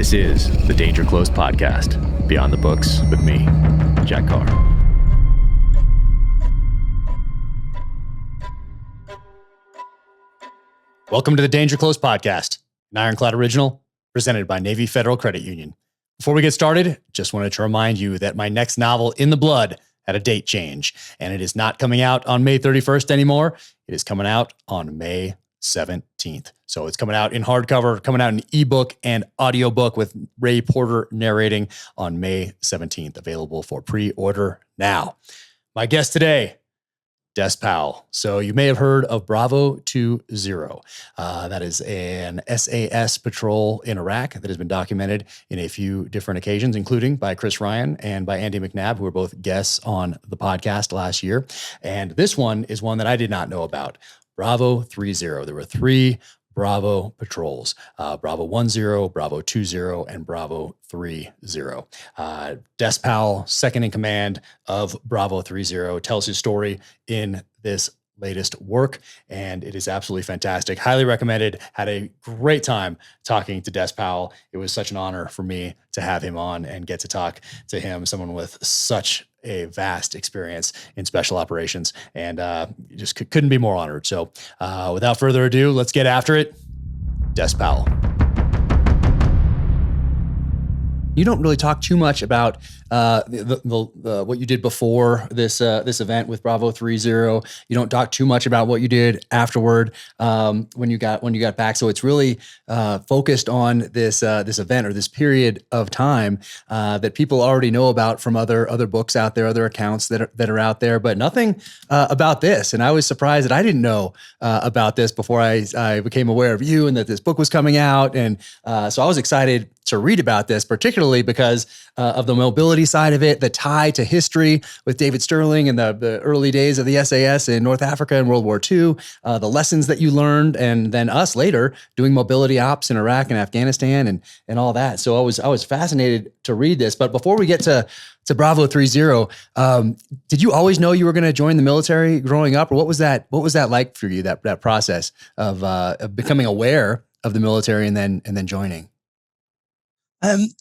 This is the Danger Close podcast, Beyond the Books with me, Jack Carr. Welcome to the Danger Close podcast, an Ironclad original presented by Navy Federal Credit Union. Before we get started, just wanted to remind you that my next novel, In the Blood, had a date change, and it is not coming out on May 31st anymore. It is coming out on May 17th. So it's coming out in hardcover, coming out in ebook and audiobook with Ray Porter narrating on May 17th, available for pre-order now. My guest today, Des Powell. So you may have heard of Bravo 2 Zero. That is an SAS patrol in Iraq that has been documented in a few different occasions, including by Chris Ryan and by Andy McNab, who were both guests on the podcast last year. And this one is one that I did not know about. Bravo 3 Zero. There were three Bravo patrols, Bravo 1 Zero, Bravo 2 Zero, and Bravo 3 Zero. Des Powell, second in command of Bravo 3 Zero, tells his story in this latest work, and it is absolutely fantastic. Highly recommended. Had a great time talking to Des Powell. It was such an honor for me to have him on and get to talk to him, someone with such a vast experience in special operations, and just couldn't be more honored. So without further ado, let's get after it. Des Powell. You don't really talk too much about what you did before this event with Bravo 3 Zero. You don't talk too much about what you did afterward when you got back. So it's really focused on this event or this period of time that people already know about from other books out there, other accounts that are out there, but nothing about this. And I was surprised that I didn't know about this before I became aware of you and that this book was coming out. And so I was excited to read about this, particularly because of the mobility side of it, the tie to history with David Sterling and the early days of the SAS in North Africa in World War II, the lessons that you learned, and then us later doing mobility ops in Iraq and Afghanistan and all that. So I was fascinated to read this. But before we get to Bravo 3 Zero, did you always know you were going to join the military growing up, or what was that like for you, that process of becoming aware of the military and then joining?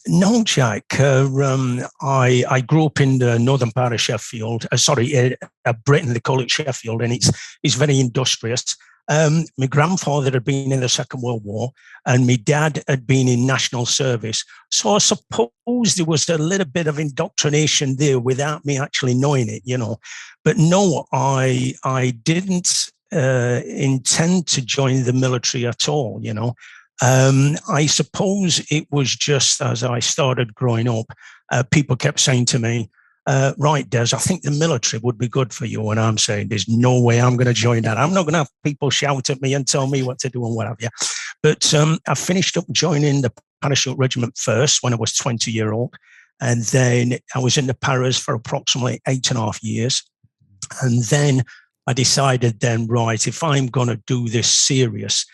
No, Jack. I grew up in the northern part of Sheffield. Britain, they call it Sheffield, and it's very industrious. My grandfather had been in the Second World War, and my dad had been in national service. So I suppose there was a little bit of indoctrination there without me actually knowing it, you know. But no, I didn't intend to join the military at all, you know. I suppose it was just as I started growing up, people kept saying to me, right, Des, I think the military would be good for you. And I'm saying, there's no way I'm going to join that. I'm not going to have people shout at me and tell me what to do and what have you. But I finished up joining the parachute regiment first when I was 20-year-old. And then I was in the paras for approximately 8.5 years. And then I decided right, if I'm going to do this serious,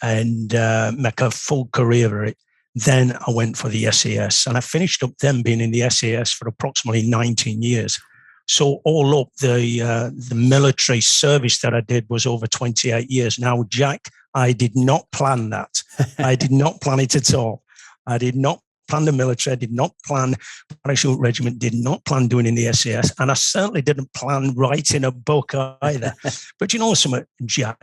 and make a full career of it, then I went for the SAS. And I finished up then being in the SAS for approximately 19 years. So all up, the military service that I did was over 28 years. Now, Jack, I did not plan that. I did not plan it at all. I did not plan the military. I did not plan parachute regiment, did not plan doing in the SAS, and I certainly didn't plan writing a book either. But you know something, Jack,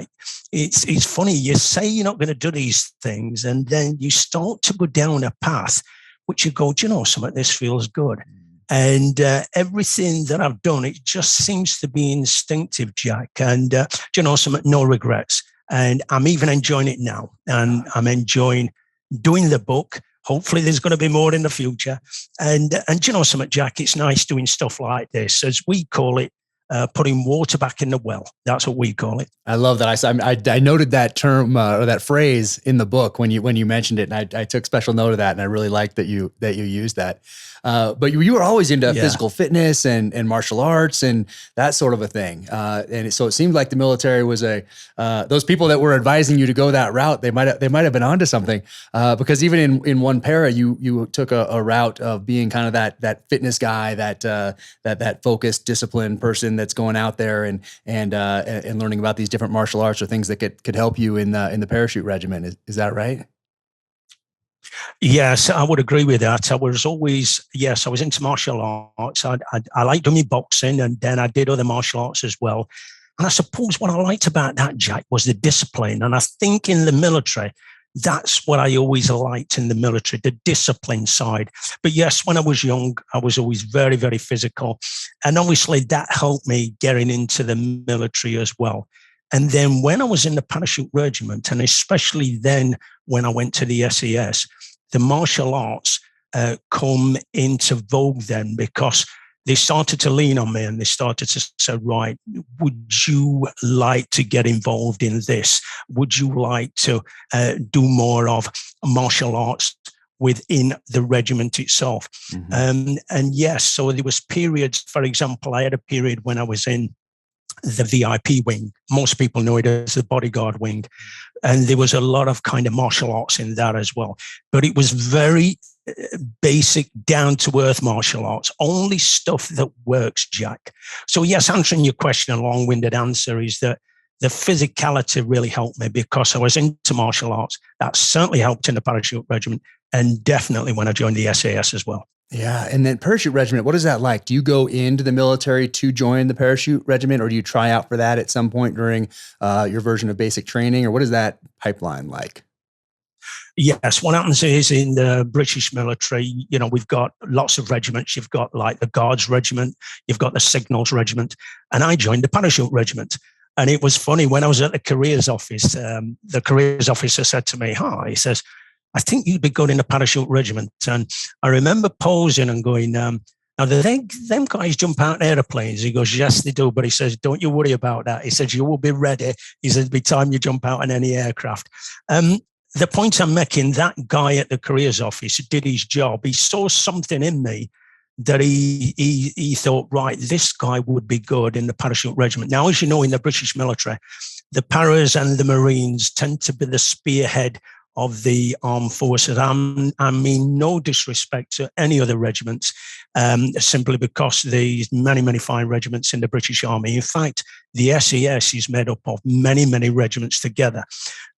it's funny, you say you're not going to do these things, and then you start to go down a path which you go, do you know something, this feels good. And everything that I've done, it just seems to be instinctive, Jack, and do you know something, no regrets. And I'm even enjoying it now, and I'm enjoying doing the book. Hopefully there's going to be more in the future. And you know something, Jack, it's nice doing stuff like this, as we call it, putting water back in the well. That's what we call it. I love that. I noted that term or that phrase in the book when you mentioned it, and I took special note of that, and I really liked that you used that. But you were always into physical fitness and martial arts and that sort of a thing. And so it seemed like the military was those people that were advising you to go that route, they might have been onto something. Because even in one para, you took a route of being kind of that fitness guy, that focused, disciplined person that's going out there and learning about these different martial arts or things that could help you in the parachute regiment. Is that right? Yes, I would agree with that. I was always, yes, I was into martial arts. I liked doing boxing, and then I did other martial arts as well. And I suppose what I liked about that, Jack, was the discipline. And I think in the military, that's what I always liked in the military, the discipline side. But yes, when I was young, I was always very, very physical. And obviously that helped me getting into the military as well. And then when I was in the parachute regiment, and especially then when I went to the SAS, the martial arts come into vogue then, because they started to lean on me and they started to say, right, would you like to get involved in this? Would you like to do more of martial arts within the regiment itself? And yes, so there was periods, for example, I had a period when I was in the VIP wing. Most people know it as the bodyguard wing. And there was a lot of kind of martial arts in that as well. But it was very basic, down-to-earth martial arts, only stuff that works, Jack. So yes, answering your question, a long-winded answer is that the physicality really helped me because I was into martial arts. That certainly helped in the parachute regiment, and definitely when I joined the SAS as well. Yeah. And then parachute regiment, what is that like? Do you go into the military to join the parachute regiment, or do you try out for that at some point during your version of basic training, or what is that pipeline like? Yes, what happens is in the British military, you know, we've got lots of regiments. You've got like the Guards Regiment, you've got the Signals Regiment, and I joined the Parachute Regiment. And it was funny, when I was at the careers office, the careers officer said to me, hi, he says, I think you'd be good in the Parachute Regiment. And I remember posing and going, now, do them guys jump out in airplanes? He goes, yes, they do. But he says, don't you worry about that. He says, you will be ready. He says, by the time you jump out in any aircraft. The point I'm making, that guy at the careers office did his job. He saw something in me that he thought, right, this guy would be good in the Parachute Regiment. Now, as you know, in the British military, the paras and the Marines tend to be the spearhead of the armed forces. I mean, no disrespect to any other regiments, simply because there's many, many fine regiments in the British Army. In fact, the SAS is made up of many, many regiments together.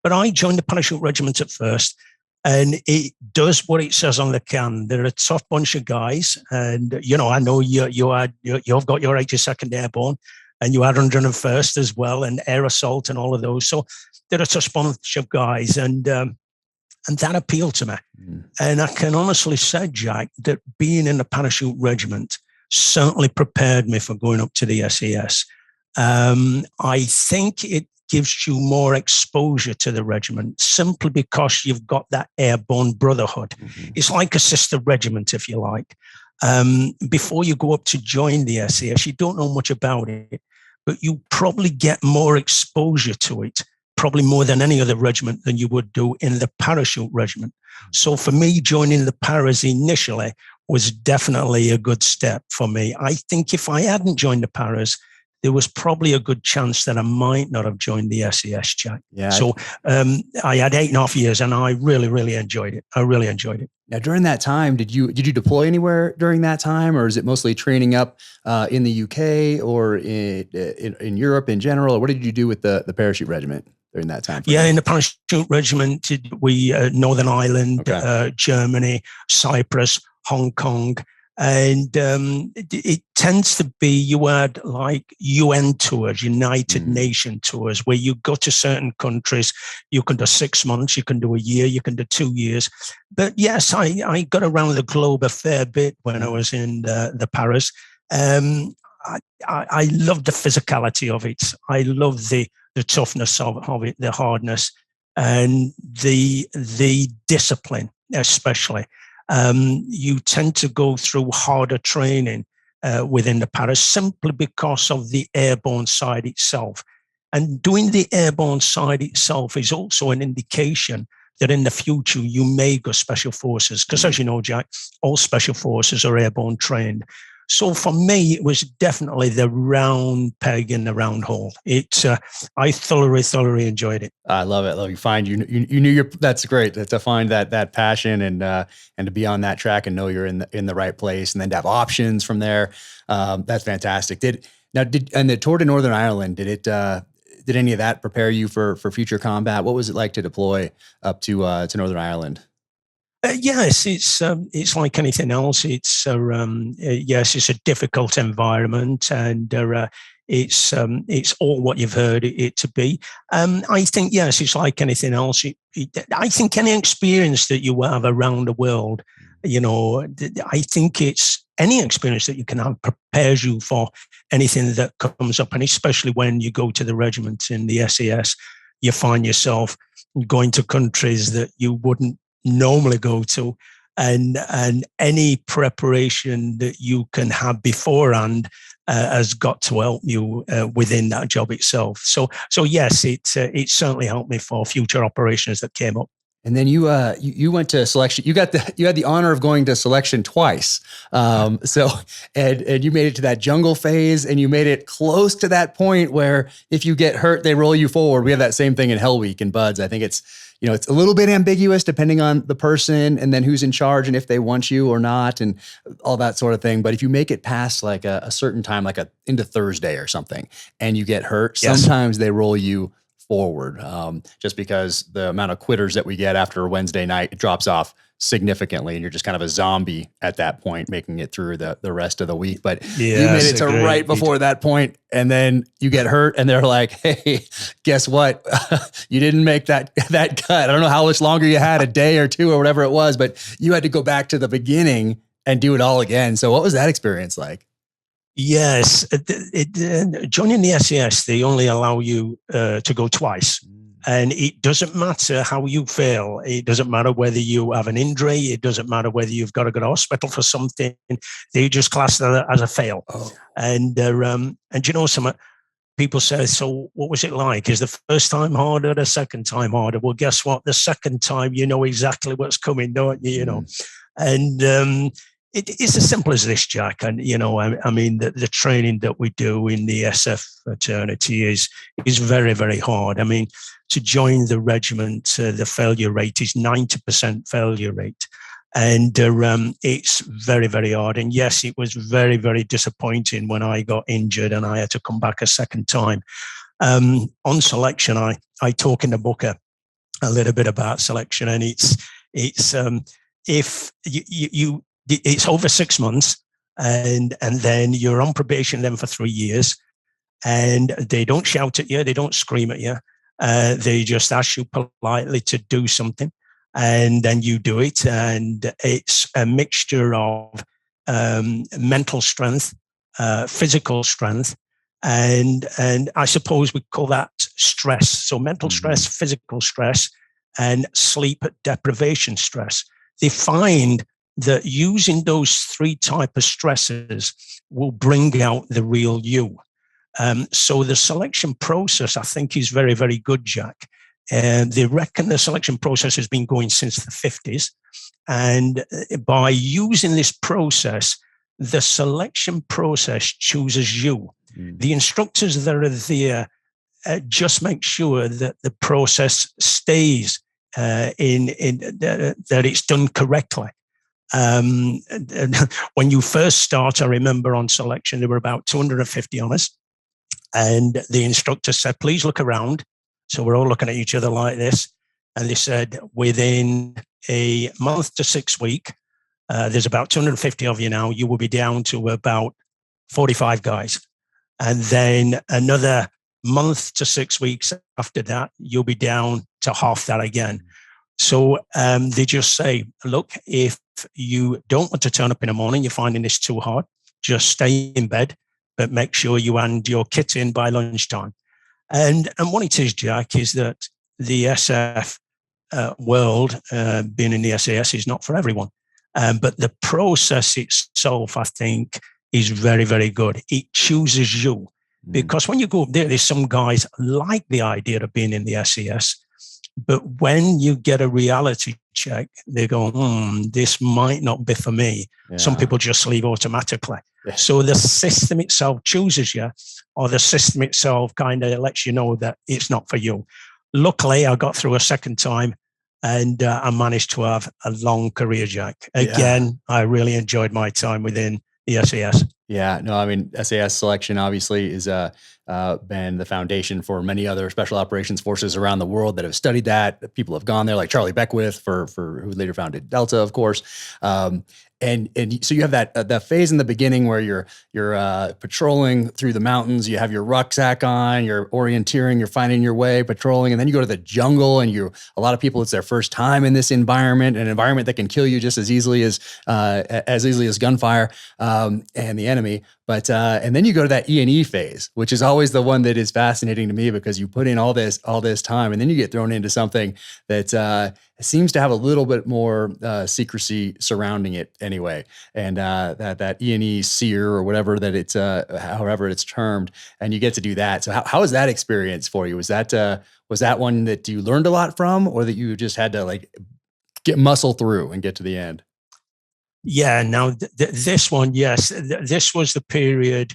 But I joined the Parachute Regiment at first, and it does what it says on the can. They're a tough bunch of guys, and you know, I know you've got your 82nd Airborne, and you had 101st as well, and air assault and all of those. So they're a tough bunch of guys, and that appealed to me. And I can honestly say, Jack, that being in the Parachute Regiment certainly prepared me for going up to the SAS. I think it gives you more exposure to the regiment simply because you've got that airborne brotherhood. It's like a sister regiment, if you like. Before you go up to join the SAS, you don't know much about it, but you probably get more exposure to it, probably more than any other regiment than you would do in the Parachute Regiment. So for me, joining the paras initially was definitely a good step for me. I think if I hadn't joined the paras, there was probably a good chance that I might not have joined the SAS, Jack. Yeah. So I had 8.5 years, and I really, really enjoyed it. I really enjoyed it. Now, during that time, did you deploy anywhere during that time, or is it mostly training up in the UK or in Europe in general? Or what did you do with the parachute regiment during that time? Yeah, in the parachute regiment, we Northern Ireland, okay. Germany, Cyprus, Hong Kong. And it tends to be, you had like UN tours, United Nation tours, where you go to certain countries. You can do 6 months, you can do a year, you can do 2 years. But yes, I got around the globe a fair bit when I was in the paras. I love the physicality of it. I love the toughness of it, the hardness, and the discipline, especially. You tend to go through harder training within the paras simply because of the airborne side itself. And doing the airborne side itself is also an indication that in the future you may go special forces. Because as you know, Jack, all special forces are airborne trained. So for me, it was definitely the round peg in the round hole. I thoroughly enjoyed it. I love it. You find you knew that's great to find that passion and to be on that track and know you're in the right place, and then to have options from there. That's fantastic. And the tour to Northern Ireland, did any of that prepare you for future combat? What was it like to deploy up to Northern Ireland? Yes, it's like anything else. Yes, it's a difficult environment, and it's all what you've heard it to be. I think yes, it's like anything else. I think any experience that you have around the world, I think it's any experience that you can have prepares you for anything that comes up, and especially when you go to the regiment in the SAS, you find yourself going to countries that you wouldn't normally go to, and any preparation that you can have beforehand has got to help you within that job itself. So yes, it certainly helped me for future operations that came up. And then you went to selection. You had the honor of going to selection twice. So you made it to that jungle phase, and you made it close to that point where if you get hurt, they roll you forward. We have that same thing in Hell Week and Buds. I think it's a little bit ambiguous depending on the person and then who's in charge and if they want you or not and all that sort of thing. But if you make it past like a certain time, like into Thursday or something, and you get hurt, yes, sometimes they roll you forward, just because the amount of quitters that we get after a Wednesday night drops off significantly, and you're just kind of a zombie at that point, making it through the rest of the week. But you made it to right before that point, and then you get hurt, and they're like, "Hey, guess what? You didn't make that cut." I don't know how much longer you had, a day or two or whatever it was, but you had to go back to the beginning and do it all again. So, what was that experience like? Yes, joining the SAS, they only allow you to go twice. And it doesn't matter how you fail. It doesn't matter whether you have an injury. It doesn't matter whether you've got to go to hospital for something. They just class that as a fail. Oh. And some people say, so what was it like? Is the first time harder, the second time harder? Well, guess what? The second time, you know exactly what's coming, don't you? You know, and it's as simple as this, Jack. And, I mean, the training that we do in the SF fraternity is very, very hard. I mean, to join the regiment, the failure rate is 90% failure rate. And it's very, very hard. And yes, it was very, very disappointing when I got injured and I had to come back a second time. On selection, I talk in the book a little bit about selection, and it's if you it's over 6 months, and then you're on probation then for 3 years, and they don't shout at you, they don't scream at you, they just ask you politely to do something, and then you do it, and it's a mixture of mental strength, physical strength, and I suppose we call that stress. So mental stress, physical stress, and sleep deprivation stress. They find that using those three types of stresses will bring out the real you. So the selection process, I think, is very, very good, Jack. They reckon the selection process has been going since the 50s. And by using this process, the selection process chooses you. The instructors that are there just make sure that the process stays that it's done correctly. When you first start, I remember on selection, there were about 250 on us. And the instructor said, please look around. So we're all looking at each other like this. And they said, within a month to 6 weeks, there's about 250 of you now. You will be down to about 45 guys. And then another month to 6 weeks after that, you'll be down to half that again. So they just say, look, if you don't want to turn up in the morning, you're finding this too hard, just stay in bed, but make sure you hand your kit in by lunchtime. And what it is, Jack, is that the SF world, being in the SAS, is not for everyone. But the process itself, I think, is very, very good. It chooses you. Because when you go up there's some guys like the idea of being in the SAS, but when you get a reality check, they go, this might not be for me. Yeah. Some people just leave automatically. Yeah. So the system itself chooses you, or the system itself kind of lets you know that it's not for you. Luckily, I got through a second time, and I managed to have a long career, Jack. Again, I really enjoyed my time within the SAS. Yeah, no, I mean, SAS selection obviously is been the foundation for many other special operations forces around the world that have studied that. People have gone there, like Charlie Beckwith, for who later founded Delta, of course. And so you have that phase in the beginning where you're patrolling through the mountains. You have your rucksack on, you're orienteering, you're finding your way, patrolling, and then you go to the jungle. And a lot of people, it's their first time in this environment, an environment that can kill you just as easily as gunfire and the enemy. But and then you go to that E&E phase, which is always the one that is fascinating to me because you put in all this time, and then you get thrown into something that seems to have a little bit more secrecy surrounding it anyway. And that E&E seer or whatever that it's however it's termed, and you get to do that. So how was that experience for you? Was that one that you learned a lot from, or that you just had to like get muscle through and get to the end? Yeah, now this one, yes, this was the period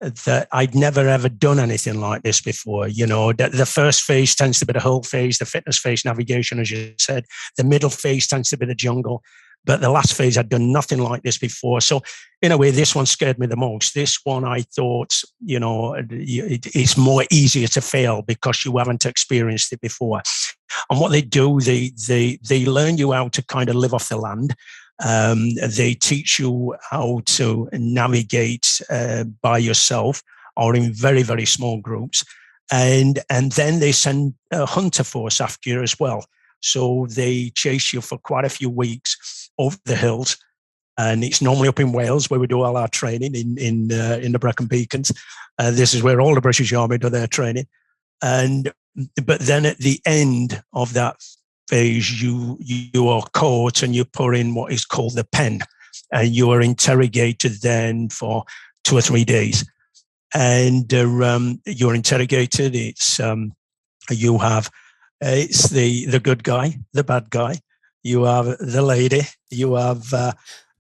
that I'd never ever done anything like this before. You know, the first phase tends to be the whole phase, the fitness phase, navigation, as you said. The middle phase tends to be the jungle. But the last phase, I'd done nothing like this before. So in a way, this one scared me the most. This one, I thought, you know, it's more easier to fail because you haven't experienced it before. And what they do, they learn you how to kind of live off the land. They teach you how to navigate by yourself or in very, very small groups. And then they send a hunter force after you as well. So they chase you for quite a few weeks over the hills. And it's normally up in Wales where we do all our training in the Brecon Beacons. This is where all the British Army do their training. But then at the end of that phase, you are caught and you put in what is called the pen, and you are interrogated then for 2 or 3 days. And you're interrogated. It's you have it's the good guy, the bad guy. You have the lady. You have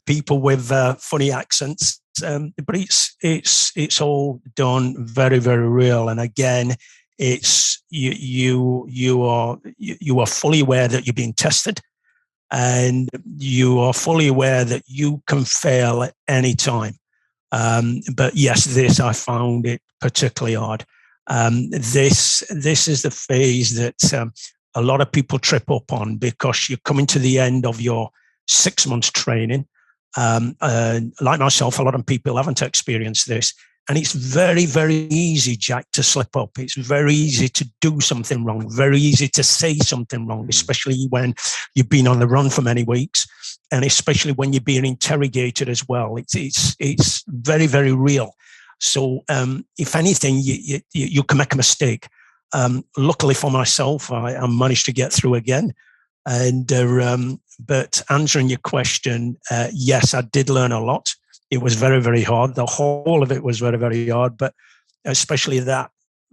people with funny accents. But it's all done very, very real. And again, it's you are fully aware that you're being tested, and you are fully aware that you can fail at any time. But yes, this I found it particularly hard. This is the phase that a lot of people trip up on because you're coming to the end of your 6 months training. Like myself, a lot of people haven't experienced this. And it's very, very easy, Jack, to slip up. It's very easy to do something wrong, very easy to say something wrong, especially when you've been on the run for many weeks, and especially when you're being interrogated as well. It's very, very real. So if anything, you can make a mistake. Luckily for myself, I managed to get through again. And but answering your question, yes, I did learn a lot. It was very, very hard. The whole of it was very, very hard, but especially that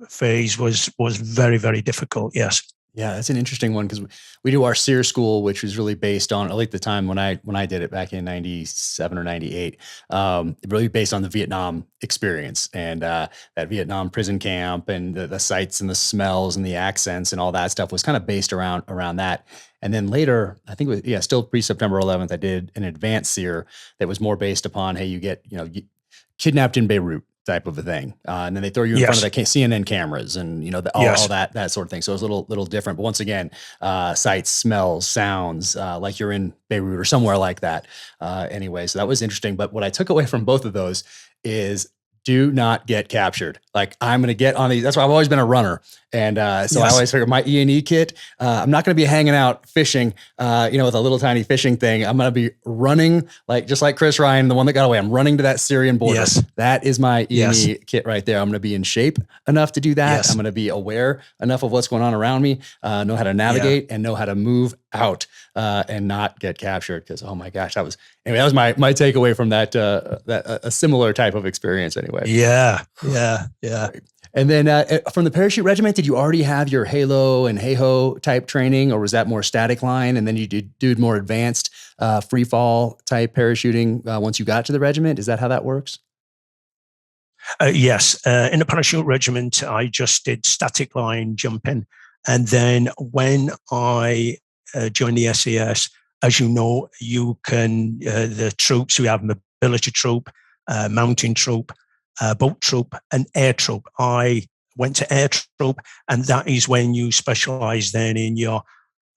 phase was very, very difficult. Yes. Yeah, that's an interesting one because we do our SEER school, which was really based on, at least the time when I did it back in 97 or 98, really based on the Vietnam experience and that Vietnam prison camp and the sights and the smells and the accents and all that stuff was kind of based around that. And then later, I think it was, still pre-September 11th, I did an advanced SEER that was more based upon, hey, you get, kidnapped in Beirut type of a thing. And then they throw you in front of the CNN cameras and, all that sort of thing. So it was a little different, but once again, sights, smells, sounds, like you're in Beirut or somewhere like that. Anyway, so that was interesting. But what I took away from both of those is do not get captured. Like I'm going to get on these. That's why I've always been a runner. And so I always figure my E&E kit, I'm not going to be hanging out fishing, with a little tiny fishing thing. I'm going to be running just like Chris Ryan, the one that got away. I'm running to that Syrian border. Yes. That is my E&E kit right there. I'm going to be in shape enough to do that. Yes. I'm going to be aware enough of what's going on around me, know how to navigate and know how to move out and not get captured. Because, oh my gosh, that was my takeaway from that a similar type of experience anyway. Yeah. And then from the parachute regiment, did you already have your Halo and Hey-Ho type training, or was that more static line? And then you did more advanced free fall type parachuting once you got to the regiment? Is that how that works? Yes. In the parachute regiment, I just did static line jumping. And then when I joined the SAS, as you know, you can, the troops, we have mobility troop, mountain troop, boat troop, and air troop. I went to air troop, and that is when you specialize then in your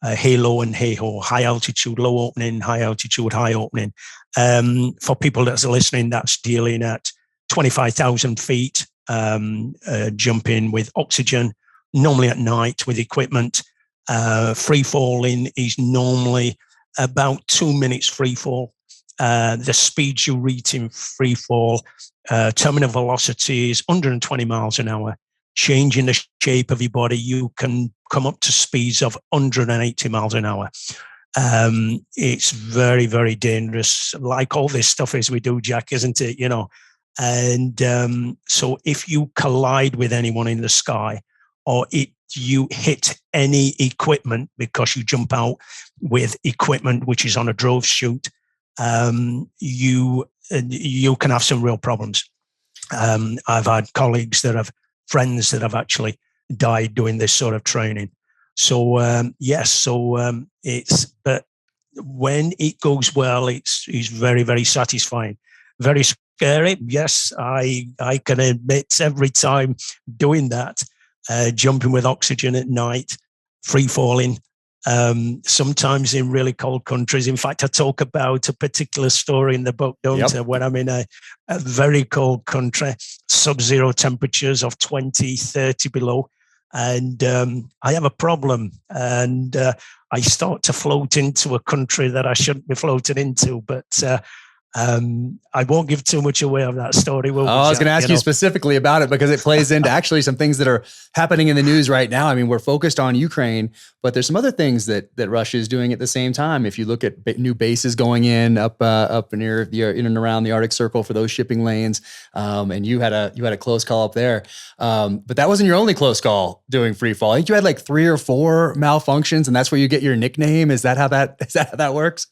halo and hey-ho, high altitude, low opening, high altitude, high opening. For people that's listening, that's dealing at 25,000 feet, jumping with oxygen, normally at night with equipment. Free falling is normally about 2 minutes free fall. The speeds you reach in free fall, terminal velocity is 120 miles an hour. Changing the shape of your body, you can come up to speeds of 180 miles an hour. It's very, very dangerous, like all this stuff is we do, Jack, isn't it? And so if you collide with anyone in the sky, or you hit any equipment because you jump out with equipment which is on a drove chute, you can have some real problems. I've had colleagues friends that have actually died doing this sort of training. So but when it goes well, it's very, very satisfying, very scary. Yes, I can admit every time doing that, jumping with oxygen at night, free falling, sometimes in really cold countries. In fact, I talk about a particular story in the book, don't I? When I'm in a very cold country, sub-zero temperatures of 20, 30 below, and I have a problem, and I start to float into a country that I shouldn't be floating into, but I won't give too much away of that story. I was going to ask you specifically about it because it plays into actually some things that are happening in the news right now. I mean, we're focused on Ukraine, but there's some other things that Russia is doing at the same time. If you look at new bases going in up near in and around the Arctic Circle for those shipping lanes, and you had a close call up there, but that wasn't your only close call doing free fall. I think you had like 3 or 4 malfunctions, and that's where you get your nickname. Is that how that works?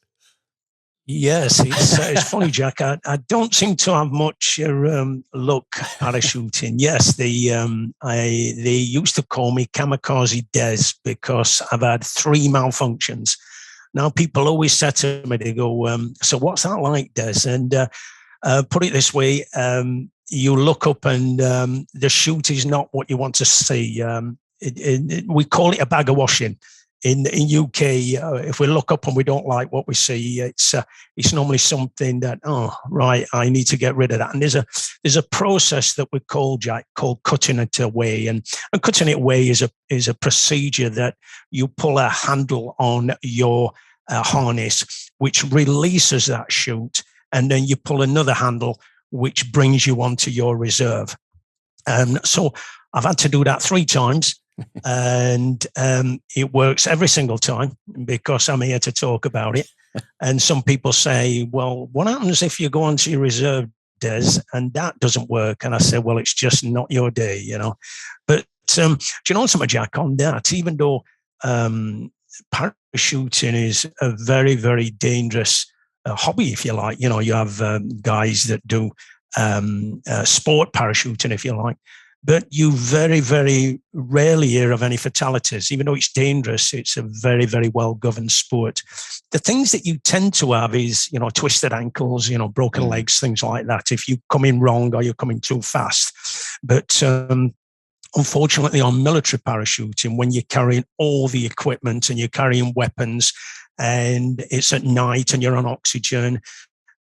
Yes, it's funny, Jack. I don't seem to have much luck parachuting. Yes, they used to call me Kamikaze Des because I've had 3 malfunctions. Now people always say to me, they go, "So what's that like, Des?" And put it this way: you look up and the chute is not what you want to see. We call it a bag of washing. In UK, if we look up and we don't like what we see, it's normally something that, oh, right, I need to get rid of that. And there's a process that we call, Jack, called cutting it away. And cutting it away is a procedure that you pull a handle on your harness, which releases that chute, and then you pull another handle, which brings you onto your reserve. So I've had to do that 3 times. And it works every single time because I'm here to talk about it. And some people say, well, what happens if you go onto your reserve, Des, and that doesn't work? And I say, well, it's just not your day, But do you know something, Jack, on that? Even though parachuting is a very, very dangerous hobby, if you like, you have guys that do sport parachuting, if you like. But you very, very rarely hear of any fatalities. Even though it's dangerous, it's a very, very well-governed sport. The things that you tend to have is, twisted ankles, broken legs, things like that, if you come in wrong or you're coming too fast. But unfortunately, on military parachuting, when you're carrying all the equipment and you're carrying weapons and it's at night and you're on oxygen,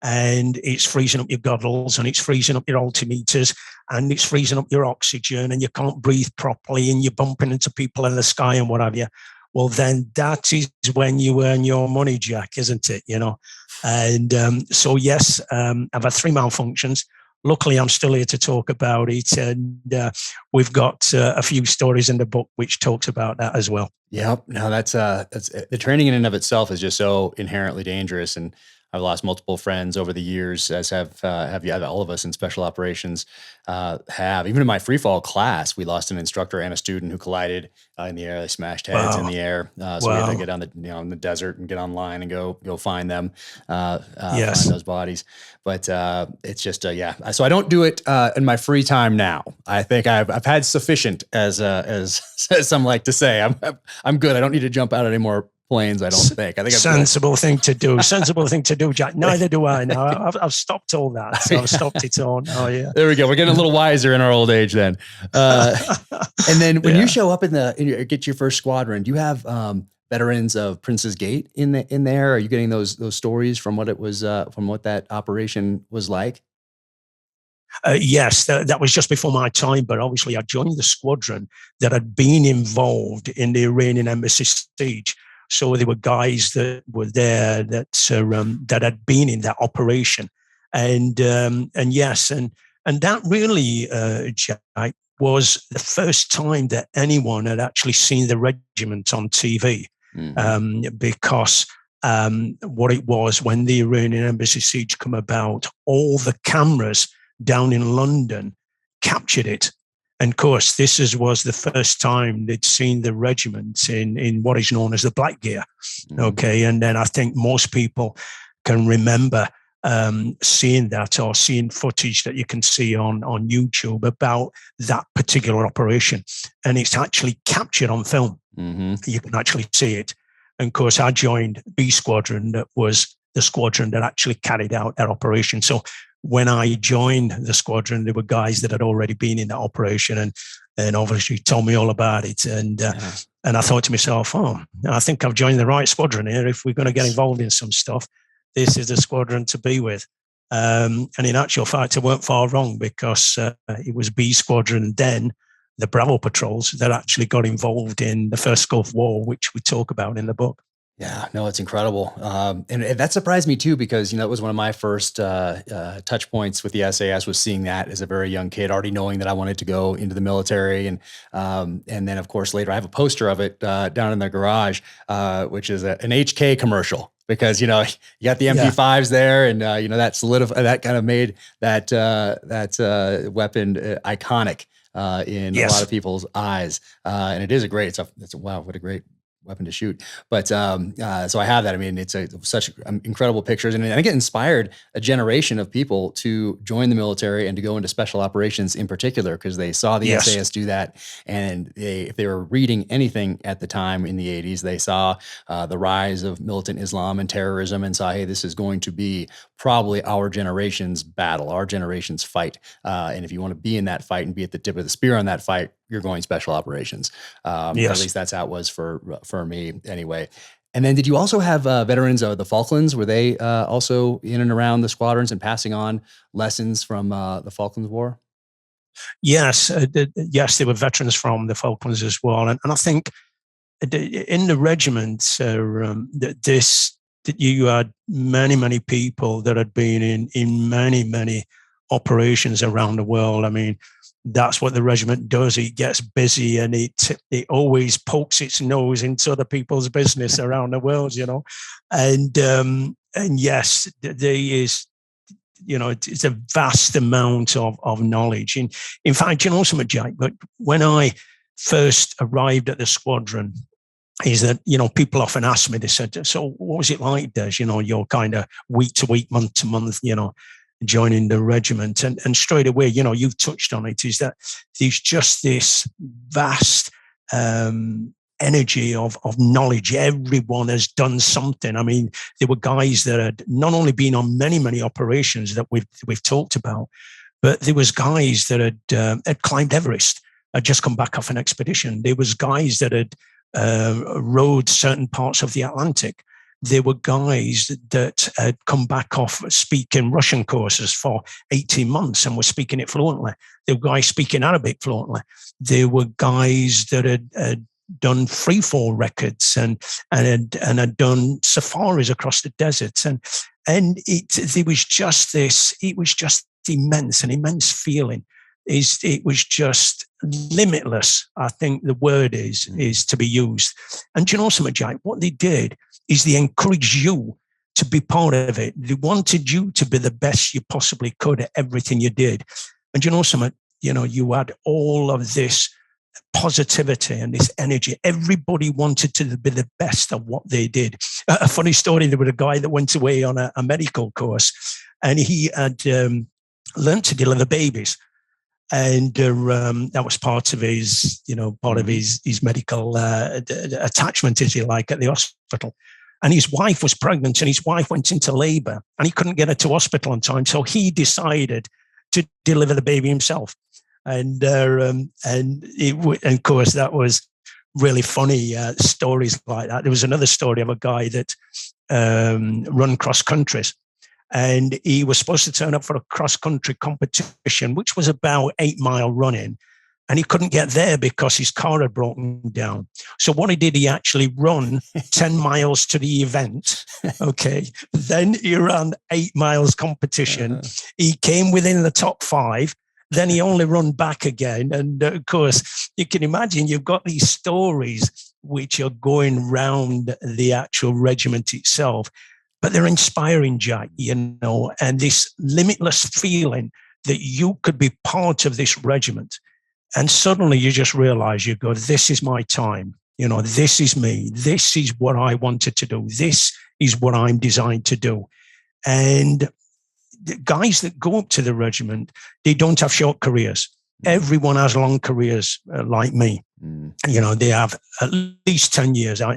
and it's freezing up your goggles and it's freezing up your altimeters and it's freezing up your oxygen and you can't breathe properly and you're bumping into people in the sky and what have you. Well, then that is when you earn your money, Jack, isn't it? And so, yes, I've had 3 malfunctions. Luckily, I'm still here to talk about it. And we've got a few stories in the book which talks about that as well. Yep. No, that's the training in and of itself is just so inherently dangerous. And I've lost multiple friends over the years, as have all of us in special operations have. Even in my free fall class, we lost an instructor and a student who collided in the air. They smashed heads in the air. So we had to get on in the desert and get online and go find them, find those bodies. But it's just So I don't do it in my free time now. I think I've had sufficient, as some like to say. I'm good. I don't need to jump out anymore planes, I don't think. I think sensible thing to do. Sensible thing to do, Jack. Neither do I now. I've stopped all that. So I've stopped it all. Oh, yeah. There we go. We're getting a little wiser in our old age then. And then when you show up get your first squadron, do you have veterans of Prince's Gate in there? Are you getting those stories from what it was, from what that operation was like? Yes, that was just before my time, but obviously I joined the squadron that had been involved in the Iranian embassy siege. So there were guys that were there that had been in that operation, and yes, and that really, Jack, was the first time that anyone had actually seen the regiment on TV, because what it was when the Iranian embassy siege came about, all the cameras down in London captured it. And of course, this was the first time they'd seen the regiment in what is known as the black gear. Okay. And then I think most people can remember seeing that, or seeing footage that you can see on YouTube about that particular operation. And it's actually captured on film. You can actually see it. And of course, I joined B Squadron, that was the squadron that actually carried out that operation. So when I joined the squadron, there were guys that had already been in that operation and obviously told me all about it. And I thought to myself, I think I've joined the right squadron here. If we're going to get involved in some stuff, this is the squadron to be with. And in actual fact, I weren't far wrong, because it was B Squadron, then the Bravo patrols, that actually got involved in the first Gulf War, which we talk about in the book. Yeah, no, it's incredible. And that surprised me too, because, it was one of my first touch points with the SAS, was seeing that as a very young kid, already knowing that I wanted to go into the military. And then of course, later I have a poster of it down in the garage, which is an HK commercial, because, you got the MP5s there, and, that solidified, that kind of made that weapon iconic in a lot of people's eyes. And it is wow, what a great weapon to shoot. But so I have that. I mean, it's such incredible pictures, and I get inspired a generation of people to join the military and to go into special operations in particular, because they saw the SAS do that, and if they were reading anything at the time in the 80s, they saw the rise of militant Islam and terrorism, and saw, hey, this is going to be probably our generation's battle, our generation's fight. And if you want to be in that fight and be at the tip of the spear on that fight, you're going special operations. At least that's how it was for me anyway. And then did you also have veterans of the Falklands? Were they also in and around the squadrons and passing on lessons from the Falklands War? Yes. There were veterans from the Falklands as well. And I think in the regiment, that you had many people that had been in many operations around the world. I mean, that's what the regiment does. It gets busy, and it always pokes its nose into other people's business around the world, And yes, there is, it's a vast amount of knowledge. In fact, something, Jack, but when I first arrived at the squadron, is that, people often ask me, they said, so what was it like, Des? You're kind of week to week, month to month, joining the regiment. And straight away, you've touched on it, is that there's just this vast energy of knowledge. Everyone has done something. I mean, there were guys that had not only been on many operations that we've talked about, but there was guys that had climbed Everest, had just come back off an expedition. There was guys that had rode certain parts of the Atlantic. There were guys that had come back off speaking Russian courses for 18 months and were speaking it fluently. There were guys speaking Arabic fluently. There were guys that had done freefall records and had done safaris across the deserts. And it was just immense, an immense feeling. It was just limitless. I think the word is to be used. And you know something, Jack? What they did is they encouraged you to be part of it. They wanted you to be the best you possibly could at everything you did. And you know something? You had all of this positivity and this energy. Everybody wanted to be the best at what they did. A funny story, there was a guy that went away on a medical course, and he had learned to deliver babies. And that was part of his, his medical attachment, as you like, at the hospital. And his wife was pregnant, and his wife went into labor, and he couldn't get her to hospital on time. So he decided to deliver the baby himself. And of course, that was really funny stories like that. There was another story of a guy that run cross countries, and he was supposed to turn up for a cross country competition, which was about 8 mile running. And he couldn't get there because his car had broken down. So what he did, he actually run 10 miles to the event. Okay. Then he ran 8 miles competition. He came within the top 5. Then he only run back again. And of course, you can imagine you've got these stories which are going round the actual regiment itself, but they're inspiring, Jack, and this limitless feeling that you could be part of this regiment. And suddenly you just realize, you go, this is my time. This is me. This is what I wanted to do. This is what I'm designed to do. And the guys that go up to the regiment, they don't have short careers. Everyone has long careers like me. They have at least 10 years. I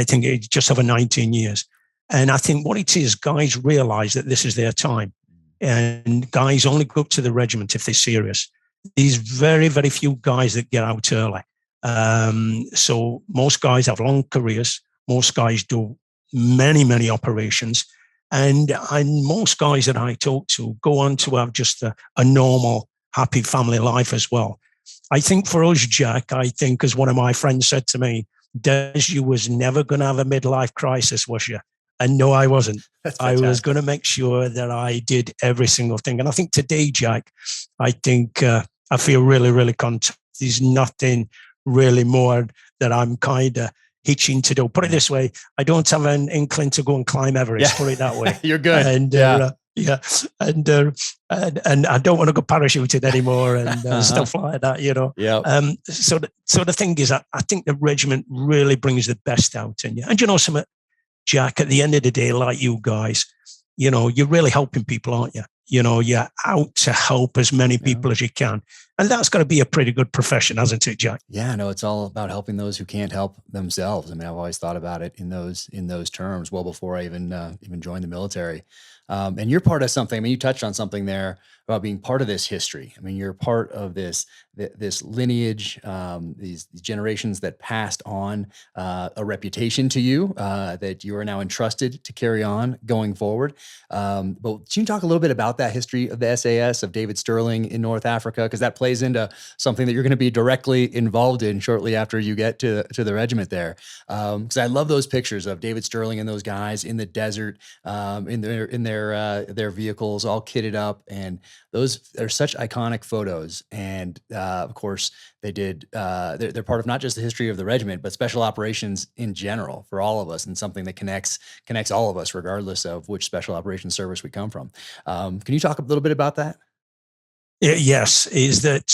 think it's just over 19 years. And I think what it is, guys realize that this is their time. And guys only go up to the regiment if they're serious. There's very, very few guys that get out early. So most guys have long careers. Most guys do many, many operations. And most guys that I talk to go on to have just a normal, happy family life as well. I think for us, Jack, as one of my friends said to me, Des, you was never going to have a midlife crisis, was you? And no, I wasn't. I was going to make sure that I did every single thing. And I think today, Jack, I feel really, really content. There's nothing really more that I'm kind of hitching to do. Put it this way, I don't have an inkling to go and climb Everest. Put it that way. You're good. And and I don't want to go parachuting anymore and stuff like that. Yeah. So the thing is, I think the regiment really brings the best out in you. And something, Jack, at the end of the day, like you guys, you're really helping people, aren't you? You're out to help as many people as you can. And that's got to be a pretty good profession, hasn't it, Jack? Yeah, no, it's all about helping those who can't help themselves. I mean, I've always thought about it in those terms well before I even joined the military. And you're part of something. I mean, you touched on something there about being part of this history. I mean, you're part of this lineage, these generations that passed on a reputation to you that you are now entrusted to carry on going forward. But can you talk a little bit about that history of the SAS, of David Sterling in North Africa? Because that plays into something that you're going to be directly involved in shortly after you get to the regiment there. Because I love those pictures of David Sterling and those guys in the desert, in their vehicles, all kitted up, and those are such iconic photos. And of course, they did. They're part of not just the history of the regiment, but special operations in general for all of us, and something that connects all of us, regardless of which special operations service we come from. Can you talk a little bit about that? Yes, is that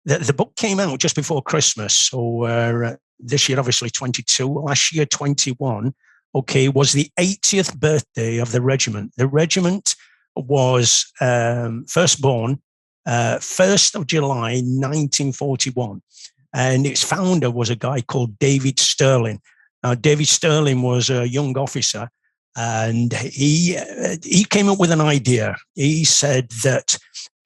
the book came out just before Christmas. So this year, obviously 22. Last year, 21. Okay, was the 80th birthday of the regiment. The regiment was first born 1st of July, 1941. And its founder was a guy called David Sterling. Now, David Sterling was a young officer, and he came up with an idea. He said that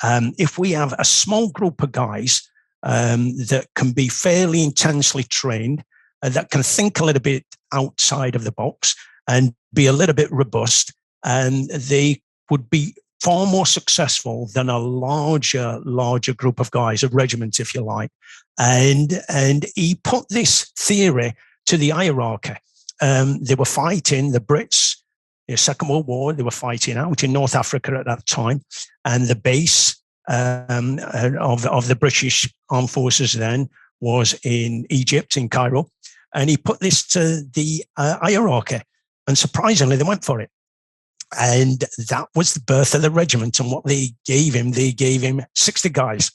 if we have a small group of guys that can be fairly intensely trained, that can think a little bit outside of the box and be a little bit robust, and they would be far more successful than a larger group of guys, a regiment, if you like. And he put this theory to the Iraqi. They were fighting, the Brits, the Second World War, they were fighting out in North Africa at that time. And the base of the British Armed Forces then was in Egypt, in Cairo. And he put this to the Iraqi. And surprisingly, they went for it. And that was the birth of the regiment. And what they gave him 60 guys.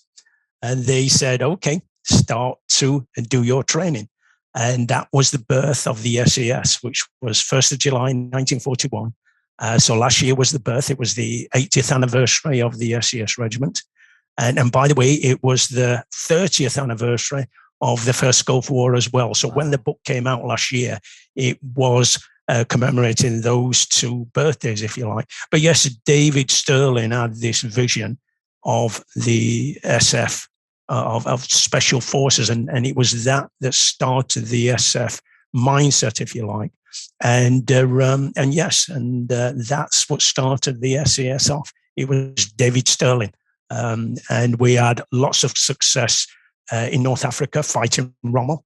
And they said, okay, start to do your training. And that was the birth of the SAS, which was 1st of July, 1941. So last year was the birth. It was the 80th anniversary of the SAS regiment. And by the way, it was the 30th anniversary of the first Gulf War as well. So when the book came out last year, it was commemorating those two birthdays, if you like. But yes, David Sterling had this vision of the SF, of special forces, and it was that started the SF mindset, if you like. And that's what started the SAS off. It was David Sterling. And we had lots of success in North Africa fighting Rommel.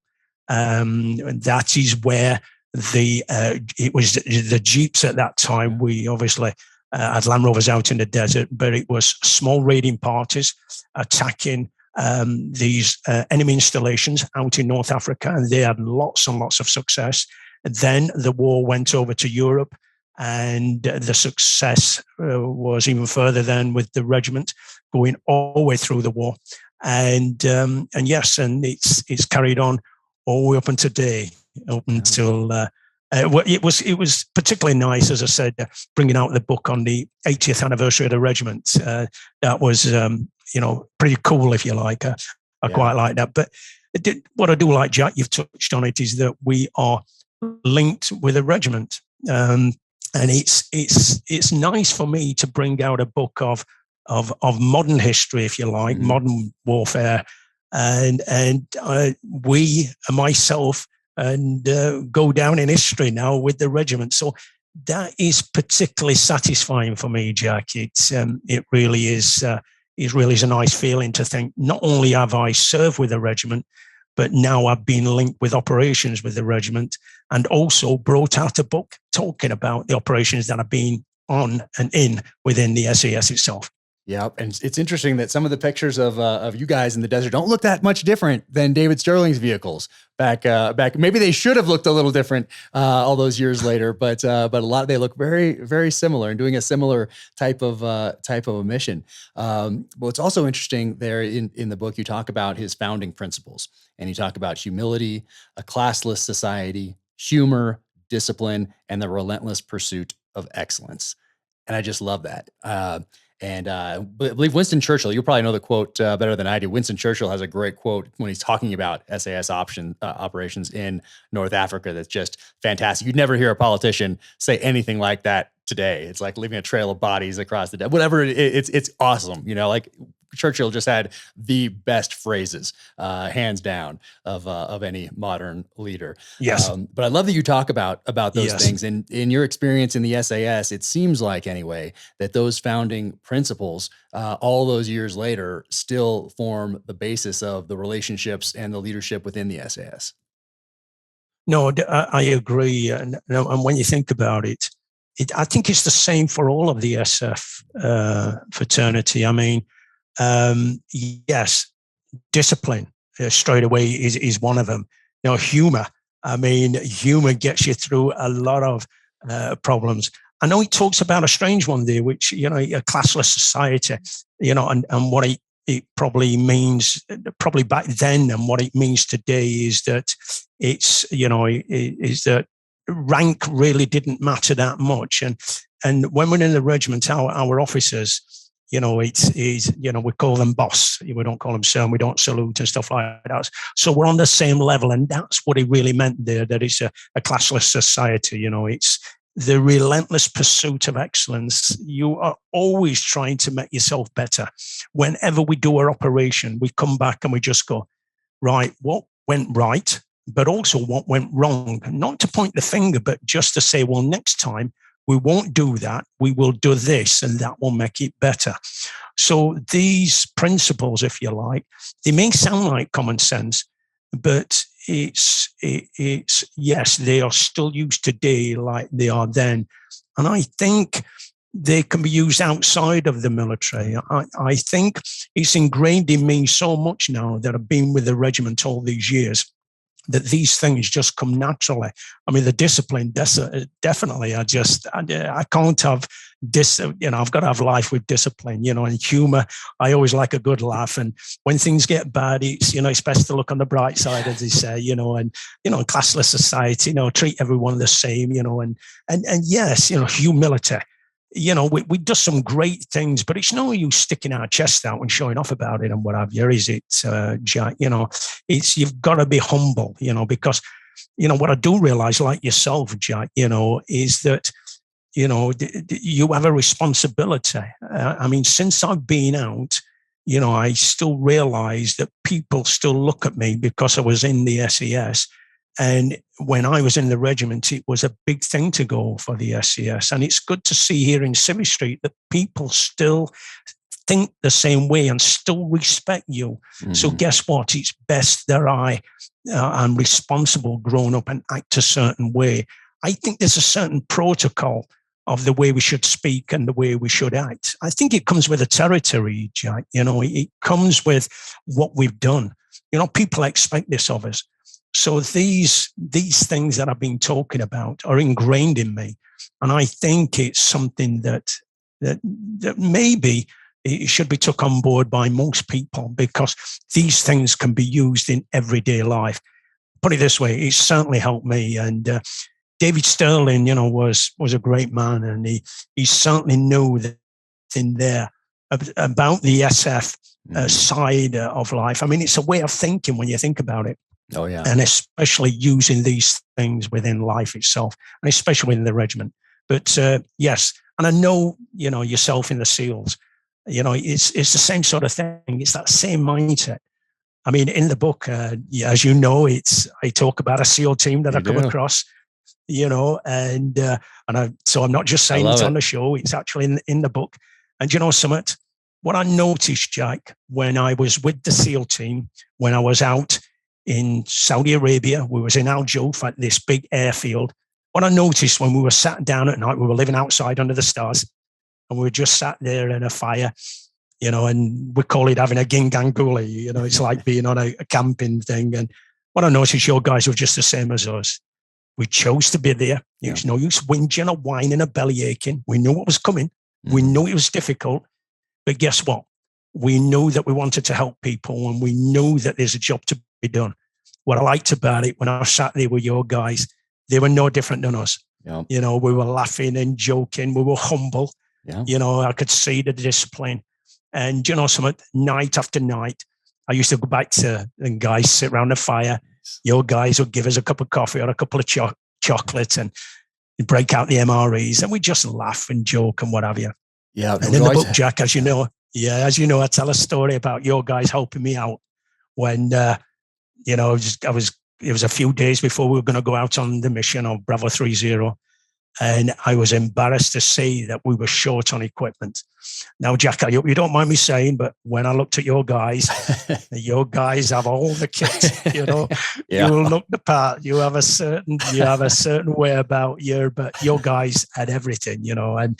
And that is where it was the Jeeps at that time. We obviously had Land Rovers out in the desert, but it was small raiding parties attacking these enemy installations out in North Africa, and they had lots and lots of success. Then the war went over to Europe, and the success was even further then with the regiment going all the way through the war. And yes, and it's carried on all the way up until today, up until it was particularly nice, as I said, bringing out the book on the 80th anniversary of the regiment. That was pretty cool, if you like. I quite like that. But what I do like, Jack, you've touched on it, is that we are linked with a regiment, and it's nice for me to bring out a book of modern history, if you like, modern warfare, and myself, and go down in history now with the regiment. So that is particularly satisfying for me, Jack. It really is. It really is a nice feeling to think not only have I served with the regiment, but now I've been linked with operations with the regiment, and also brought out a book talking about the operations that I've been on and in within the SAS itself. Yeah, and it's interesting that some of the pictures of you guys in the desert don't look that much different than David Sterling's vehicles back. Maybe they should have looked a little different all those years later, but a lot they look very, very similar and doing a similar type of a mission. What's also interesting there in the book, you talk about his founding principles, and you talk about humility, a classless society, humor, discipline, and the relentless pursuit of excellence. And I just love that. And I believe Winston Churchill, you probably know the quote better than I do. Winston Churchill has a great quote when he's talking about SAS operations in North Africa that's just fantastic. You'd never hear a politician say anything like that today. It's like leaving a trail of bodies across the desert. Whatever, it's awesome. Like Churchill just had the best phrases, hands down, of any modern leader. Yes. But I love that you talk about those things. And in your experience in the SAS, it seems like anyway, that those founding principles, all those years later, still form the basis of the relationships and the leadership within the SAS. No, I agree. And when you think about it, I think it's the same for all of the SF fraternity. I mean, yes, discipline straight away is one of them. Humor. I mean, humor gets you through a lot of problems. I know he talks about a strange one there, which, a classless society, and what it probably means, probably back then, and what it means today is that it's, is that rank really didn't matter that much. And when we're in the regiment, our officers, we call them boss. We don't call them sir, and we don't salute and stuff like that. So we're on the same level. And that's what he really meant there, that it's a classless society. It's the relentless pursuit of excellence. You are always trying to make yourself better. Whenever we do our operation, we come back and we just go, right, what went right, but also what went wrong? Not to point the finger, but just to say, well, next time, we won't do that. We will do this, and that will make it better. So these principles, if you like, they may sound like common sense, but it's yes, they are still used today like they are then. And I think they can be used outside of the military. I think it's ingrained in me so much now that I've been with the regiment all these years, that these things just come naturally. I mean, the discipline, definitely. I can't have I've got to have life with discipline, and humor. I always like a good laugh. And when things get bad, it's best to look on the bright side, as they say, and classless society, treat everyone the same, and yes, humility. we do some great things, but it's no use sticking our chest out and showing off about it and what have you, is it, Jack? You've got to be humble, because, what I do realize, like yourself, Jack, is that, you have a responsibility. Since I've been out, I still realize that people still look at me because I was in the SAS. And when I was in the regiment, it was a big thing to go for the SAS. And it's good to see here in Civvy Street that people still think the same way and still respect you. Mm-hmm. So guess what? It's best that I'm responsible, grown up, and act a certain way. I think there's a certain protocol of the way we should speak and the way we should act. I think it comes with the territory, Jack. It comes with what we've done. People expect this of us. So these things that I've been talking about are ingrained in me. And I think it's something that maybe it should be took on board by most people, because these things can be used in everyday life. Put it this way, it certainly helped me. And David Sterling, was a great man, and he certainly knew that in there about the SF side of life. It's a way of thinking when you think about it. Oh, yeah. And especially using these things within life itself, and especially within the regiment. But yes, and I know, yourself in the SEALs, it's the same sort of thing. It's that same mindset. In the book, as you know, I talk about a SEAL team that I come across, so I'm not just saying it's on the show, it's actually in the book. And something, what I noticed, Jack, when I was with the SEAL team, when I was out in Saudi Arabia, we was in Al Juf at this big airfield. What I noticed when we were sat down at night, we were living outside under the stars, and we were just sat there in a fire, and we call it having a ginganguli, it's like being on a camping thing. And what I noticed, your guys were just the same as us. We chose to be there. It was no use whinging or whining or belly aching. We knew what was coming. Mm-hmm. We knew it was difficult, but guess what? We knew that we wanted to help people, and we knew that there's a job to be done. What I liked about it, when I sat there with your guys, they were no different than us. Yeah. We were laughing and joking. We were humble. Yeah. I could see the discipline. And, something, night after night, I used to go back to, and guys sit around the fire. Your guys would give us a cup of coffee or a couple of chocolates, and break out the MREs, and we just laugh and joke and what have you. Yeah. And in the book, Jack, as you know, I tell a story about your guys helping me out when, it was a few days before we were going to go out on the mission of Bravo 3-0. And I was embarrassed to say that we were short on equipment. Now, Jack, I hope you don't mind me saying, but when I looked at your guys have all the kit, Yeah. You will look the part. You have a certain way about you, but your guys had everything, and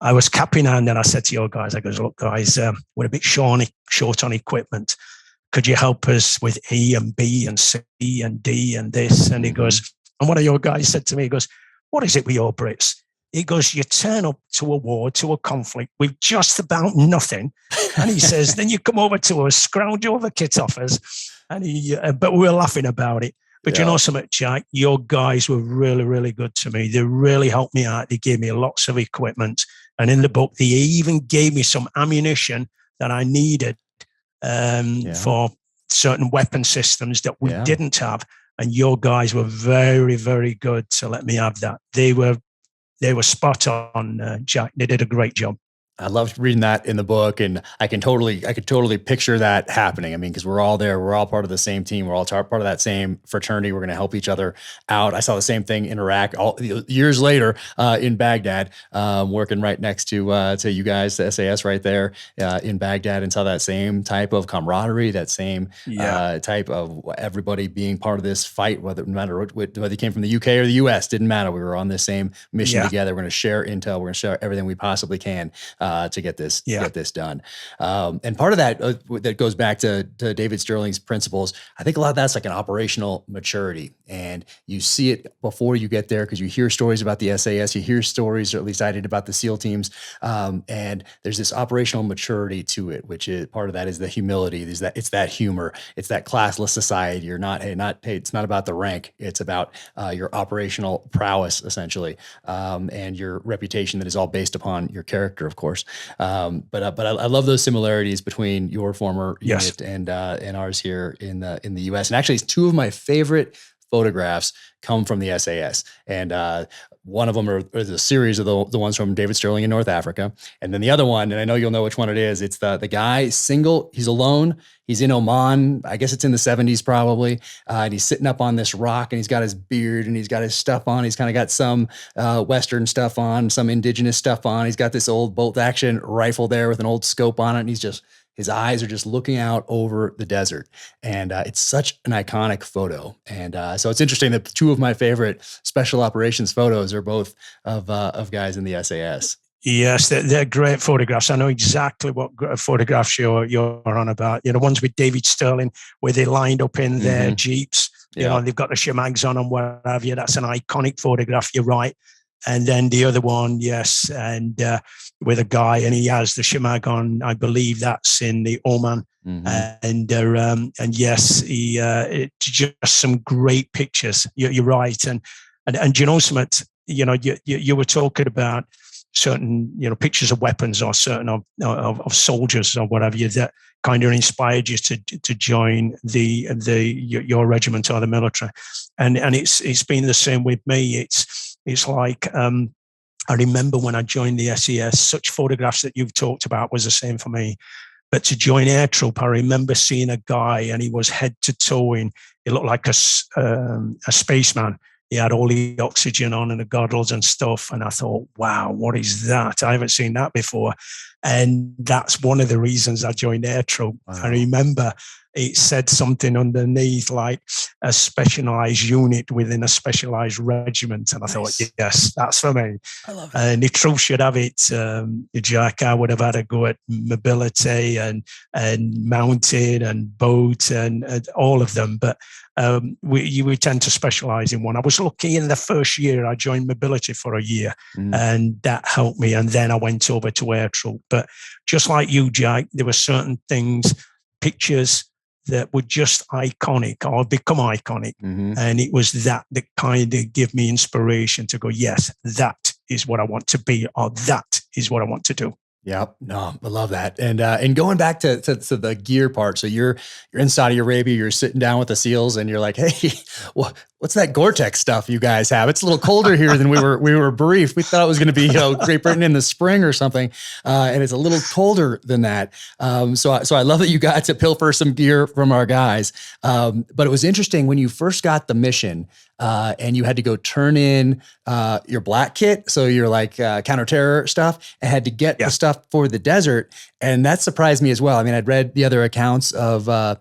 I was capping hand, and I said to your guys, I goes, look, guys, we're a bit short on equipment. Could you help us with E and B and C and D and this? And he goes, and one of your guys said to me, he goes, what is it with your Brits? He goes, you turn up to a war, to a conflict with just about nothing. And he says, then you come over to us, scrounge all the kit off us. And but we were laughing about it. But you know something, Jack? Your guys were really, really good to me. They really helped me out. They gave me lots of equipment. And in the book, they even gave me some ammunition that I needed for certain weapon systems that we didn't have. And your guys were very, very good to let me have that. They were spot on, Jack. They did a great job. I loved reading that in the book, and I could totally picture that happening. Because we're all there. We're all part of the same team. We're all part of that same fraternity. We're going to help each other out. I saw the same thing in Iraq years later in Baghdad, working right next to you guys, the SAS right there in Baghdad, and saw that same type of camaraderie, that same type of everybody being part of this fight, whether you came from the UK or the US, didn't matter. We were on the same mission together. We're going to share intel. We're going to share everything we possibly can. to get this done. And part of that that goes back to David Sterling's principles. I think a lot of that's like an operational maturity, and you see it before you get there because you hear stories about the SAS, you hear stories, or at least I did, about the SEAL teams, and there's this operational maturity to it, which is part of that is the humility. It's that humor, it's that classless society. You're not, hey, it's not about the rank. It's about your operational prowess, essentially, and your reputation that is all based upon your character, of course. But I love those similarities between your former unit and ours here in the U.S. And actually, two of my favorite photographs come from the SAS, and one of them is a series of the ones from David Sterling in North Africa, and then the other one, and I know you'll know which one it is. It's the guy single. He's alone. He's in Oman. I guess it's in the 70s probably, and he's sitting up on this rock, and he's got his beard, and he's got his stuff on. He's kind of got some Western stuff on, some indigenous stuff on. He's got this old bolt action rifle there with an old scope on it, and his eyes are just looking out over the desert. And it's such an iconic photo. And so it's interesting that two of my favorite special operations photos are both of guys in the SAS. Yes, they're great photographs. I know exactly what photographs you're on about. You know, ones with David Sterling where they lined up in their Jeeps. You know, they've got the shemags on and what have you. That's an iconic photograph. You're right. And then the other one, yes, and with a guy, and he has the shemag on. I believe that's in the Oman, and yes, it's just some great pictures. You're right, and you know something. You know, you were talking about certain pictures of weapons or certain of soldiers or whatever you that kind of inspired you to join your regiment or the military, and it's been the same with me. It's like, I remember when I joined the SES, such photographs that you've talked about was the same for me. But to join Air Troop, I remember seeing a guy and he was head to toe in, he looked like a spaceman. He had all the oxygen on and the goggles and stuff. And I thought, wow, what is that? I haven't seen that before. And that's one of the reasons I joined Air Troop. Wow. I remember it said something underneath like a specialized unit within a specialized regiment. And I thought, yes, that's for me. I love it. And the troop should have it. Jack, I would have had a go at mobility and mounted and boat and all of them. But we tend to specialize in one. I was lucky in the first year I joined mobility for a year, and that helped me. And then I went over to Air Troop. But just like you, Jack, there were certain things, pictures that were just iconic or become iconic. And it was that kind of gave me inspiration to go, yes, that is what I want to be, or that is what I want to do. Yep. No, I love that. And going back to the gear part. So you're in Saudi Arabia, you're sitting down with the SEALs and you're like, hey, what's that Gore-Tex stuff you guys have? It's a little colder here than we were briefed. We thought it was going to be, Great Britain in the spring or something. And it's a little colder than that. So I love that you got to pilfer some gear from our guys. But it was interesting when you first got the mission, and you had to go turn in your black kit. So your like counter-terror stuff, and had to get the stuff for the desert. And that surprised me as well. I mean, I'd read the other accounts of the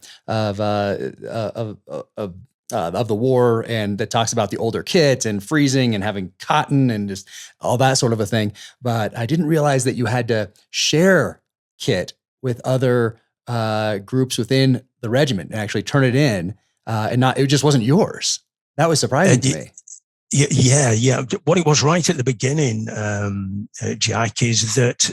war, and that talks about the older kit and freezing and having cotton and just all that sort of a thing. But I didn't realize that you had to share kit with other groups within the regiment and actually turn it in, and it just wasn't yours. That was surprising to me. Yeah. What it was right at the beginning, Jack, is that,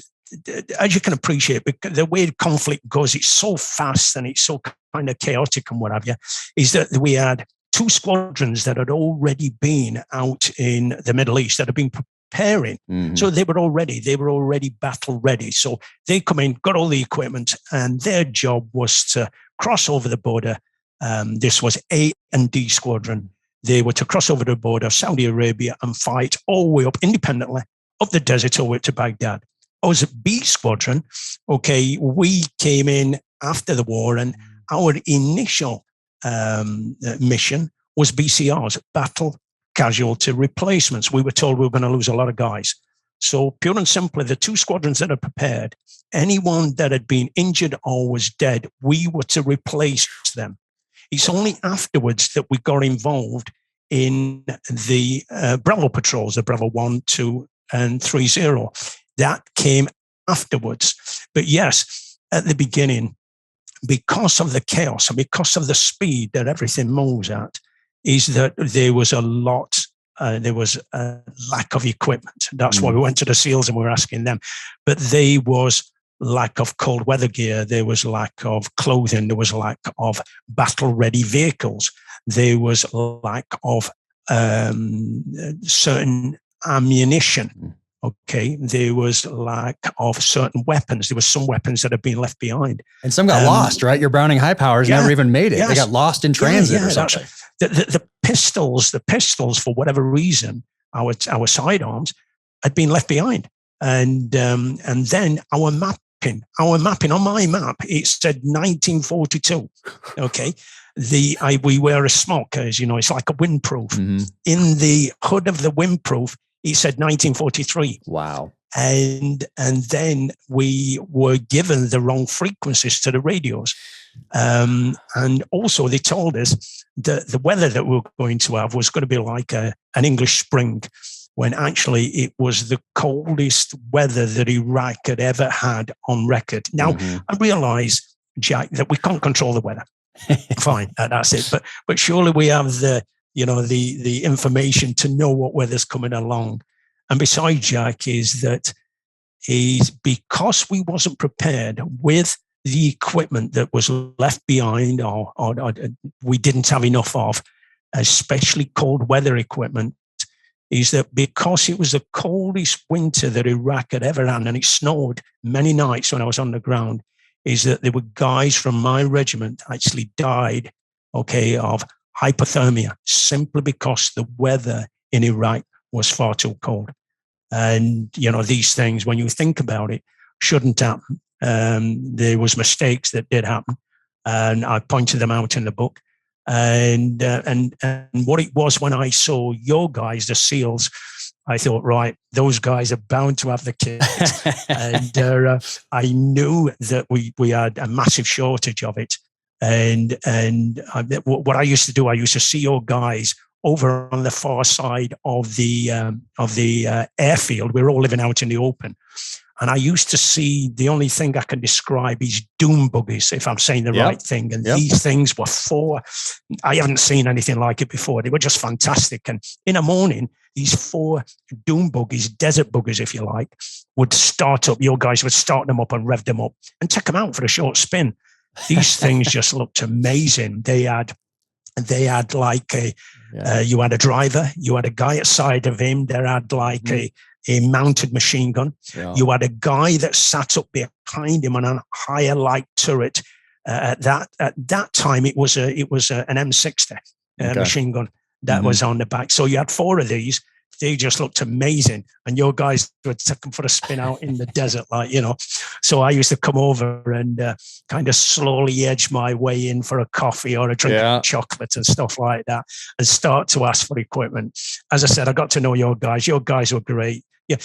as you can appreciate, because the way conflict goes, it's so fast and it's so kind of chaotic and what have you, is that we had 2 squadrons that had already been out in the Middle East that had been preparing. So they were already battle ready. So they come in, got all the equipment, and their job was to cross over the border. This was A and D squadron. They were to cross over the border of Saudi Arabia and fight all the way up independently up the desert all the way to Baghdad. I was at B squadron. Okay, we came in after the war, and our initial mission was BCRs, battle casualty replacements. We were told we were going to lose a lot of guys. So pure and simply, the 2 squadrons that are prepared, anyone that had been injured or was dead, we were to replace them. It's only afterwards that we got involved in the Bravo patrols, the Bravo 1, 2, and 3 Zero. That came afterwards. But yes, at the beginning, because of the chaos and because of the speed that everything moves at, is that there was a lack of equipment. That's why we went to the SEALs and we were asking them. But there was lack of cold weather gear. There was lack of clothing. There was lack of battle-ready vehicles. There was lack of certain ammunition. Okay, there was lack of certain weapons. There were some weapons that had been left behind. And some got lost, right? Your Browning high powers never even made it. Yes. They got lost in transit or something. The pistols, for whatever reason, our sidearms had been left behind. And then our mapping on my map, it said 1942. Okay. We wear a smock, as you know, it's like a windproof. In the hood of the windproof, it said 1943. Wow. And then we were given the wrong frequencies to the radios. And also they told us that the weather that we were going to have was going to be like an English spring, when actually it was the coldest weather that Iraq had ever had on record. Now, I realize, Jack, that we can't control the weather. Fine, that's it. But surely we have the information to know what weather's coming along. And besides, Jack, is because we wasn't prepared with the equipment that was left behind, or we didn't have enough of, especially cold weather equipment, is that because it was the coldest winter that Iraq had ever had, and it snowed many nights when I was on the ground, is that there were guys from my regiment actually died, okay, of hypothermia, simply because the weather in Iraq was far too cold. And, these things, when you think about it, shouldn't happen. There was mistakes that did happen, and I pointed them out in the book. And what it was when I saw your guys, the SEALs, I thought, right, those guys are bound to have the kit. And I knew that we had a massive shortage of it. And what I used to do, I used to see your guys over on the far side of the airfield. We were all living out in the open. And I used to see, the only thing I can describe is doom buggies, if I'm saying the right thing. And these things were I haven't seen anything like it before. They were just fantastic. And in the morning, these 4 doom buggies, desert buggies, if you like, would start up. Your guys would start them up and rev them up and take them out for a short spin. These things just looked amazing. They had like you had a driver, you had a guy outside of him. There had like a mounted machine gun. Yeah. You had a guy that sat up behind him on a higher light turret. At that time, it was an M60 machine gun that was on the back. So you had 4 of these. They just looked amazing. And your guys would take them for a spin out in the desert, So I used to come over and kind of slowly edge my way in for a coffee or a drink of chocolate and stuff like that, and start to ask for equipment. As I said, I got to know your guys. Your guys were great. Yeah,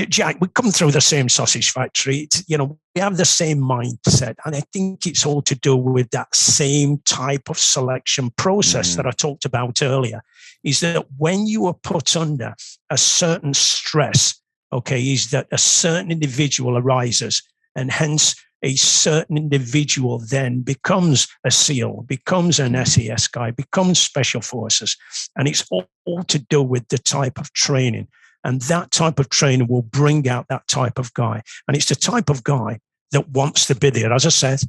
Jack, we come through the same sausage factory. We have the same mindset. And I think it's all to do with that same type of selection process that I talked about earlier, is that when you are put under a certain stress, okay, is that a certain individual arises, and hence a certain individual then becomes a SEAL, becomes an SAS guy, becomes Special Forces. And it's all to do with the type of training. And that type of training will bring out that type of guy. And it's the type of guy that wants to be there. As I said,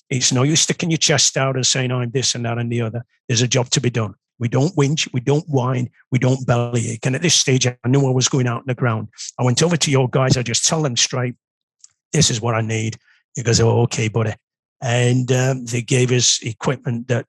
it's no use sticking your chest out and saying, I'm this and that and the other. There's a job to be done. We don't whinge, we don't whine, we don't bellyache. And at this stage, I knew I was going out on the ground. I went over to your guys. I just tell them straight, this is what I need. He goes, oh, okay, buddy. And they gave us equipment that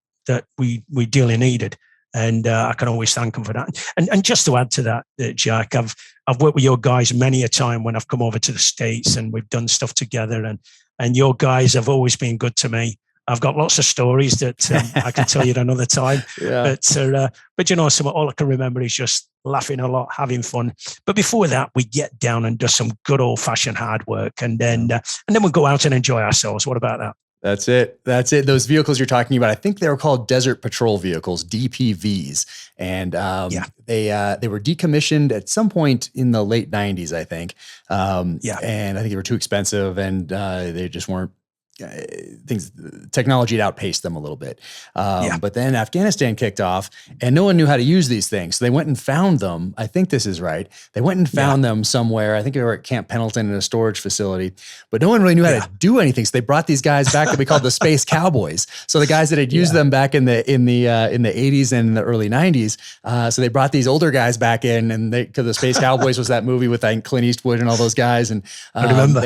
we dearly needed. And I can always thank them for that. And just to add to that, Jack, I've worked with your guys many a time when I've come over to the States and we've done stuff together. And your guys have always been good to me. I've got lots of stories that I can tell you at another time. But all I can remember is just laughing a lot, having fun. But before that, we get down and do some good old fashioned hard work, and then we go out and enjoy ourselves. What about that? That's it. That's it. Those vehicles you're talking about, I think they were called Desert Patrol Vehicles, DPVs. And they were decommissioned at some point in the late 90s, I think. And I think they were too expensive, and they just weren't technology had outpaced them a little bit. But then Afghanistan kicked off and no one knew how to use these things. So they went and found them. I think this is right. They went and found them somewhere. I think they were at Camp Pendleton in a storage facility, but no one really knew how to do anything. So they brought these guys back that we called the Space Cowboys. So the guys that had used them back in the 80s and the early 90s. So they brought these older guys back in, and because the Space Cowboys was that movie with Clint Eastwood and all those guys. And I remember.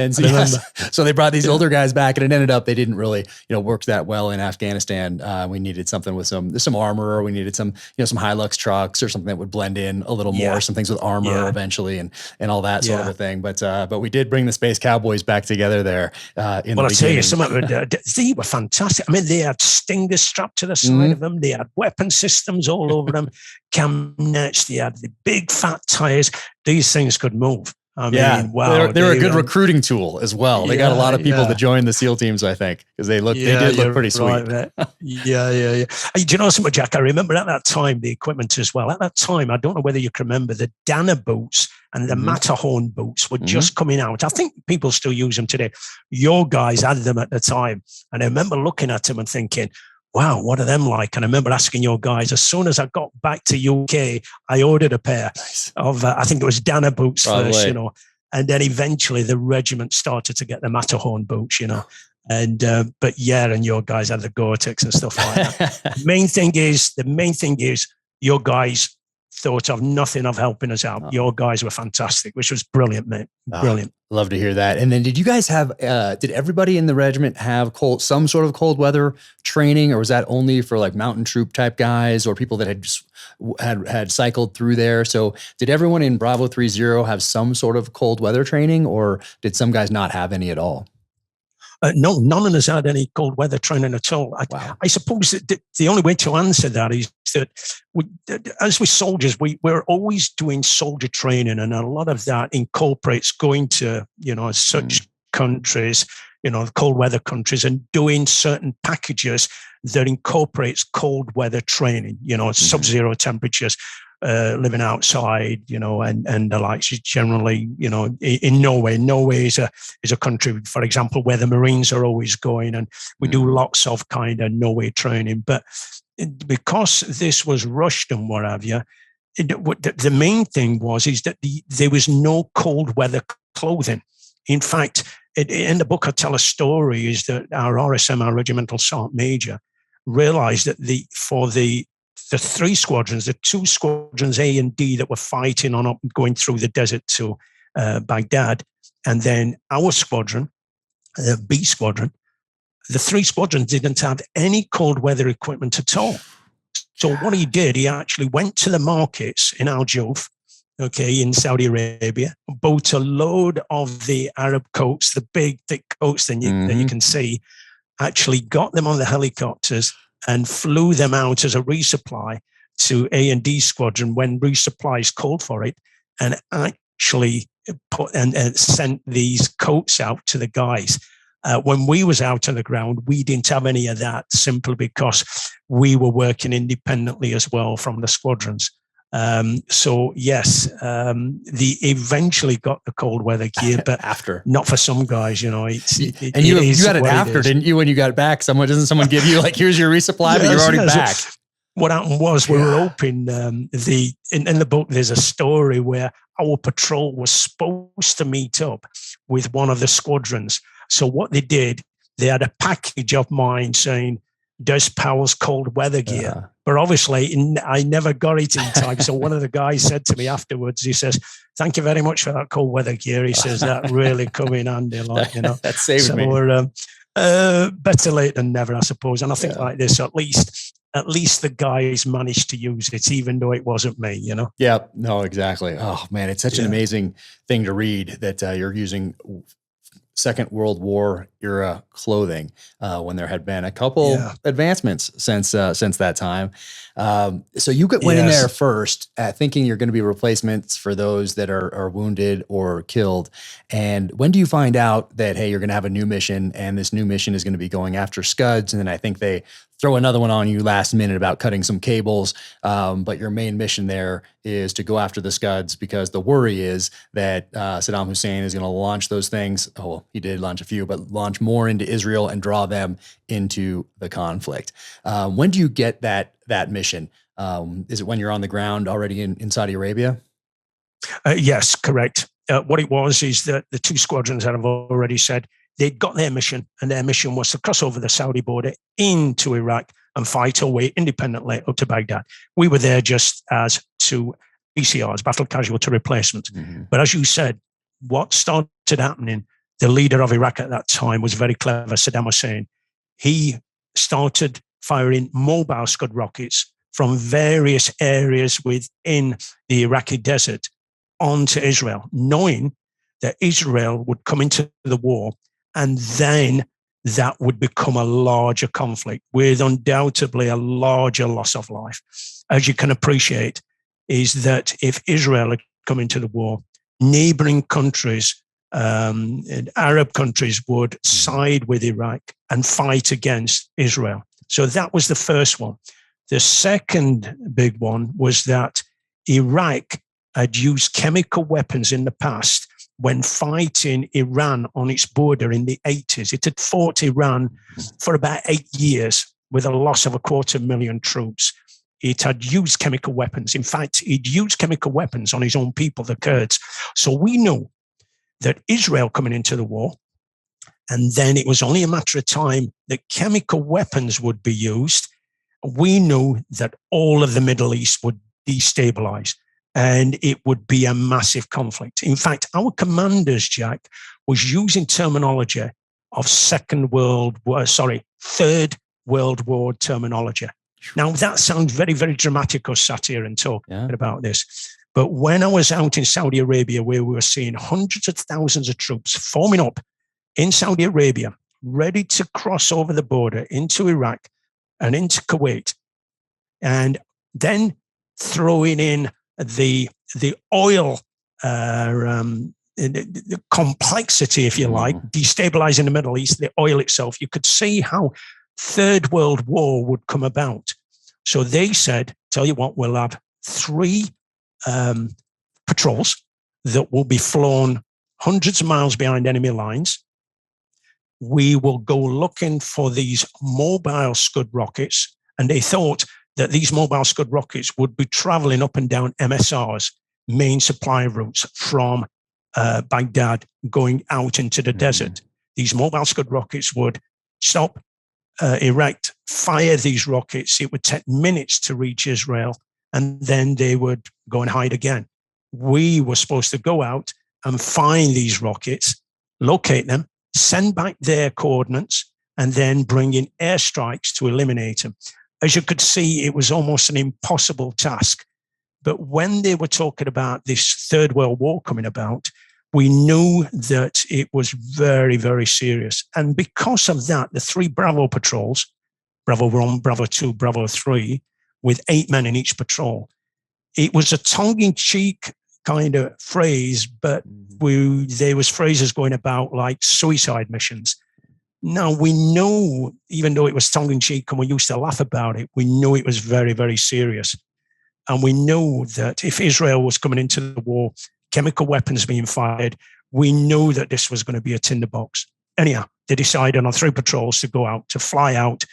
So they brought these older guys back, and it ended up they didn't really work that well in Afghanistan. We needed something with some armor, or we needed some some Hilux trucks or something that would blend in a little more. Some things with armor eventually, and all that sort of a thing. But we did bring the Space Cowboys back together there. I'll tell you something. They were fantastic. I mean, they had stingers strapped to the side of them. They had weapon systems all over them. Cam nets. They had the big fat tires. These things could move. I mean, wow. They were a good recruiting tool as well. They got a lot of people to join the SEAL teams, I think, because they did look pretty sweet. Right. Yeah. Do you know something, Jack? I remember at that time, the equipment as well. At that time, I don't know whether you can remember, the Dana boots and the Matterhorn boots were just coming out. I think people still use them today. Your guys had them at the time. And I remember looking at them and thinking, wow, what are them like? And I remember asking your guys, as soon as I got back to UK, I ordered a pair of, I think it was Dana boots first, and then eventually the regiment started to get the Matterhorn boots, and, and your guys had the Gore-Tex and stuff like that. The main thing is your guys thought of nothing of helping us out. Your guys were fantastic, which was brilliant, mate. Brilliant. Love to hear that. And then did you guys have, did everybody in the regiment have some sort of cold weather training, or was that only for like mountain troop type guys or people that had cycled through there? So did everyone in Bravo 3 Zero have some sort of cold weather training, or did some guys not have any at all? No, none of us had any cold weather training at all. I suppose that the only way to answer that is that as with soldiers, we're always doing soldier training, and a lot of that incorporates going to, such countries, cold weather countries, and doing certain packages that incorporates cold weather training, sub-zero temperatures. Living outside, and the likes. Generally, in Norway. Norway is a country, for example, where the Marines are always going, and we do lots of kind of Norway training. But because this was rushed and what have you, the main thing is that there was no cold weather clothing. In fact, in the book I tell a story is that our RSM, our Regimental Sergeant Major, realized that for the three squadrons, the two squadrons A and D that were fighting on up going through the desert to Baghdad, and then our squadron, the B squadron, the three squadrons didn't have any cold weather equipment at all. So what he did, he actually went to the markets in Al Juf, in Saudi Arabia, bought a load of the Arab coats, the big thick coats that you can see, actually got them on the helicopters and flew them out as a resupply to A and D squadron when resupplies called for it, and actually put and sent these coats out to the guys. When we was out on the ground, we didn't have any of that, simply because we were working independently as well from the squadrons. So yes, they eventually got the cold weather gear, but not for some guys, you had it after, didn't you? When you got back, doesn't someone give you like, here's your resupply, but you're already back. What happened was we were hoping in the book, there's a story where our patrol was supposed to meet up with one of the squadrons. So what they did, they had a package of mine saying Des Powell's cold weather gear. But obviously, I never got it in time. So one of the guys said to me afterwards, he says, "Thank you very much for that cold weather gear." He says, "That really come in handy." That saved me. We're better late than never, I suppose. And I think like this, at least the guys managed to use it, even though it wasn't me, Yeah, no, exactly. Oh man, it's such an amazing thing to read that you're using Second World War era clothing when there had been a couple advancements since that time. So you went in there first thinking you're going to be replacements for those that are wounded or killed. And when do you find out that, hey, you're going to have a new mission and this new mission is going to be going after Scuds? And then I think they throw another one on you last minute about cutting some cables. But your main mission there is to go after the Scuds because the worry is that Saddam Hussein is going to launch those things. Oh, well, he did launch a few, but launch more into Israel and draw them into the conflict. When do you get that mission? Is it when you're on the ground already in Saudi Arabia? Yes, correct. What it was is that the two squadrons that I've already said, they'd got their mission, and their mission was to cross over the Saudi border into Iraq and fight our way independently up to Baghdad. We were there just as two BCRs, battle casualty replacement. Mm-hmm. But as you said, what started happening, the leader of Iraq at that time was very clever, Saddam Hussein. He started firing mobile Scud rockets from various areas within the Iraqi desert onto Israel, knowing that Israel would come into the war and then that would become a larger conflict with undoubtedly a larger loss of life. As you can appreciate, is that if Israel had come into the war, neighboring countries, Arab countries would side with Iraq and fight against Israel. So that was the first one. The second big one was that Iraq had used chemical weapons in the past when fighting Iran on its border in the 80s. It had fought Iran for about 8 years with a loss of 250,000 troops. It had used chemical weapons. In fact, he'd used chemical weapons on his own people, the Kurds. So we knew that Israel coming into the war, and then it was only a matter of time that chemical weapons would be used. We knew that all of the Middle East would destabilize. And it would be a massive conflict. In fact, our commanders, Jack, was using terminology of Third World War terminology. Now, that sounds very, very dramatic, us sat here and talking about this. But when I was out in Saudi Arabia, where we were seeing hundreds of thousands of troops forming up in Saudi Arabia, ready to cross over the border into Iraq and into Kuwait, and then throwing in the oil, the complexity, if you like, destabilizing the Middle East, the oil itself, you could see how Third World War would come about. So they said, tell you what, we'll have 3 patrols that will be flown hundreds of miles behind enemy lines. We will go looking for these mobile Scud rockets, and they thought that these mobile Scud rockets would be traveling up and down MSR's main supply routes from Baghdad going out into the desert. These mobile Scud rockets would stop, erect, fire these rockets. It would take minutes to reach Israel, and then they would go and hide again. We were supposed to go out and find these rockets, locate them, send back their coordinates, and then bring in airstrikes to eliminate them. As you could see, it was almost an impossible task. But when they were talking about this Third World War coming about, we knew that it was very, very serious. And because of that, the 3 Bravo patrols, Bravo 1, Bravo 2, Bravo 3, with 8 men in each patrol, it was a tongue-in-cheek kind of phrase, but there was phrases going about like suicide missions. Now, we know, even though it was tongue-in-cheek and we used to laugh about it, we knew it was very, very serious. And we know that if Israel was coming into the war, chemical weapons being fired, we knew that this was going to be a tinderbox. Anyhow, they decided on 3 patrols to go out, to fly out,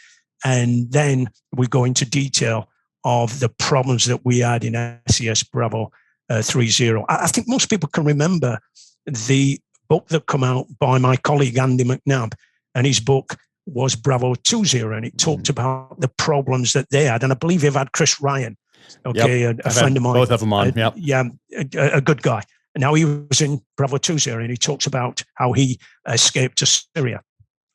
and then we go into detail of the problems that we had in SAS Bravo 3 Zero. I think most people can remember the book that came out by my colleague Andy McNab, and his book was Bravo 2 Zero, and it talked about the problems that they had. And I believe they've had Chris Ryan, a friend of mine. Both of them on, a good guy. And now he was in Bravo 2 Zero, and he talks about how he escaped to Syria.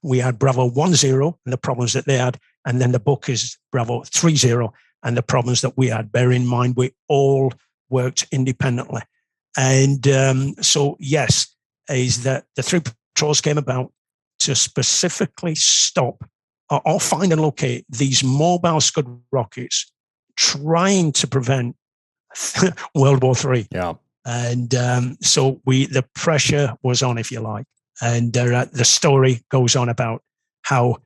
We had Bravo 1 Zero and the problems that they had, and then the book is Bravo 3 Zero and the problems that we had. Bear in mind, we all worked independently. And so, yes, is that the 3 patrols came about to specifically stop or find and locate these mobile Scud rockets trying to prevent World War III. Yeah. And so the pressure was on, if you like. And the story goes on about how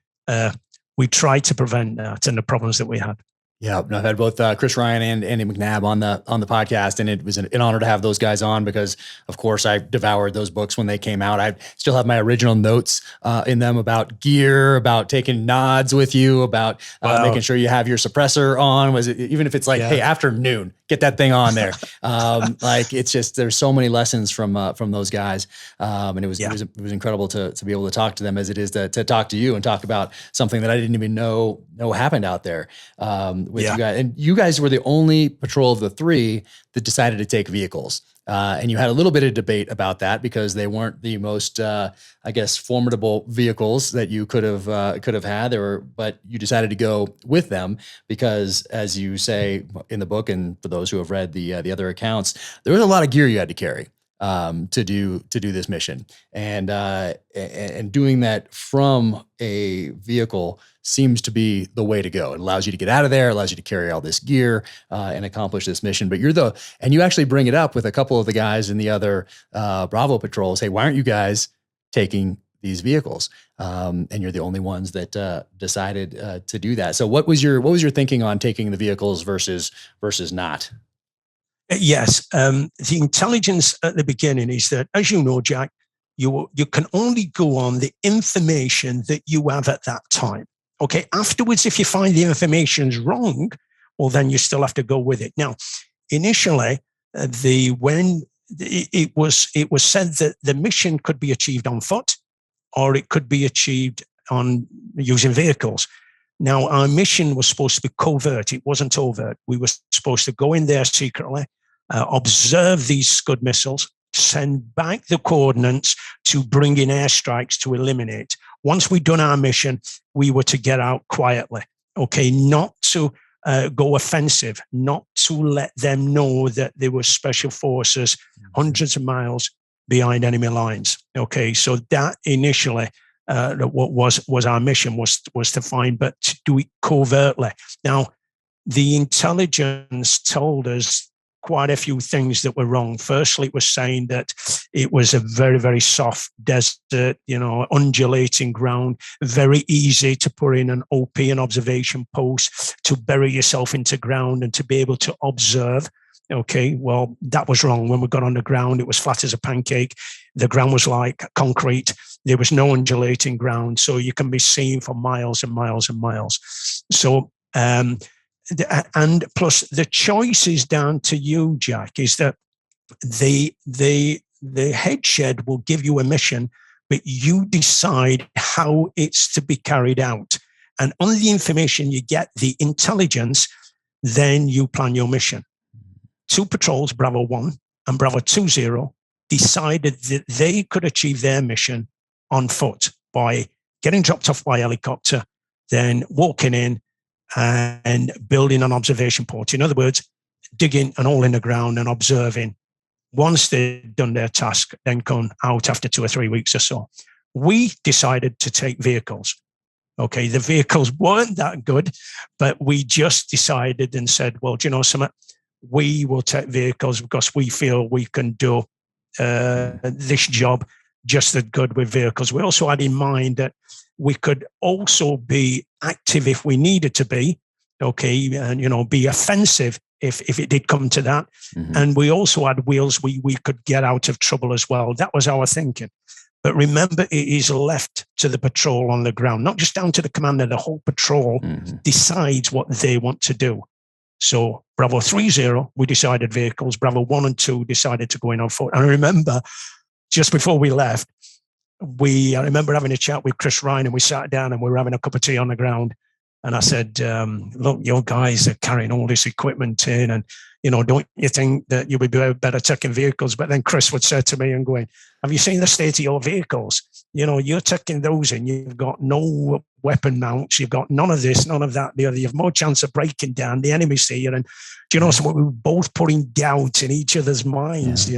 we tried to prevent that and the problems that we had. Yeah, I've had both Chris Ryan and Andy McNab on the podcast, and it was an honor to have those guys on because, of course, I devoured those books when they came out. I still have my original notes in them about gear, about taking nods with you, about making sure you have your suppressor on. Even if it's like, hey, afternoon, get that thing on there. Like it's just there's so many lessons from those guys, and it was incredible to be able to talk to them as it is to talk to you and talk about something that I didn't even know happened out there. With you guys, and you guys were the only patrol of the three that decided to take vehicles. And you had a little bit of debate about that because they weren't the most, I guess, formidable vehicles that you could have had, but you decided to go with them because, as you say in the book, and for those who have read the other accounts, there was a lot of gear you had to carry to do this mission, and doing that from a vehicle seems to be the way to go. It allows you to get out of there, allows you to carry all this gear and accomplish this mission. But and you actually bring it up with a couple of the guys in the other Bravo patrols. Hey, why aren't you guys taking these vehicles? And you're the only ones that decided to do that. So what was your thinking on taking the vehicles versus not? Yes. The intelligence at the beginning is that, as you know, Jack, you can only go on the information that you have at that time. Okay. Afterwards, if you find the information's wrong, well, then you still have to go with it. Now, initially, when it was said that the mission could be achieved on foot, or it could be achieved on using vehicles. Now, our mission was supposed to be covert. It wasn't overt. We were supposed to go in there secretly, observe these Scud missiles, send back the coordinates to bring in airstrikes to eliminate. Once we'd done our mission, we were to get out quietly. Okay, not to go offensive, not to let them know that there were special forces hundreds of miles behind enemy lines. Okay, so that initially what was our mission was to find, but to do it covertly. Now, the intelligence told us quite a few things that were wrong. Firstly, it was saying that it was a very, very soft desert, undulating ground, very easy to put in an OP, an observation post, to bury yourself into ground and to be able to observe. Okay, well, that was wrong. When we got on the ground, it was flat as a pancake. The ground was like concrete. There was no undulating ground, so you can be seen for miles and miles and miles. So, and plus the choice is down to you, Jack, is that the head shed will give you a mission, but you decide how it's to be carried out. And on the information you get, the intelligence, then you plan your mission. Two patrols, Bravo 1 and Bravo 20, decided that they could achieve their mission on foot by getting dropped off by helicopter, then walking in and building an observation port. In other words, digging an hole in the ground and observing. Once they'd done their task, then come out after 2 or 3 weeks or so. We decided to take vehicles. Okay, the vehicles weren't that good, but we just decided and said, well, do you know something? We will take vehicles because we feel we can do this job just as good with vehicles. We also had in mind that we could also be active if we needed to be, okay, and, be offensive if it did come to that. Mm-hmm. And we also had wheels we could get out of trouble as well. That was our thinking. But remember, it is left to the patrol on the ground, not just down to the commander. The whole patrol decides what they want to do. So Bravo 3-0, we decided vehicles. Bravo 1 and 2 decided to go in on foot. And I remember just before we left, I remember having a chat with Chris Ryan, and we sat down and we were having a cup of tea on the ground. And I said, look, your guys are carrying all this equipment in, and, don't you think that you would be better taking vehicles? But then Chris would say to me and going, have you seen the state of your vehicles? You're taking those in, you've got no weapon mounts, you've got none of this, none of that, the other. You have more chance of breaking down. The enemy's here. And, so we were both putting doubt in each other's minds,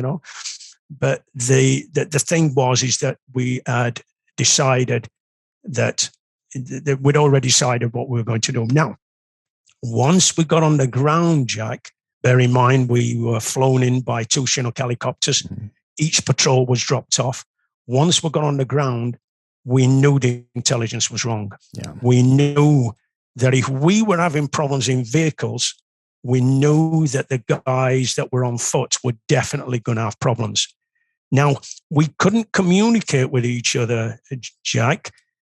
But the thing is that we had decided that we'd already decided what we were going to do. Now, once we got on the ground, Jack, bear in mind we were flown in by 2 Chinook helicopters. Mm-hmm. Each patrol was dropped off. Once we got on the ground, we knew the intelligence was wrong. Yeah. We knew that if we were having problems in vehicles, we knew that the guys that were on foot were definitely going to have problems. Now, we couldn't communicate with each other, Jack.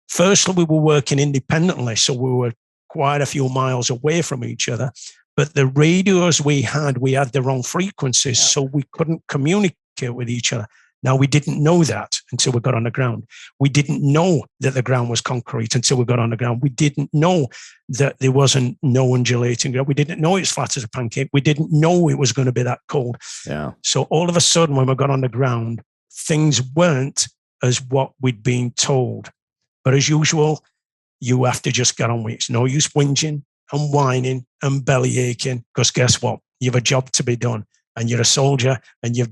Firstly, we were working independently, so we were quite a few miles away from each other. But the radios we had the wrong frequencies, so we couldn't communicate with each other. Now, we didn't know that until we got on the ground. We didn't know that the ground was concrete until we got on the ground. We didn't know that there wasn't no undulating ground. We didn't know it's flat as a pancake. We didn't know it was going to be that cold. Yeah. So all of a sudden, when we got on the ground, things weren't as what we'd been told. But as usual, you have to just get on with it. It's no use whinging and whining and belly aching, because guess what? You have a job to be done. And you're a soldier, and you've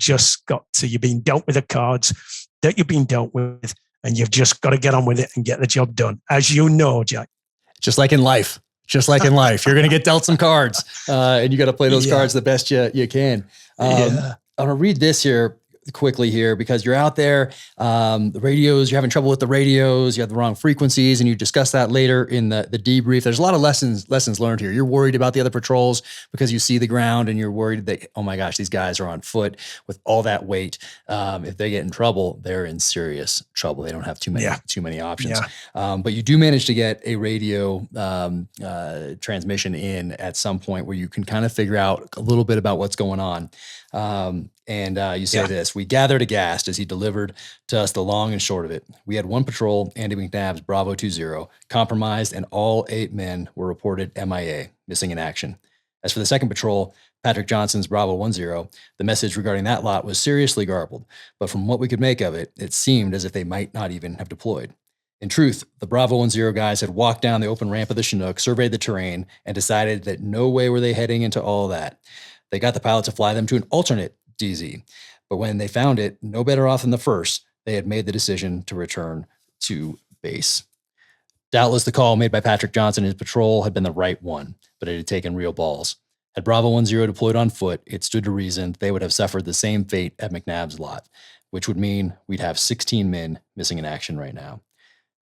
been dealt with the cards that you've been dealt with, and you've just got to get on with it and get the job done. As you know, Jack. Just like in life. You're going to get dealt some cards, and you got to play those cards the best you can. I'm going to read this here quickly here, because you're out there, the radios, you're having trouble with the radios, you have the wrong frequencies, and you discuss that later in the debrief. There's a lot of lessons learned here. You're worried about the other patrols because you see the ground, and you're worried that, oh my gosh, these guys are on foot with all that weight. If they get in trouble, they're in serious trouble. They don't have too many options. Yeah. But you do manage to get a radio transmission in at some point where you can kind of figure out a little bit about what's going on. And you say this: we gathered aghast as he delivered to us the long and short of it. We had one patrol, Andy McNab's Bravo 2 Zero, compromised, and all 8 men were reported MIA, missing in action. As for the second patrol, Patrick Johnson's Bravo 1 Zero, the message regarding that lot was seriously garbled, but from what we could make of it, it seemed as if they might not even have deployed. In truth, the Bravo 1 Zero guys had walked down the open ramp of the Chinook, surveyed the terrain, and decided that no way were they heading into all that. They got the pilot to fly them to an alternate DZ. But when they found it, no better off than the first, they had made the decision to return to base. Doubtless the call made by Patrick Johnson and his patrol had been the right one, but it had taken real balls. Had Bravo 1 Zero deployed on foot, it stood to reason they would have suffered the same fate at McNab's lot, which would mean we'd have 16 men missing in action right now.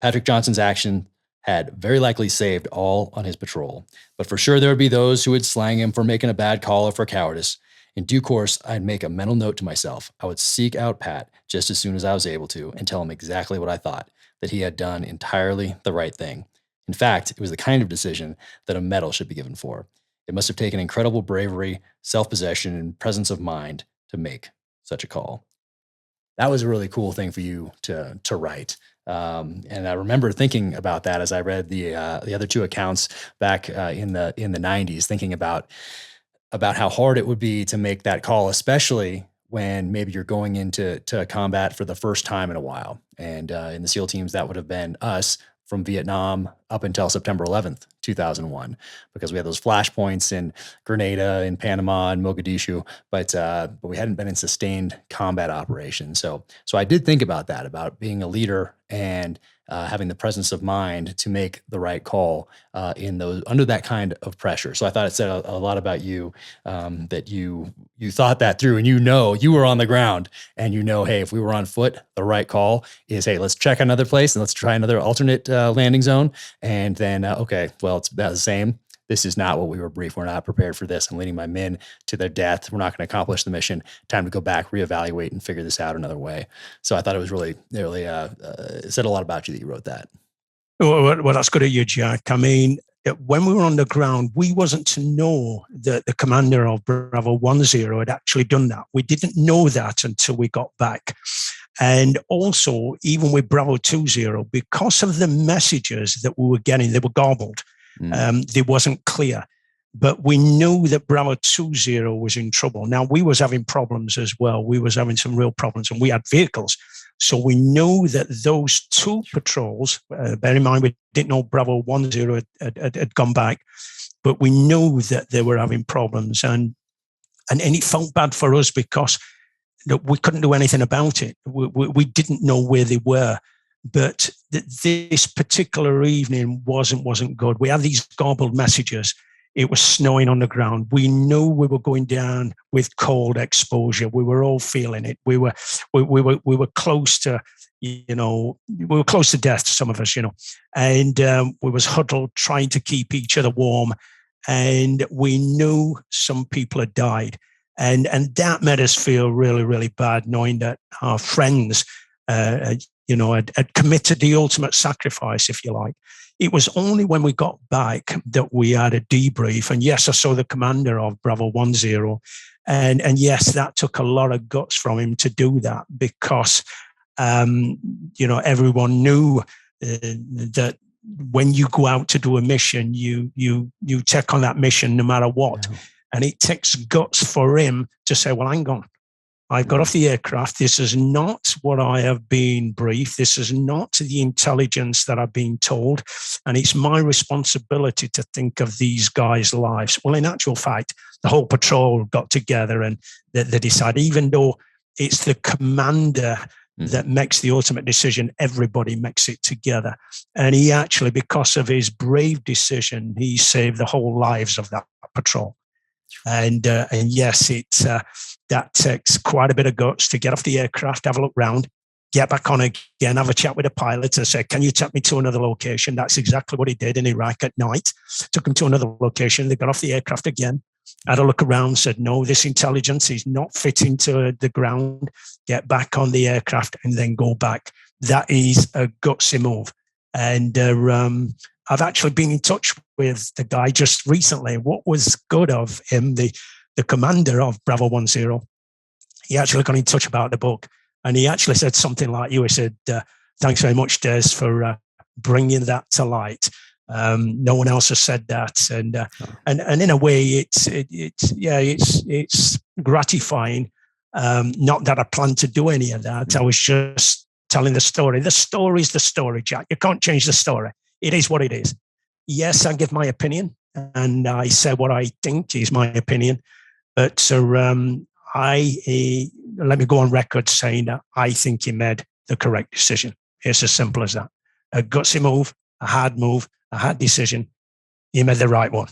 Patrick Johnson's action had very likely saved all on his patrol, but for sure there would be those who would slang him for making a bad call or for cowardice. In due course, I'd make a mental note to myself. I would seek out Pat just as soon as I was able to and tell him exactly what I thought, that he had done entirely the right thing. In fact, it was the kind of decision that a medal should be given for. It must have taken incredible bravery, self-possession, and presence of mind to make such a call. That was a really cool thing for you to write. And I remember thinking about that as I read the other 2 accounts back in the 90s, thinking about how hard it would be to make that call, especially when maybe you're going into combat for the first time in a while. And in the SEAL teams, that would have been us from Vietnam up until September 11th, 2001, because we had those flashpoints in Grenada, in Panama, and Mogadishu, but we hadn't been in sustained combat operations. So I did think about that, about being a leader and having the presence of mind to make the right call under that kind of pressure. So I thought it said a lot about you, that you thought that through, and you were on the ground, and hey, if we were on foot, the right call is, hey, let's check another place and let's try another alternate landing zone. And then, okay, well, it's about the same. This is not what we were briefed. We're not prepared for this. I'm leading my men to their death. We're not going to accomplish the mission. Time to go back, reevaluate, and figure this out another way. So I thought it was really it said a lot about you that you wrote that. Well, that's good of you, Jack. I mean, when we were on the ground, we wasn't to know that the commander of Bravo 1 Zero had actually done that. We didn't know that until we got back. And also, even with Bravo 2 Zero, because of the messages that we were getting, they were garbled. They wasn't clear. But we knew that Bravo 2 Zero was in trouble. Now, we was having problems as well. We was having some real problems, and we had vehicles. So we knew that those 2 patrols, bear in mind, we didn't know Bravo 1 Zero had gone back, but we knew that they were having problems. And it felt bad for us because we couldn't do anything about it. We didn't know where they were. But this particular evening wasn't good. We had these garbled messages. It was snowing on the ground. We knew we were going down with cold exposure. We were all feeling it. We were close to, we were close to death, some of us, and we was huddled trying to keep each other warm. And we knew some people had died. And that made us feel really, really bad, knowing that our friends, had committed the ultimate sacrifice, if you like. It was only when we got back that we had a debrief. And yes, I saw the commander of Bravo 10. And yes, that took a lot of guts from him to do that, because, everyone knew that when you go out to do a mission, you take on that mission no matter what. Yeah. And it takes guts for him to say, well, hang on. I've got off the aircraft. This is not what I have been briefed. This is not the intelligence that I've been told. And it's my responsibility to think of these guys' lives. Well, in actual fact, the whole patrol got together and they decided, even though it's the commander that makes the ultimate decision, everybody makes it together. And he actually, because of his brave decision, he saved the whole lives of that patrol. And yes, that takes quite a bit of guts to get off the aircraft, have a look round, get back on again, have a chat with the pilot and say, can you take me to another location? That's exactly what he did in Iraq at night. Took him to another location. They got off the aircraft again, had a look around, said, no, this intelligence is not fitting to the ground. Get back on the aircraft and then go back. That is a gutsy move. And I've actually been in touch with the guy just recently. What was good of him, the commander of Bravo 10, he actually got in touch about the book. And he actually said something like you. He said, thanks very much, Des, for bringing that to light. No one else has said that. And in a way, it's gratifying. Not that I plan to do any of that. I was just telling the story. The story is the story, Jack. You can't change the story. It is what it is. Yes, I give my opinion, and I say what I think is my opinion. But let me go on record saying that I think he made the correct decision. It's as simple as that. A gutsy move, a hard decision. He made the right one.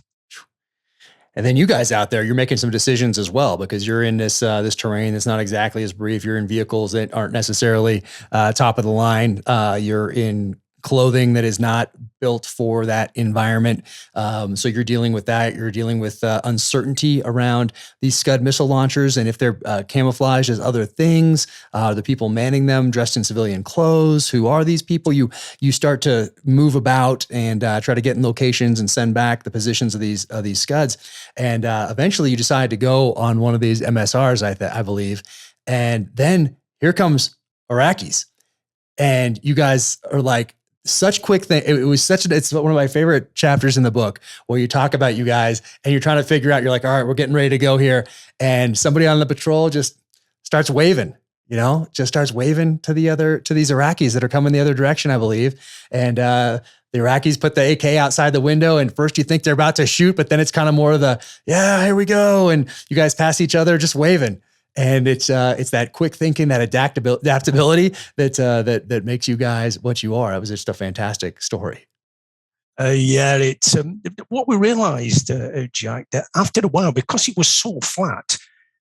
And then you guys out there, you're making some decisions as well, because you're in this terrain that's not exactly as brief. You're in vehicles that aren't necessarily top of the line. You're in clothing that is not built for that environment. So you're dealing with that. You're dealing with uncertainty around these Scud missile launchers, and if they're camouflaged as other things, the people manning them dressed in civilian clothes. Who are these people? You start to move about and try to get in locations and send back the positions of these Scuds. And eventually you decide to go on one of these MSRs, I believe. And then here comes Iraqis. And you guys are like, such quick thing. It's one of my favorite chapters in the book, where you talk about you guys and you're trying to figure out, you're like, all right, we're getting ready to go here. And somebody on the patrol just starts waving, to these Iraqis that are coming the other direction, I believe. And, the Iraqis put the AK outside the window, and first you think they're about to shoot, but then it's kind of more of the, yeah, here we go. And you guys pass each other just waving. And it's that quick thinking, that adaptability that makes you guys what you are. It was just a fantastic story. It's what we realized, Jack, that after a while, because it was so flat,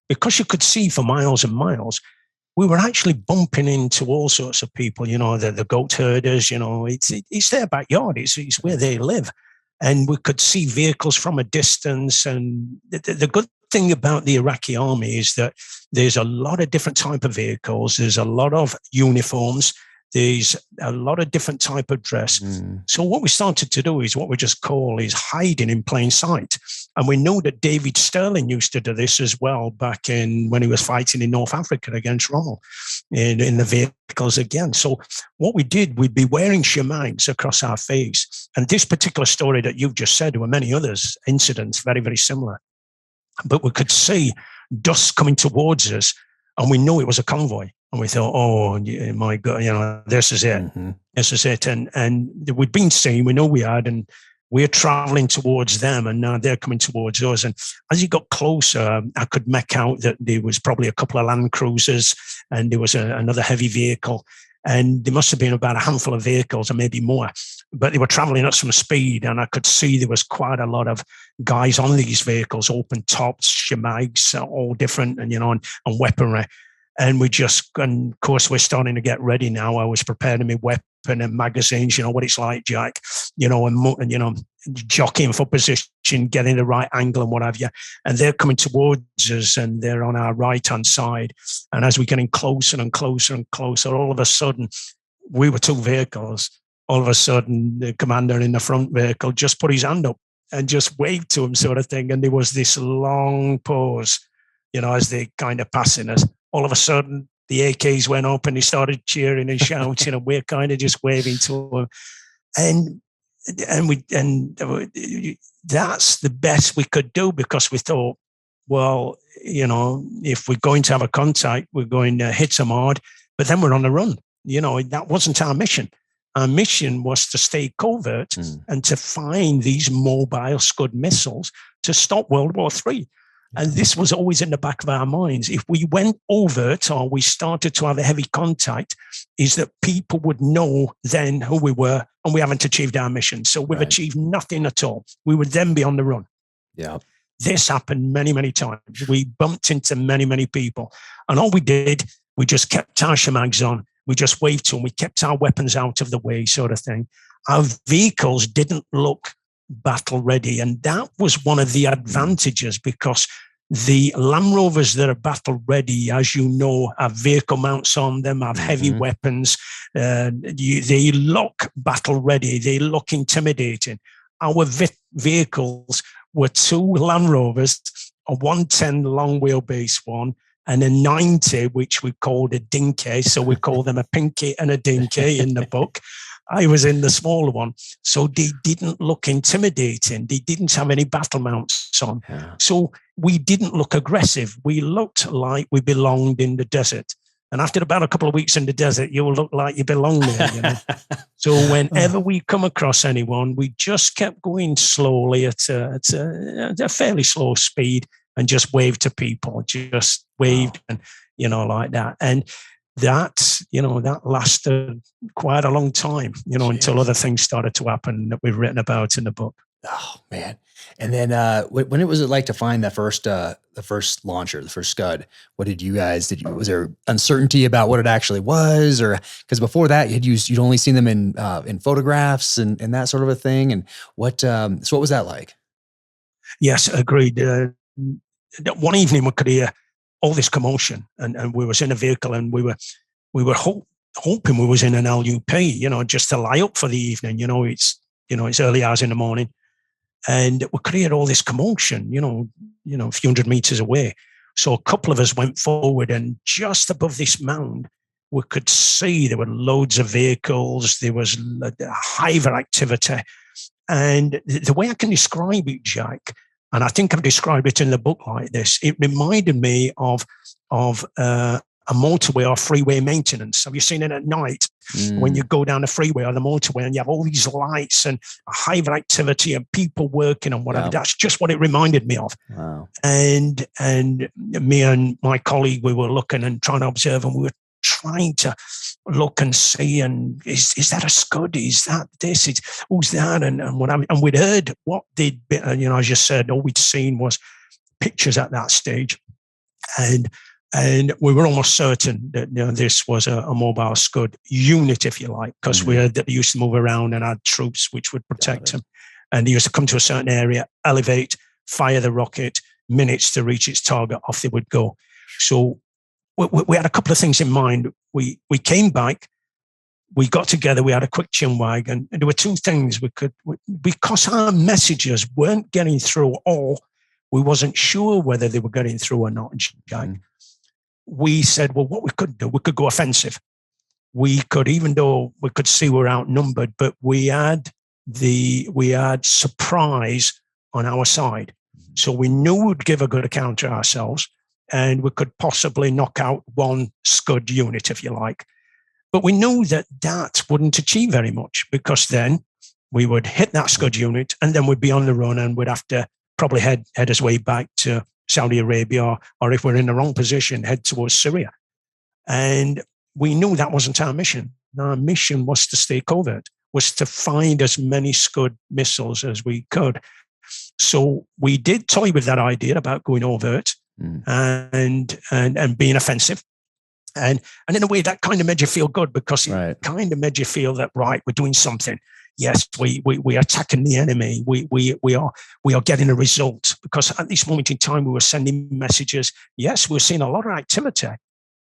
because you could see for miles and miles, we were actually bumping into all sorts of people. The goat herders. It's their backyard. It's where they live, and we could see vehicles from a distance. And the good thing about the Iraqi army is that there's a lot of different type of vehicles. There's a lot of uniforms. There's a lot of different type of dress. So what we started to do is what we just call is hiding in plain sight. And we know that David Sterling used to do this as well back when he was fighting in North Africa against Rommel in the vehicles again. So what we did, we'd be wearing shemines across our face. And this particular story that you've just said, there were many others, incidents very, very similar. But we could see dust coming towards us, and we knew it was a convoy. And we thought, oh my God, this is it. Mm-hmm. This is it. And we'd been seen, we know we had, and we're traveling towards them, and now they're coming towards us. And as you got closer, I could make out that there was probably a couple of Land Cruisers, and there was another heavy vehicle. And there must have been about a handful of vehicles, or maybe more. But they were traveling at some speed, and I could see there was quite a lot of guys on these vehicles, open tops, shemags, all different, and and weaponry. And of course, we're starting to get ready now. I was preparing my weapon and magazines, what it's like, Jack, and jockeying for position, getting the right angle and what have you. And they're coming towards us, and they're on our right-hand side. And as we're getting closer and closer and closer, all of a sudden, we were two vehicles. All of a sudden, the commander in the front vehicle just put his hand up and just waved to him, sort of thing. And there was this long pause, as they kind of passing us. All of a sudden, the AKs went up and they started cheering and shouting, and we're kind of just waving to them. And that's the best we could do, because we thought, well, if we're going to have a contact, we're going to hit them hard, but then we're on the run. That wasn't our mission. Our mission was to stay covert and to find these mobile Scud missiles to stop World War III. And this was always in the back of our minds. If we went overt, or we started to have a heavy contact, is that people would know then who we were, and we haven't achieved our mission. So we've achieved nothing at all. We would then be on the run. Yeah. This happened many, many times. We bumped into many, many people. And all we did, we just kept our shemags on. We just waved to them. We kept our weapons out of the way, sort of thing. Our vehicles didn't look battle ready. And that was one of the advantages, because the Land Rovers that are battle ready, as you know, have vehicle mounts on them, have heavy weapons. They look battle ready. They look intimidating. Our vehicles were two Land Rovers, a 110 long wheelbase one, and a 90, which we called a dinky. So we call them a pinky and a dinky in the book. I was in the smaller one. So they didn't look intimidating. They didn't have any battle mounts on. Yeah. So we didn't look aggressive. We looked like we belonged in the desert. And after about a couple of weeks in the desert, you will look like you belong there. So whenever we come across anyone, we just kept going slowly at a fairly slow speed, and just waved to people, just waved and, like that. And that lasted quite a long time, until other things started to happen that we've written about in the book. Oh man. And then when it was like to find the first launcher, the first Scud, what did you guys, was there uncertainty about what it actually was? Or because before that you'd only seen them in photographs and that sort of a thing. And so what was that like? Yes, agreed. One evening we could hear all this commotion, and we was in a vehicle, and we were hoping we was in an LUP, just to lie up for the evening. It's early hours in the morning, and we could hear all this commotion, a few hundred meters away. So a couple of us went forward, and just above this mound, we could see there were loads of vehicles. There was hyper activity, and the way I can describe it, Jack, and I think I've described it in the book like this, it reminded me of a motorway or freeway maintenance. Have you seen it at night when you go down the freeway or the motorway and you have all these lights and hyper activity and people working and whatever? Yeah. That's just what it reminded me of. Wow. And me and my colleague, we were looking and trying to observe, and we were trying to look and see, and is that a Scud? Is that this? Who's that? And what? And we'd heard what they'd been, as you said, all we'd seen was pictures at that stage, and we were almost certain that this was a mobile Scud unit, if you like, because we heard that they used to move around and had troops which would protect them, and they used to come to a certain area, elevate, fire the rocket, minutes to reach its target, off they would go. So we had a couple of things in mind. We came back, we got together, we had a quick chinwag, and there were two things because our messages weren't getting through, or we wasn't sure whether they were getting through or not, Jack. We said, well, what we could do, we could go offensive. We could, even though we could see we're outnumbered, but we had surprise on our side. So we knew we'd give a good account of ourselves, and we could possibly knock out one Scud unit, if you like. But we knew that wouldn't achieve very much, because then we would hit that Scud unit, and then we'd be on the run, and we'd have to probably head us way back to Saudi Arabia, or if we're in the wrong position, head towards Syria. And we knew that wasn't our mission. Our mission was to stay covert, was to find as many Scud missiles as we could. So we did toy with that idea about going overt and being offensive. And in a way, that kind of made you feel good, because it kind of made you feel that, right, we're doing something. Yes, we are attacking the enemy. We are getting a result, because at this moment in time, we were sending messages. Yes, we were seeing a lot of activity, and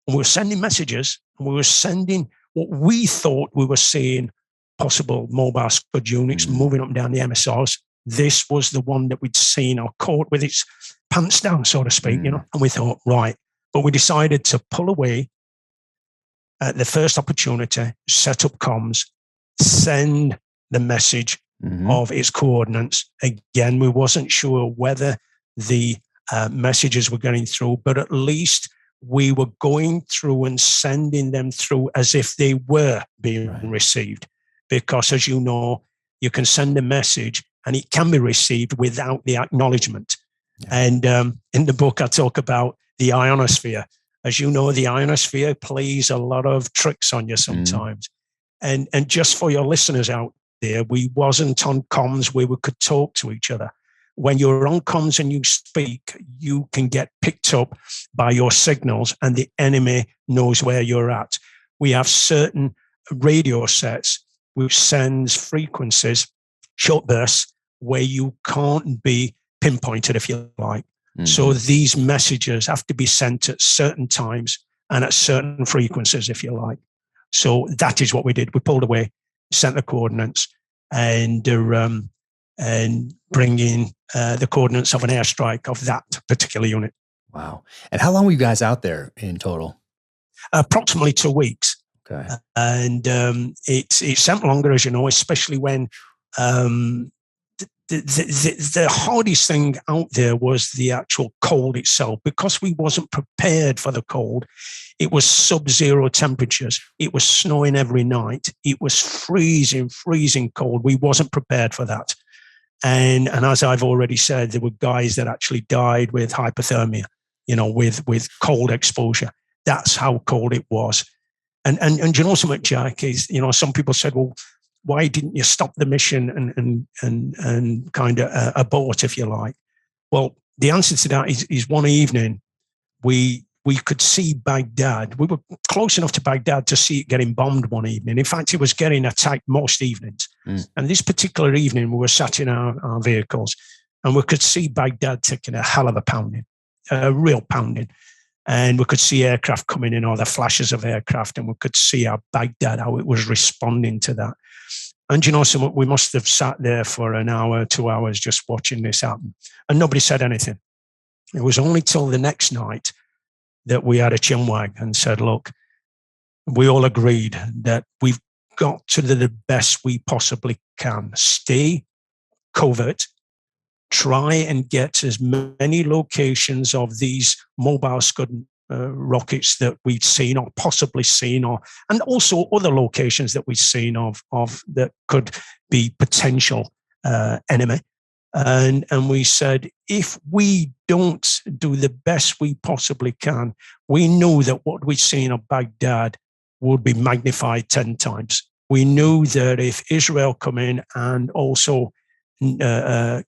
we were sending messages, and we were sending what we thought we were seeing, possible mobile Scud units moving up and down the MSRs. This was the one that we'd seen, or caught with its pants down, so to speak, and we thought, right. But we decided to pull away at the first opportunity, set up comms, send the message of its coordinates. Again, we wasn't sure whether the messages were getting through, but at least we were going through and sending them through as if they were being received. Because, as you know, you can send a message and it can be received without the acknowledgement. And in the book, I talk about the ionosphere. As you know, the ionosphere plays a lot of tricks on you sometimes. And just for your listeners out there, we wasn't on comms where we could talk to each other. When you're on comms and you speak, you can get picked up by your signals, and the enemy knows where you're at. We have certain radio sets which sends frequencies, short bursts, where you can't be pinpointed, if you like. So these messages have to be sent at certain times and at certain frequencies, if you like. So that is what we did. We pulled away, sent the coordinates, and bring in the coordinates of an airstrike of that particular unit. Wow. And how long were you guys out there in total? Approximately 2 weeks. Okay. And it sent longer, as you know, especially when the hardest thing out there was the actual cold itself, because we wasn't prepared for the cold. It was sub-zero temperatures. It was snowing every night. It was freezing cold. We wasn't prepared for that. And as I've already said, there were guys that actually died with hypothermia, with cold exposure. That's how cold it was. And you know something, Jack, is, some people said, well, why didn't you stop the mission and kind of abort, if you like? Well, the answer to that is one evening we could see Baghdad. We were close enough to Baghdad to see it getting bombed one evening. In fact, it was getting attacked most evenings. And this particular evening, we were sat in our vehicles, and we could see Baghdad taking a hell of a pounding, a real pounding. And we could see aircraft coming in, or the flashes of aircraft, and we could see how Baghdad, how it was responding to that. And we must have sat there for an hour, 2 hours, just watching this happen. And nobody said anything. It was only till the next night that we had a chinwag and said, look, we all agreed that we've got to do the best we possibly can. Stay covert. Try and get as many locations of these mobile Scud rockets that we'd seen or possibly seen, and also other locations that we'd seen of that could be potential enemy. And we said, if we don't do the best we possibly can, we knew that what we'd seen of Baghdad would be magnified 10 times. We knew that if Israel come in and also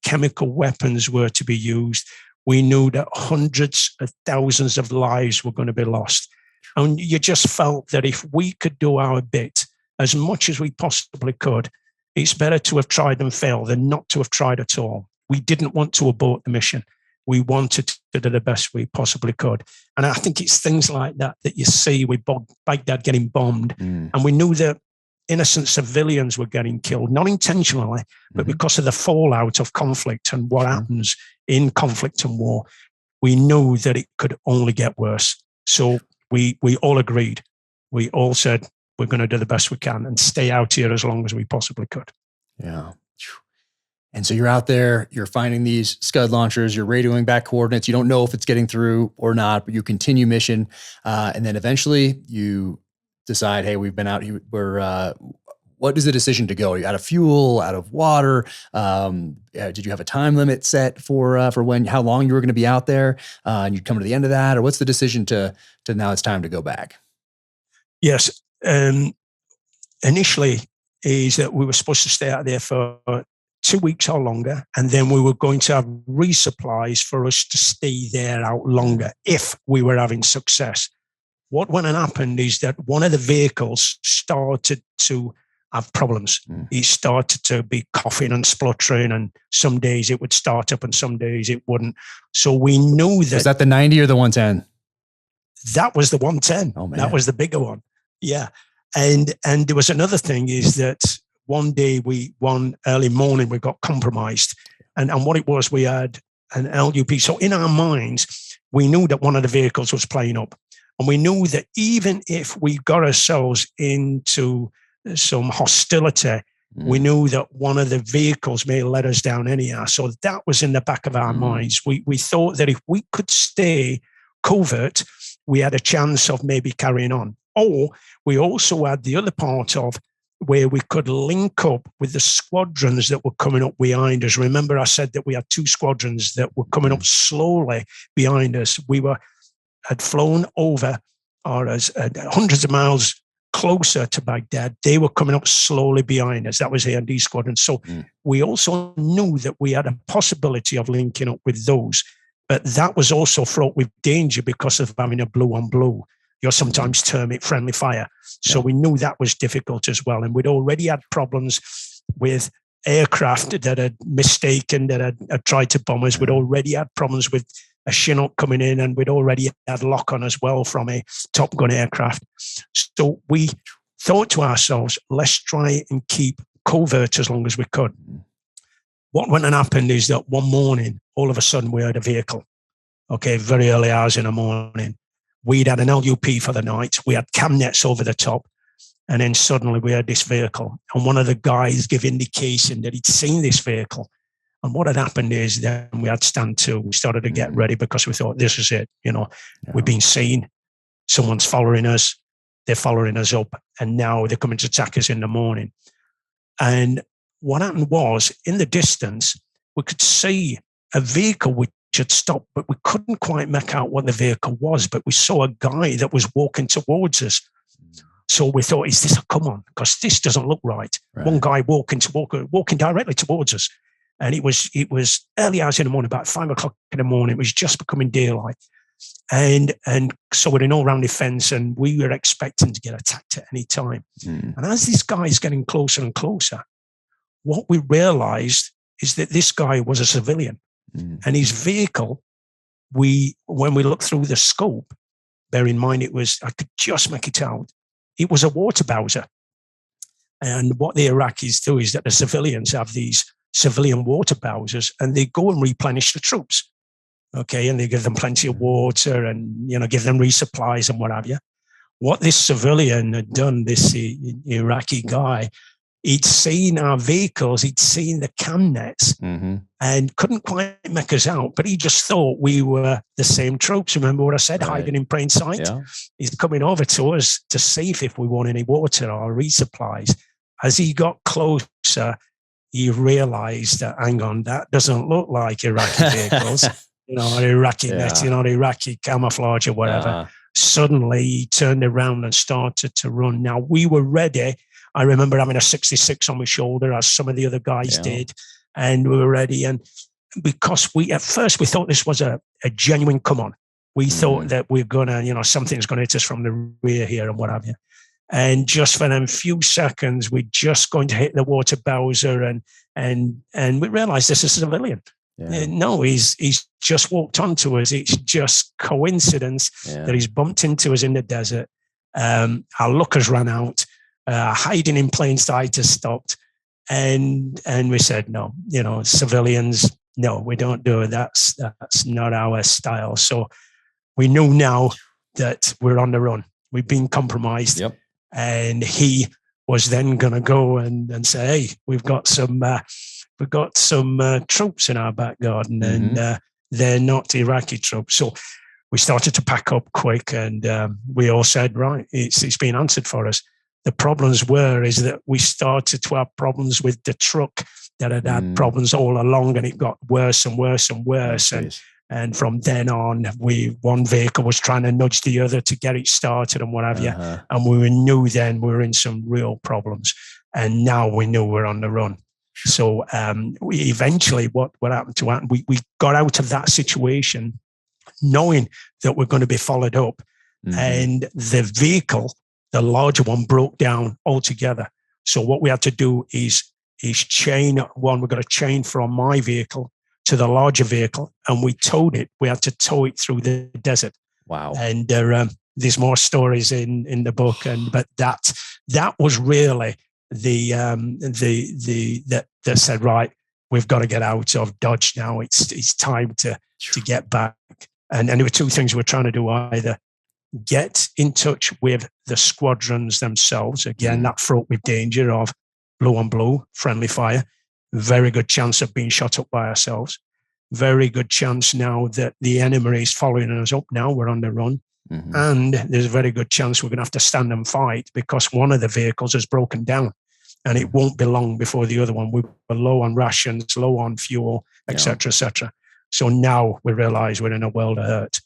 chemical weapons were to be used, we knew that hundreds of thousands of lives were going to be lost. And you just felt that if we could do our bit as much as we possibly could, it's better to have tried and failed than not to have tried at all. We didn't want to abort the mission. We wanted to do the best we possibly could. And I think it's things like that you see with Baghdad getting bombed. And we knew that innocent civilians were getting killed, not intentionally, but because of the fallout of conflict and what happens in conflict and war. We knew that it could only get worse. So we all agreed. We all said, we're going to do the best we can and stay out here as long as we possibly could. Yeah. And so you're out there, you're finding these Scud launchers, you're radioing back coordinates. You don't know if it's getting through or not, but you continue mission. And then eventually you decide, hey, we've been out here. what is the decision to go? Are you out of fuel, out of water? Did you have a time limit set for how long you were going to be out there? And you'd come to the end of that, or what's the decision to now it's time to go back? Yes. Initially is that we were supposed to stay out there for 2 weeks or longer, and then we were going to have resupplies for us to stay there out longer if we were having success. What went and happened is that one of the vehicles started to have problems. It started to be coughing and spluttering, and some days it would start up and some days it wouldn't. So we knew that. Was that the 90 or the 110? That was the 110. Oh, man. That was the bigger one. Yeah. And there was another thing is that one day one early morning, we got compromised. And what it was, we had an LUP. So in our minds, we knew that one of the vehicles was playing up. And we knew that even if we got ourselves into some hostility, we knew that one of the vehicles may let us down anyhow. So that was in the back of our minds. We thought that if we could stay covert, we had a chance of maybe carrying on. Or we also had the other part of where we could link up with the squadrons that were coming up behind us. Remember, I said that we had 2 squadrons that were coming up slowly behind us. We had flown over, or as hundreds of miles closer to Baghdad. They were coming up slowly behind us. That was the A&D squadron. So we also knew that we had a possibility of linking up with those, but that was also fraught with danger because of having a blue on blue. You sometimes term it friendly fire. So we knew that was difficult as well. And we'd already had problems with aircraft that had mistaken, that had tried to bomb us. We'd already had problems with a Chinook coming in, and we'd already had lock on as well from a Top Gun aircraft. So we thought to ourselves, let's try and keep covert as long as we could. What went and happened is that one morning, all of a sudden we heard a vehicle. Okay, very early hours in the morning. We'd had an LUP for the night. We had cam nets over the top. And then suddenly we heard this vehicle. And one of the guys gave indication that he'd seen this vehicle. And what had happened is then we had stand to. We started to get ready because we thought, this is it. We've been seen. Someone's following us. They're following us up. And now they're coming to attack us in the morning. And what happened was, in the distance, we could see a vehicle which had stopped, but we couldn't quite make out what the vehicle was. But we saw a guy that was walking towards us. So we thought, is this a come on? Because this doesn't look right. One guy walking directly towards us. And it was early hours in the morning, about 5 o'clock in the morning. It was just becoming daylight. And so we're in all round defense, and we were expecting to get attacked at any time. And as this guy is getting closer and closer, what we realized is that this guy was a civilian. And his vehicle, when we looked through the scope, bear in mind I could just make it out, it was a water bowser. And what the Iraqis do is that the civilians have these civilian water bowsers, and they go and replenish the troops. Okay, and they give them plenty of water and, give them resupplies and what have you. What this civilian had done, this Iraqi guy, he'd seen our vehicles, he'd seen the cam nets, and couldn't quite make us out, but he just thought we were the same troops. Remember what I said, hiding in plain sight? Yeah. He's coming over to us to see if we want any water or resupplies. As he got closer, he realized that, hang on, that doesn't look like Iraqi vehicles, or Iraqi netting or Iraqi camouflage or whatever. Suddenly he turned around and started to run. Now we were ready. I remember having a 66 on my shoulder, as some of the other guys did, and we were ready. And because at first we thought this was a genuine come on. We thought that we're gonna, something's gonna hit us from the rear here and what have you. And just for them few seconds, we're just going to hit the water bowser, and we realized this is a civilian. No, he's just walked onto us. It's just coincidence that he's bumped into us in the desert. Our lookers ran out. Hiding in plain sight has stopped, and we said no. Civilians, no, we don't do it. That's not our style. So we know now that we're on the run. We've been compromised. Yep. And he was then going to go and say, "Hey, we've got some troops in our back garden, and they're not Iraqi troops." So we started to pack up quick, and we all said, "Right, it's been answered for us." the problems is that we started to have problems with the truck that had problems all along, and it got worse and worse and worse. And from then on, one vehicle was trying to nudge the other to get it started and what have you. And we knew then we were in some real problems. And now we know we're on the run. So we eventually, what happened to happen, we got out of that situation knowing that we're going to be followed up. And the vehicle, the larger one, broke down altogether. So what we had to do is chain one. We're going to chain from my vehicle to the larger vehicle, and we towed it. We had to tow it through the desert. Wow! And there's more stories in the book, but that was really that said, right, we've got to get out of Dodge now. It's time to get back. And there were two things we're trying to do: either get in touch with the squadrons themselves. Again, that fraught with danger of blue on blue, friendly fire. Very good chance of being shot up by ourselves. Very good chance now that the enemy is following us up now. We're on the run. And there's a very good chance we're going to have to stand and fight because one of the vehicles has broken down. And it won't be long before the other one. We were low on rations, low on fuel, etc., etc. So now we realize we're in a world of hurt.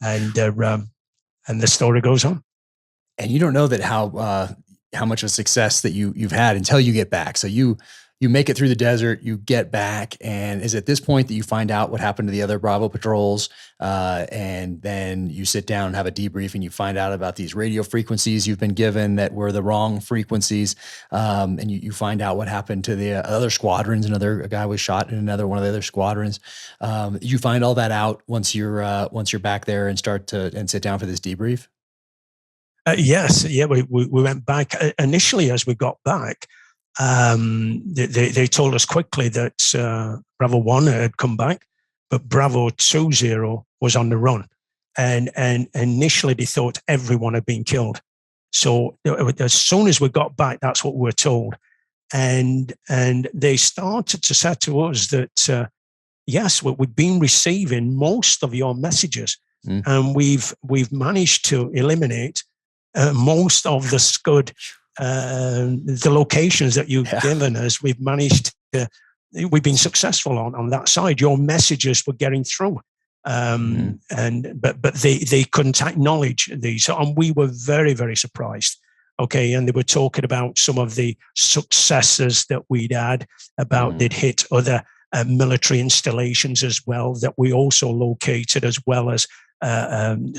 And the story goes on. And you don't know that how much of a success that you've had until you get back. So you make it through the desert, you get back, and is at this point that you find out what happened to the other Bravo patrols, and then you sit down and have a debrief, and you find out about these radio frequencies you've been given that were the wrong frequencies, and you find out what happened to the other squadrons. A guy was shot in another one of the other squadrons. You find all that out once you're back there and sit down for this debrief. Yes, we went back initially as we got back. They told us quickly that Bravo 1 had come back, but Bravo 2 Zero was on the run. And initially they thought everyone had been killed. So as soon as we got back, that's what we were told. And they started to say to us that, yes, we've been receiving most of your messages, and we've managed to eliminate most of the Scud, the locations that you've given us. We've managed to, we've been successful on that side. Your messages were getting through. But they couldn't acknowledge these. And we were very, very surprised. Okay. And they were talking about some of the successes that we'd had, about they'd hit other military installations as well that we also located, as well as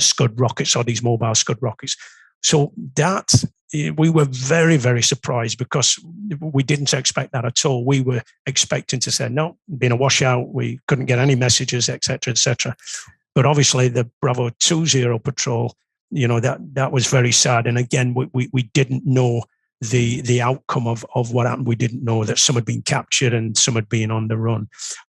Scud rockets, or these mobile Scud rockets. So that we were very, very surprised, because we didn't expect that at all. We were expecting to say, no, been a washout. We couldn't get any messages, et cetera, et cetera. But obviously the Bravo 2 Zero patrol, that was very sad. And again, we didn't know the outcome of what happened. We didn't know that some had been captured and some had been on the run.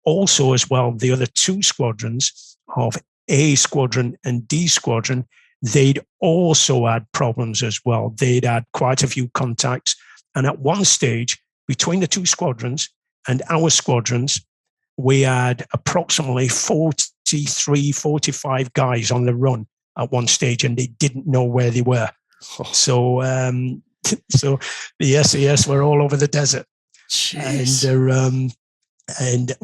Also, as well, the other two squadrons of A Squadron and D Squadron, they'd also had problems as well. They'd had quite a few contacts. And at one stage, between the two squadrons and our squadrons, we had approximately 43, 45 guys on the run at one stage, and they didn't know where they were. So the SAS were all over the desert. Jeez. And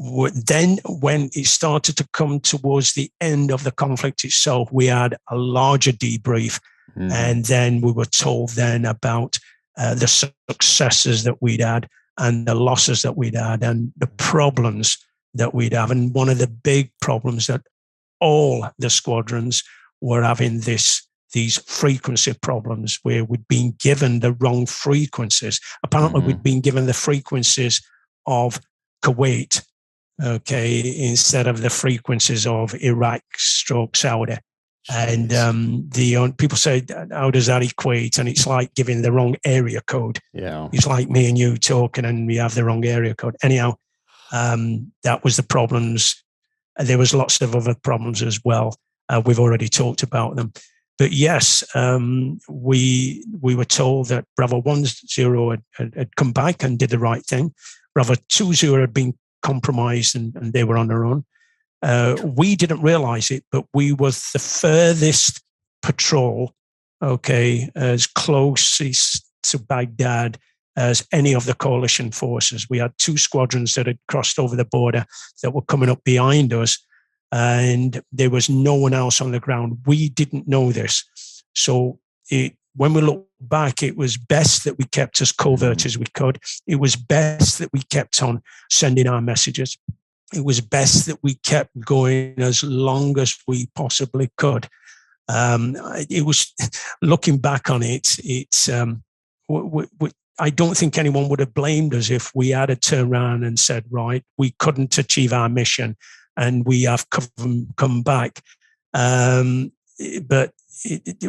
then when it started to come towards the end of the conflict itself, we had a larger debrief. And then we were told then about the successes that we'd had, and the losses that we'd had, and the problems that we'd have. And one of the big problems that all the squadrons were having, these frequency problems, where we'd been given the wrong frequencies. Apparently we'd been given the frequencies of Kuwait, okay, instead of the frequencies of Iraq / Saudi. And the people say, how does that equate? And it's like giving the wrong area code. Yeah, it's like me and you talking and we have the wrong area code. Anyhow, that was the problems. There was lots of other problems as well. We've already talked about them. But yes, we were told that Bravo 1 Zero had come back and did the right thing. Bravo 2 Zero had been compromised and they were on their own. We didn't realize it, but we were the furthest patrol, okay, as close to Baghdad as any of the coalition forces. We had 2 squadrons that had crossed over the border that were coming up behind us, and there was no one else on the ground. We didn't know this. So when we look back, it was best that we kept as covert as we could. It was best that we kept on sending our messages. It was best that we kept going as long as we possibly could. It was, looking back on it, I don't think anyone would have blamed us if we had to turn around and said, right, we couldn't achieve our mission and we have come back. But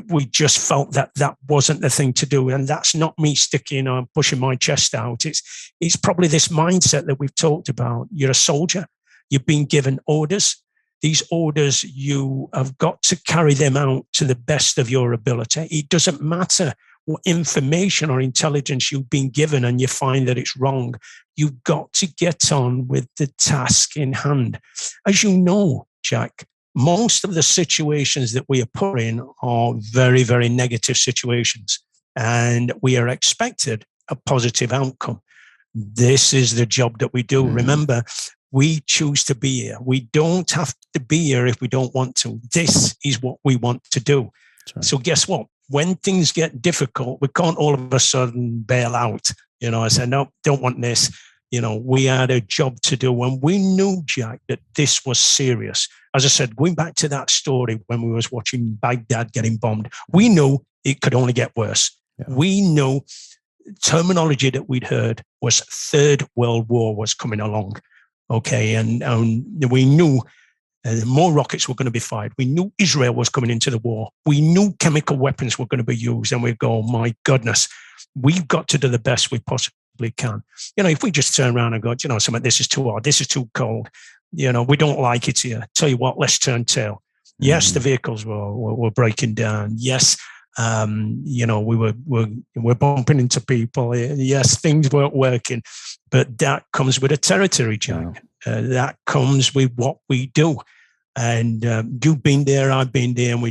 we just felt that wasn't the thing to do. And that's not me sticking or pushing my chest out. It's probably this mindset that we've talked about. You're a soldier. You've been given orders. These orders, you have got to carry them out to the best of your ability. It doesn't matter what information or intelligence you've been given and you find that it's wrong. You've got to get on with the task in hand. As you know, Jack, most of the situations that we are put in are very, very negative situations, and we are expected a positive outcome. This is the job that we do. Remember, we choose to be here. We don't have to be here if we don't want to. This is what we want to do. Right. So guess what? When things get difficult, we can't all of a sudden bail out. I said, no, don't want this. We had a job to do, and we knew, Jack, that this was serious. As I said, going back to that story when we was watching Baghdad getting bombed, we knew it could only get worse. Yeah. We knew terminology that we'd heard was Third World War was coming along. Okay, and we knew more rockets were going to be fired. We knew Israel was coming into the war. We knew chemical weapons were going to be used, and we go, my goodness, we've got to do the best we possibly can. If we just turn around and go, something, this is too hard, this is too cold, we don't like it here. Tell you what, let's turn tail. Yes, the vehicles were breaking down. Yes, we're bumping into people. Yes, things weren't working, but that comes with a territory, Jack. That comes with what we do. And you've been there, I've been there, and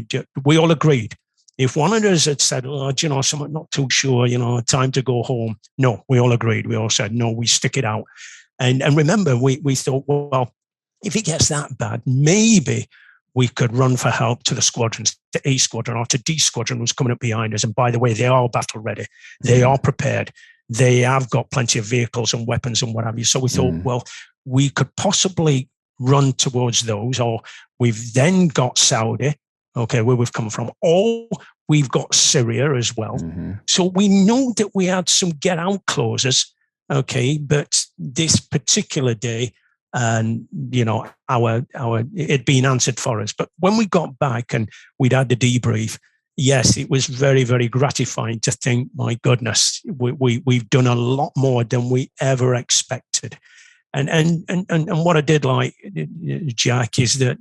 we all agreed. If one of us had said, something, not too sure, time to go home. No, we all agreed. We all said, no, we stick it out. And remember, we thought, well, if it gets that bad, maybe we could run for help to the squadrons, to A squadron or to D squadron was coming up behind us. And by the way, they are battle ready. They are prepared. They have got plenty of vehicles and weapons and what have you. So we thought, well, we could possibly run towards those, or we've then got Saudi, okay, where we've come from, or we've got Syria as well. So we know that we had some get out clauses, okay, but this particular day, and our it had been answered for us. But when we got back and we'd had the debrief, yes, it was very, very gratifying to think, my goodness, we've done a lot more than we ever expected. And what I did like, Jack, is that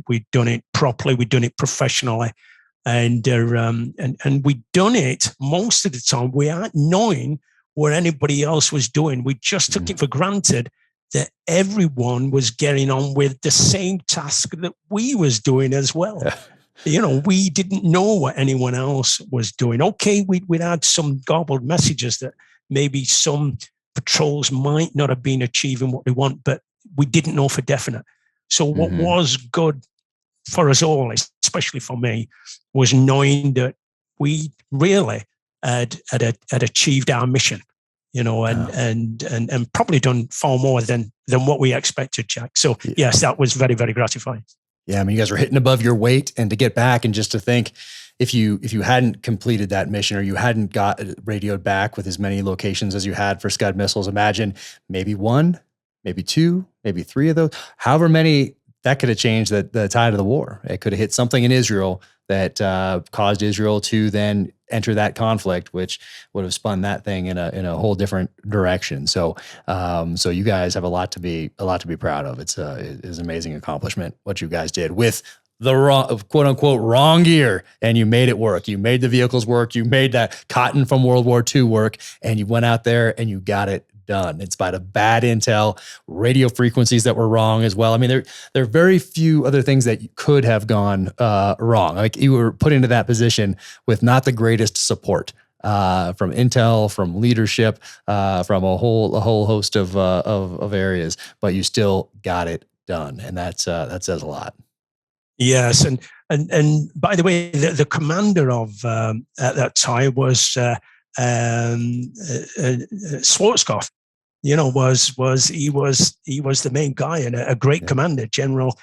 we'd done it properly, we'd done it professionally, and we'd done it most of the time without knowing what anybody else was doing. We just took it for granted that everyone was getting on with the same task that we was doing as well. We didn't know what anyone else was doing. Okay, we'd had some garbled messages that maybe some patrols might not have been achieving what they want, but we didn't know for definite. So what was good for us all, especially for me, was knowing that we really had achieved our mission. And probably done far more than what we expected, Jack. So yes, that was very, very gratifying. Yeah, I mean, you guys were hitting above your weight, and to get back and just to think, if you hadn't completed that mission, or you hadn't got radioed back with as many locations as you had for Scud missiles, imagine maybe 1, maybe 2, maybe 3 of those, however many, that could have changed the tide of the war. It could have hit something in Israel that caused Israel to then enter that conflict, which would have spun that thing in a whole different direction. So you guys have a lot to be proud of. It's an amazing accomplishment what you guys did with the wrong, quote unquote, wrong gear, and you made it work. You made the vehicles work. You made that cotton from World War II work, and you went out there and you got it done in spite of bad intel, radio frequencies that were wrong as well. I mean, there are very few other things that could have gone wrong. Like, you were put into that position with not the greatest support. from intel, from leadership, from a whole host of areas, but you still got it done, and that says a lot. Yes, and by the way, the commander of at that time was Schwarzkopf. He was the main guy and a great commander, General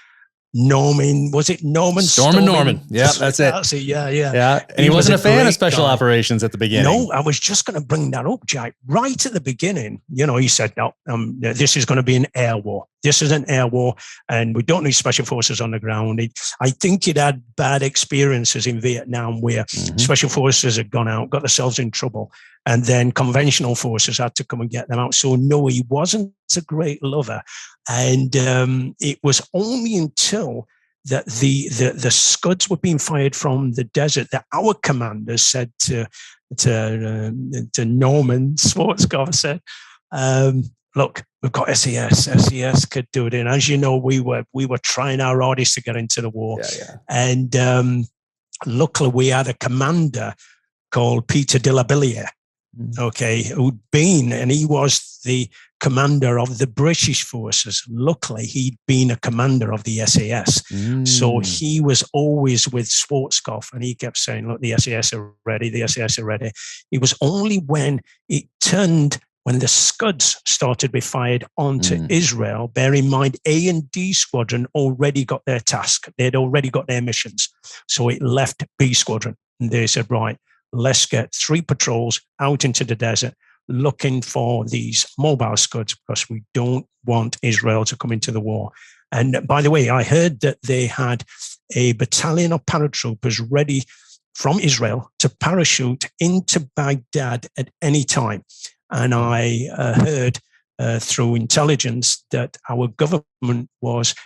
Norman. Was it Norman? Stormin' Norman. Yeah, that's it. Yeah. And he wasn't a fan of special operations at the beginning. No, I was just going to bring that up, Jack. Right at the beginning, he said, no, this is going to be an air war. This is an air war, and we don't need special forces on the ground. I think he'd had bad experiences in Vietnam where special forces had gone out, got themselves in trouble, and then conventional forces had to come and get them out. So no, he wasn't a great lover. And it was only until that the Scuds were being fired from the desert that our commanders said to Norman Schwarzkopf, said, look, we've got SAS. SAS could do it. And as you know, we were trying our hardest to get into the war. And luckily, we had a commander called Peter de la Billière, who'd been, and he was the commander of the British forces. Luckily, he'd been a commander of the SAS. So he was always with Schwarzkopf, and he kept saying, look, the SAS are ready, the SAS are ready. It was only when it turned, when the Scuds started to be fired onto Israel, bear in mind, A and D Squadron already got their task. They'd already got their missions. So it left B Squadron. And they said, right, let's get 3 patrols out into the desert looking for these mobile Scuds because we don't want Israel to come into the war. And by the way, I heard that they had a battalion of paratroopers ready from Israel to parachute into Baghdad at any time. And I heard through intelligence that our government was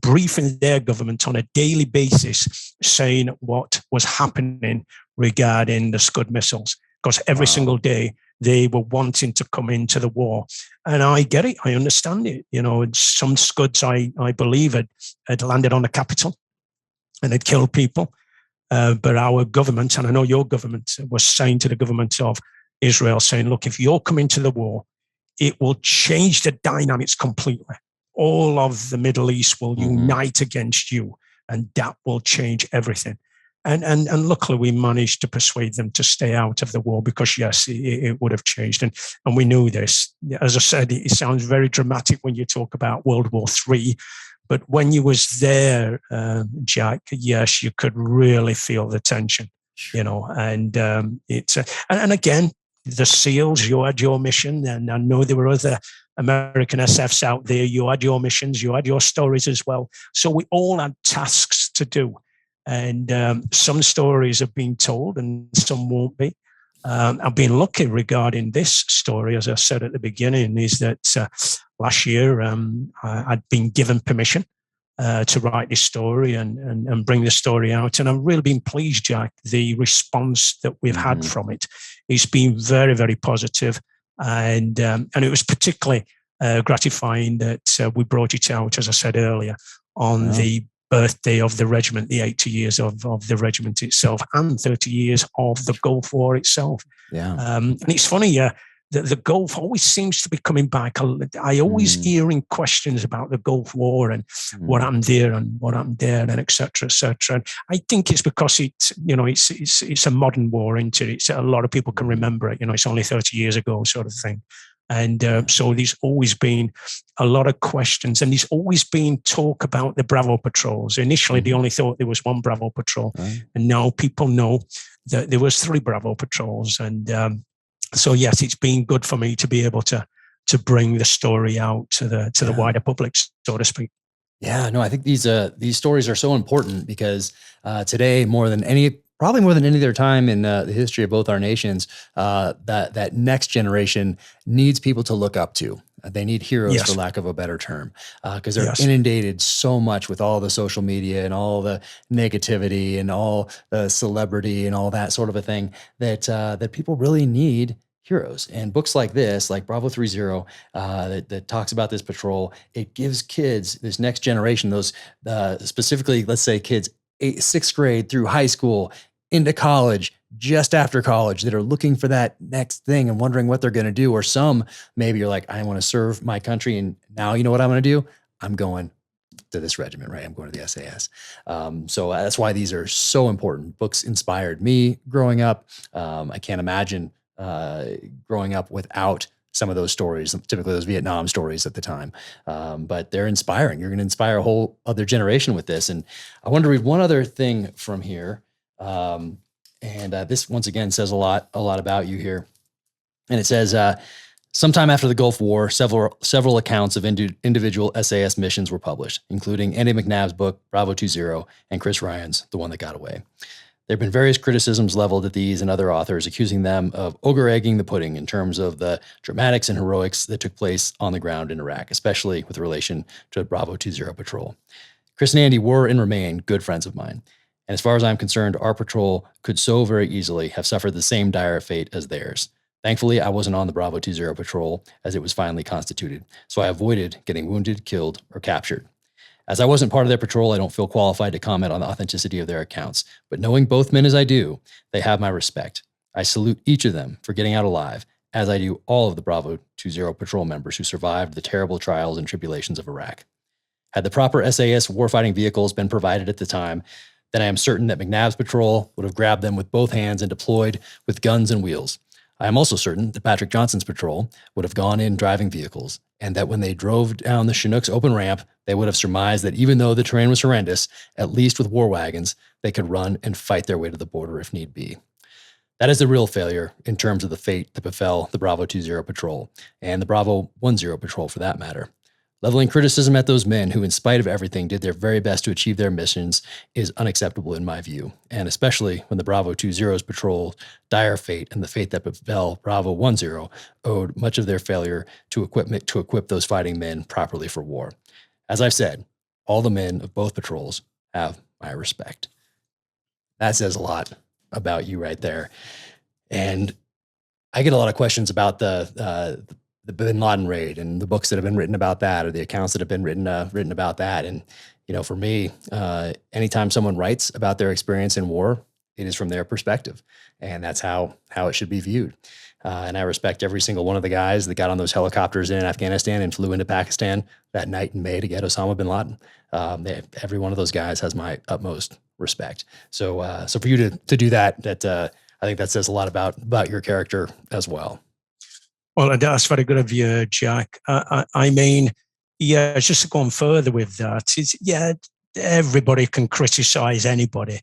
briefing their government on a daily basis, saying what was happening regarding the Scud missiles, because every single day they were wanting to come into the war. And I get it. I understand it. Some Scuds, I believe, had landed on the capital and had killed people. But our government, and I know your government, was saying to the government of Israel, saying, look, if you're coming to the war, it will change the dynamics completely. All of the Middle East will unite against you, and that will change everything. And luckily, we managed to persuade them to stay out of the war because, yes, it would have changed. And we knew this. As I said, it sounds very dramatic when you talk about World War III. But when you was there, Jack, yes, you could really feel the tension, and it's and again, the SEALs, you had your mission, and I know there were other American SFs out there. You had your missions, you had your stories as well. So we all had tasks to do. And some stories have been told and some won't be. I've been lucky regarding this story, as I said at the beginning, is that last year I'd been given permission to write this story and bring the story out. And I've really been pleased, Jack. The response that we've had from it has been very, very positive. And it was particularly gratifying that we brought it out, as I said earlier, on the birthday of the regiment, the 80 years of the regiment itself, and 30 years of the Gulf War itself. And it's funny, the Gulf always seems to be coming back. I always hearing questions about the Gulf War and what happened there and what happened there and et cetera, et cetera. And I think it's because it's a modern war, isn't it? It's a lot of people can remember it. It's only 30 years ago, sort of thing. And so there's always been a lot of questions, and there's always been talk about the Bravo patrols. Initially, they only thought there was 1 Bravo patrol, and now people know that there was 3 Bravo patrols. And so, yes, it's been good for me to be able to bring the story out to the wider public, so to speak. Yeah, no, I think these stories are so important because today, probably more than any other time in the history of both our nations, that next generation needs people to look up to. They need heroes, for lack of a better term, because they're inundated so much with all the social media and all the negativity and all the celebrity and all that sort of a thing that people really need heroes. And books like this, like Bravo 3 Zero, that talks about this patrol, it gives kids, this next generation, those specifically, let's say kids 6th grade through high school, into college, just after college that are looking for that next thing and wondering what they're going to do. Or some, maybe you're like, I want to serve my country. And now you know what I'm going to do? I'm going to this regiment, right? I'm going to the SAS. So that's why these are so important. Books inspired me growing up. I can't imagine growing up without some of those stories, typically those Vietnam stories at the time. But they're inspiring. You're going to inspire a whole other generation with this. And I wanted to read one other thing from here. This once again says a lot about you here. And it says, sometime after the Gulf War, several accounts of individual SAS missions were published, including Andy McNab's book, Bravo 2 Zero, and Chris Ryan's The One That Got Away. There have been various criticisms leveled at these and other authors, accusing them of ogre-egging the pudding in terms of the dramatics and heroics that took place on the ground in Iraq, especially with relation to Bravo 2 Zero patrol. Chris and Andy were and remain good friends of mine. And as far as I'm concerned, our patrol could so very easily have suffered the same dire fate as theirs. Thankfully, I wasn't on the Bravo 2 Zero patrol as it was finally constituted, so I avoided getting wounded, killed, or captured. As I wasn't part of their patrol, I don't feel qualified to comment on the authenticity of their accounts, but knowing both men as I do, they have my respect. I salute each of them for getting out alive, as I do all of the Bravo 2 Zero patrol members who survived the terrible trials and tribulations of Iraq. Had the proper SAS warfighting vehicles been provided at the time, then I am certain that McNab's patrol would have grabbed them with both hands and deployed with guns and wheels. I am also certain that Patrick Johnson's patrol would have gone in driving vehicles, and that when they drove down the Chinook's open ramp, they would have surmised that even though the terrain was horrendous, at least with war wagons, they could run and fight their way to the border if need be. That is the real failure in terms of the fate that befell the Bravo 2 Zero patrol, and the Bravo 1 Zero patrol for that matter. Leveling criticism at those men who, in spite of everything, did their very best to achieve their missions is unacceptable in my view, and especially when the Bravo 2 Zero's patrol dire fate and the fate that befell Bravo 1 Zero owed much of their failure to equip those fighting men properly for war. As I've said, all the men of both patrols have my respect. That says a lot about you right there. And I get a lot of questions about the Bin Laden raid and the books that have been written about that, or the accounts that have been written about that. And, you know, for me, anytime someone writes about their experience in war, it is from their perspective, and that's how it should be viewed. And I respect every single one of the guys that got on those helicopters in Afghanistan and flew into Pakistan that night in May to get Osama bin Laden. Every one of those guys has my utmost respect. So for you to do that, I think that says a lot about your character as well. Well, that's very good of you, Jack. I mean, yeah, just going further with that, everybody can criticize anybody.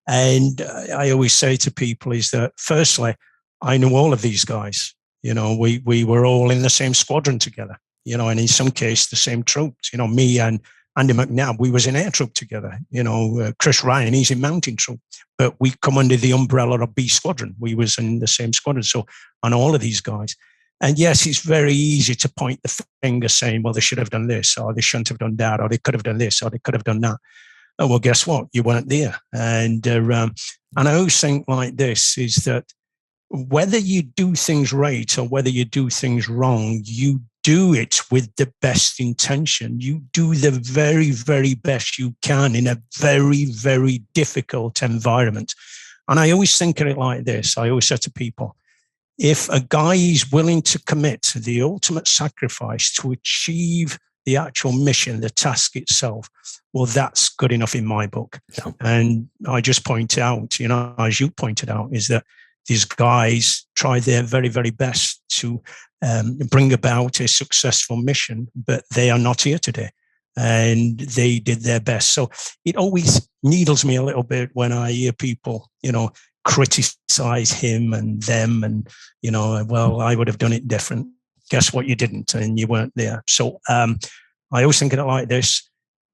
And I always say to people is that, firstly, I knew all of these guys. You know, we were all in the same squadron together, you know, and in some case, the same troops. You know, me and Andy McNab, we was in air troop together. You know, Chris Ryan, he's in mountain troop. But we come under the umbrella of B squadron. We was in the same squadron. So on all of these guys. And yes, it's very easy to point the finger saying, well, they should have done this, or they shouldn't have done that, or they could have done this, or they could have done that. Oh, well, guess what? You weren't there. And I always think like this is that whether you do things right or whether you do things wrong, you do it with the best intention. You do the very, very best you can in a very, very difficult environment. And I always think of it like this. I always say to people, if a guy is willing to commit the ultimate sacrifice to achieve the actual mission, the task itself, well, that's good enough in my book. Yeah. And I just point out, you know, as you pointed out, is that these guys tried their very, very best to bring about a successful mission, but they are not here today. And they did their best. So it always needles me a little bit when I hear people, you know, criticize him and them and, you know, well, I would have done it different. Guess what? You didn't, and you weren't there. So I always think of it like this.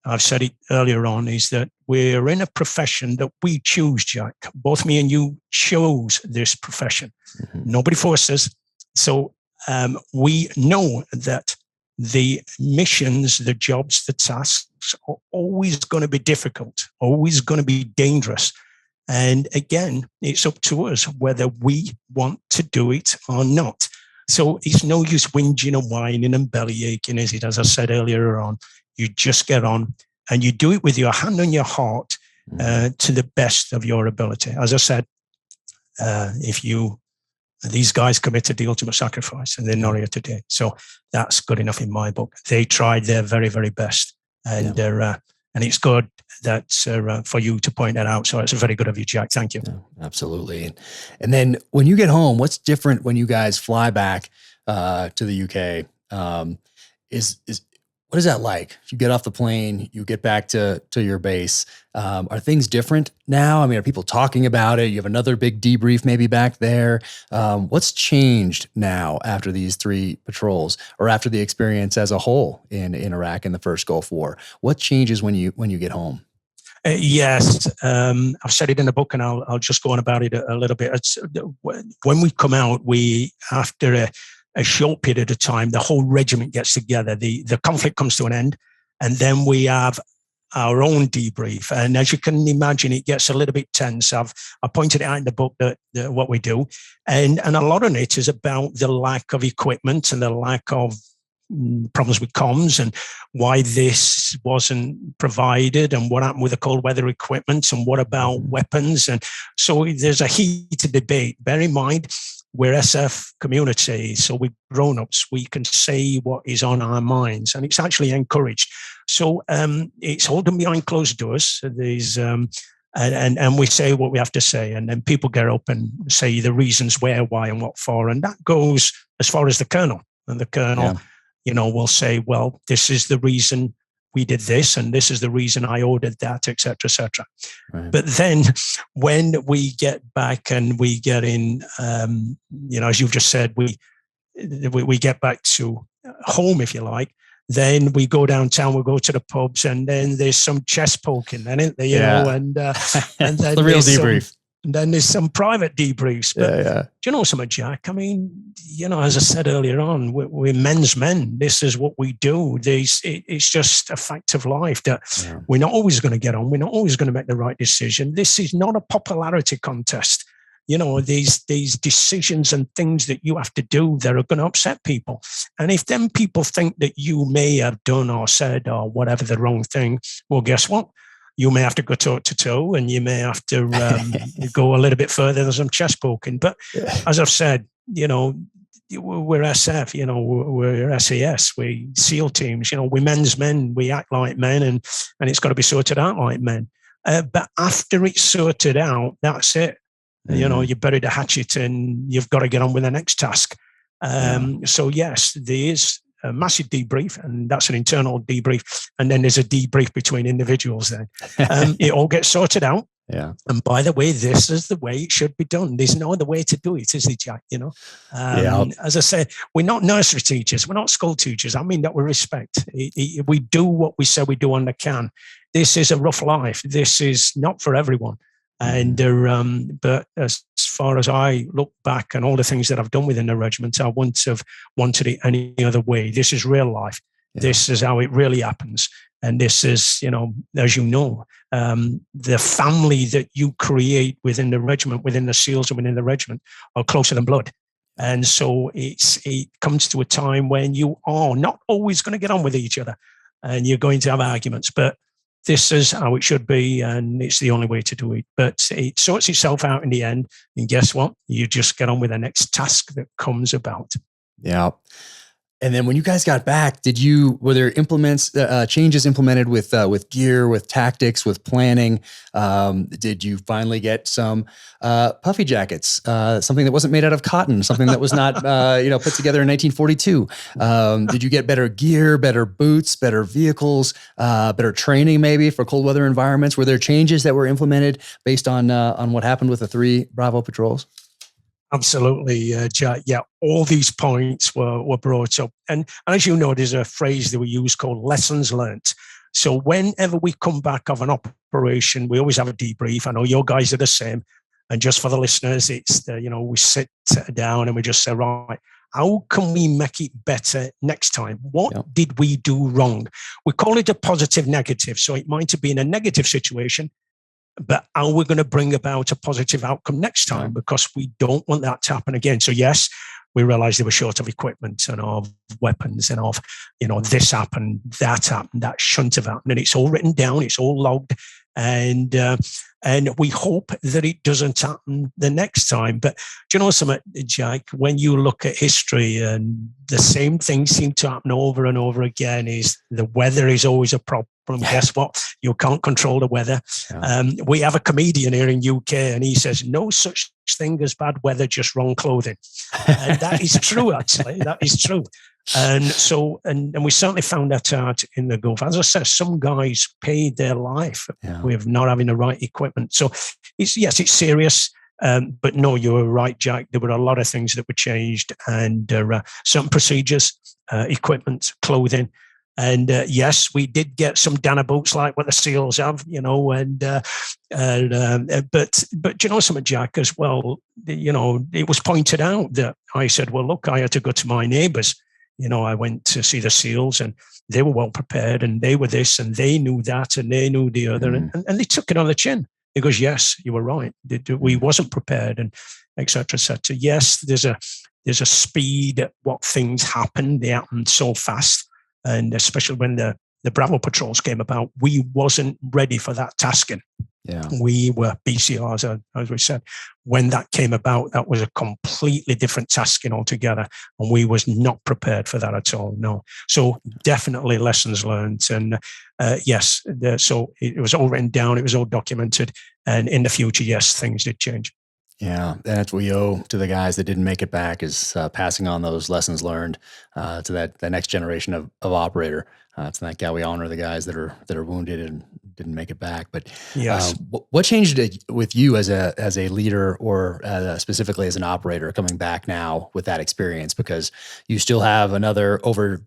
I've said it earlier on, is that we're in a profession that we choose, Jack. Both me and you chose this profession. Mm-hmm. Nobody forced us. So we know that the missions, the jobs, the tasks are always going to be difficult, always going to be dangerous. And again, it's up to us whether we want to do it or not. So it's no use whinging and whining and belly aching, is it? As I said earlier on, you just get on and you do it with your hand on your heart to the best of your ability. As I said, these guys committed the ultimate sacrifice and they're not here today. So that's good enough in my book. They tried their very, very best. And and it's good that for you to point that out. So it's very good of you, Jack. Thank you. Yeah, absolutely. And then when you get home, what's different when you guys fly back to the UK? What is that like? You get off the plane, you get back to your base. Are things different now? I mean, are people talking about it? You have another big debrief maybe back there. What's changed now after these 3 patrols, or after the experience as a whole in Iraq in the first Gulf War? What changes when you get home? Yes, I've said it in the book, and I'll just go on about it a little bit. When we come out, after a short period of time, the whole regiment gets together. The conflict comes to an end, and then we have our own debrief. And as you can imagine, it gets a little bit tense. I pointed it out in the book that what we do, and a lot of it is about the lack of equipment and the lack of problems with comms and why this wasn't provided and what happened with the cold weather equipment and what about weapons. And so there's a heated debate. Bear in mind, we're SF community, so we're grown-ups. We can say what is on our minds, and it's actually encouraged. So it's all done behind closed doors. There's and we say what we have to say, and then people get up and say the reasons where, why, and what for, and that goes as far as the colonel. And the colonel, will say, well, this is the reason we did this, and this is the reason I ordered that, etc., etc. Right. But then when we get back and we get in, as you've just said, we get back to home, if you like, then we go downtown, we'll go to the pubs, and then there's some chest poking, then, isn't there? You know, and then the real debrief. And then there's some private debriefs. But do you know something, Jack? I mean, as I said earlier on, we're men's men. This is what we do. It's just a fact of life that we're not always going to get on. We're not always going to make the right decision. This is not a popularity contest. These decisions and things that you have to do that are going to upset people. And if them people think that you may have done or said or whatever the wrong thing, well, guess what? You may have to go toe to toe, and you may have to go a little bit further than some chest poking. But as I've said, we're SF, we're SAS, we SEAL teams, we're men's men, we act like men, and it's got to be sorted out like men. But after it's sorted out, that's it. You bury the hatchet and you've got to get on with the next task. So yes, there is a massive debrief, and that's an internal debrief. And then there's a debrief between individuals then. It all gets sorted out. Yeah. And by the way, this is the way it should be done. There's no other way to do it, is it, Jack? As I said, we're not nursery teachers. We're not school teachers. I mean that with respect. We do what we say we do on the can. This is a rough life. This is not for everyone. And but as far as I look back and all the things that I've done within the regiment, I wouldn't have wanted it any other way. This is real life. Yeah. This is how it really happens. And this is, as the family that you create within the regiment, within the SEALs and within the regiment are closer than blood. And so it comes to a time when you are not always going to get on with each other and you're going to have arguments, but this is how it should be, and it's the only way to do it. But it sorts itself out in the end, and guess what? You just get on with the next task that comes about. Yeah. And then when you guys got back, were there changes implemented with gear, with tactics, with planning? Did you finally get some puffy jackets, something that wasn't made out of cotton, something that was not put together in 1942? Did you get better gear, better boots, better vehicles, better training maybe for cold weather environments? Were there changes that were implemented based on what happened with the 3 Bravo patrols? Absolutely, Jack. Yeah, all these points were brought up. And as you know, there's a phrase that we use called lessons learnt. So whenever we come back of an operation, we always have a debrief. I know your guys are the same. And just for the listeners, it's, we sit down and we just say, right, how can we make it better next time? What did we do wrong? We call it a positive negative. So it might have been a negative situation, but how we're going to bring about a positive outcome next time, because we don't want that to happen again. So yes, we realized they were short of equipment and of weapons and of, this happened, that shouldn't have happened. And it's all written down, it's all logged. And we hope that it doesn't happen the next time. But do you know something, Jack? When you look at history, and the same things seem to happen over and over again, is the weather is always a problem. Guess what? You can't control the weather. Yeah. We have a comedian here in UK, and he says, no such thing as bad weather, just wrong clothing. And that is true, actually. That is true. And so, and we certainly found that out in the Gulf. As I said, some guys paid their life with not having the right equipment. So it's serious. But no, you were right, Jack. There were a lot of things that were changed, and certain procedures, equipment, clothing. And yes, we did get some Dana boots like what the SEALs have, but you know something, Jack, as well, it was pointed out that I said, well, look, I had to go to my neighbors. I went to see the SEALs, and they were well prepared, and they were this, and they knew that, and they knew the other, and they took it on the chin. He goes, yes, you were right. We wasn't prepared, and et cetera, et cetera. Yes, there's a speed at what things happen. They happened so fast. And especially when the Bravo patrols came about, we wasn't ready for that tasking. Yeah, we were BCRs, as we said. When that came about, that was a completely different tasking altogether, and we was not prepared for that at all. No, so definitely lessons learned, and yes, so it was all written down, it was all documented, and in the future, yes, things did change. Yeah, that's what we owe to the guys that didn't make it back, is passing on those lessons learned to that next generation of operator. To that guy, we honor the guys that are wounded and didn't make it back. But yes, what changed with you as a leader, or specifically as an operator, coming back now with that experience? Because you still have another over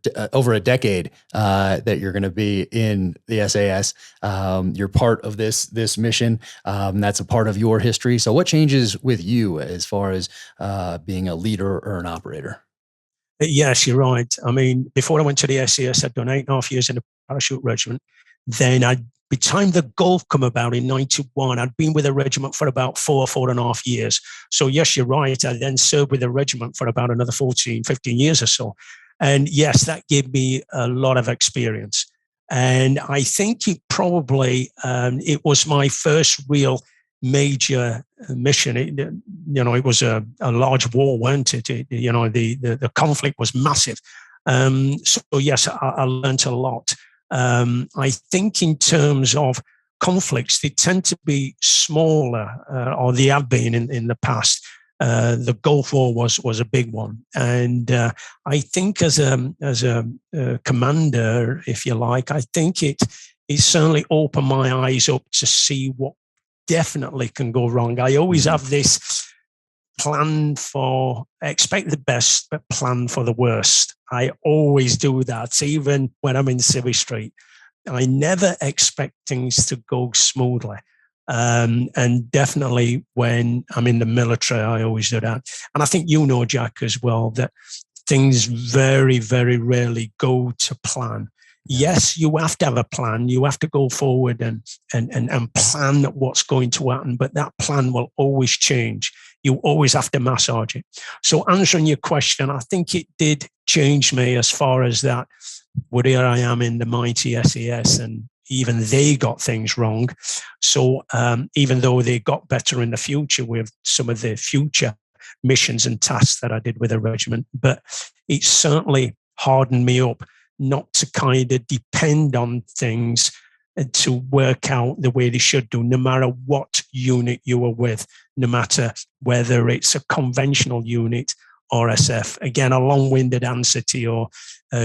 a decade that you're going to be in the SAS. You're part of this mission. That's a part of your history. So what changes with you as far as being a leader or an operator? Yes, you're right. I mean, before I went to the SAS, I'd done 8.5 years in the parachute regiment. Then by the time the Gulf come about in 91, I'd been with the regiment for about 4.5 years. So yes, you're right. I then served with the regiment for about another 15 years or so. And yes, that gave me a lot of experience. And I think it probably, it was my first real major mission. It was a large war, weren't it? The conflict was massive. So yes, I learned a lot. I think in terms of conflicts, they tend to be smaller, or they have been in the past. The Gulf War was a big one, and I think as a commander, if you like, I think it certainly opened my eyes up to see what definitely can go wrong. I always have this expect the best, but plan for the worst. I always do that, even when I'm in Civvy Street. I never expect things to go smoothly. And definitely when I'm in the military, I always do that. And I think Jack, as well, that things very, very rarely go to plan. Yes, you have to have a plan. You have to go forward and plan what's going to happen, but that plan will always change. You always have to massage it. So answering your question, I think it did change me as far as that. But here I am in the mighty SAS, and even they got things wrong. So even though they got better in the future with some of the future missions and tasks that I did with the regiment, but it certainly hardened me up not to kind of depend on things and to work out the way they should do, no matter what unit you were with, no matter whether it's a conventional unit or SF. Again, a long-winded answer to your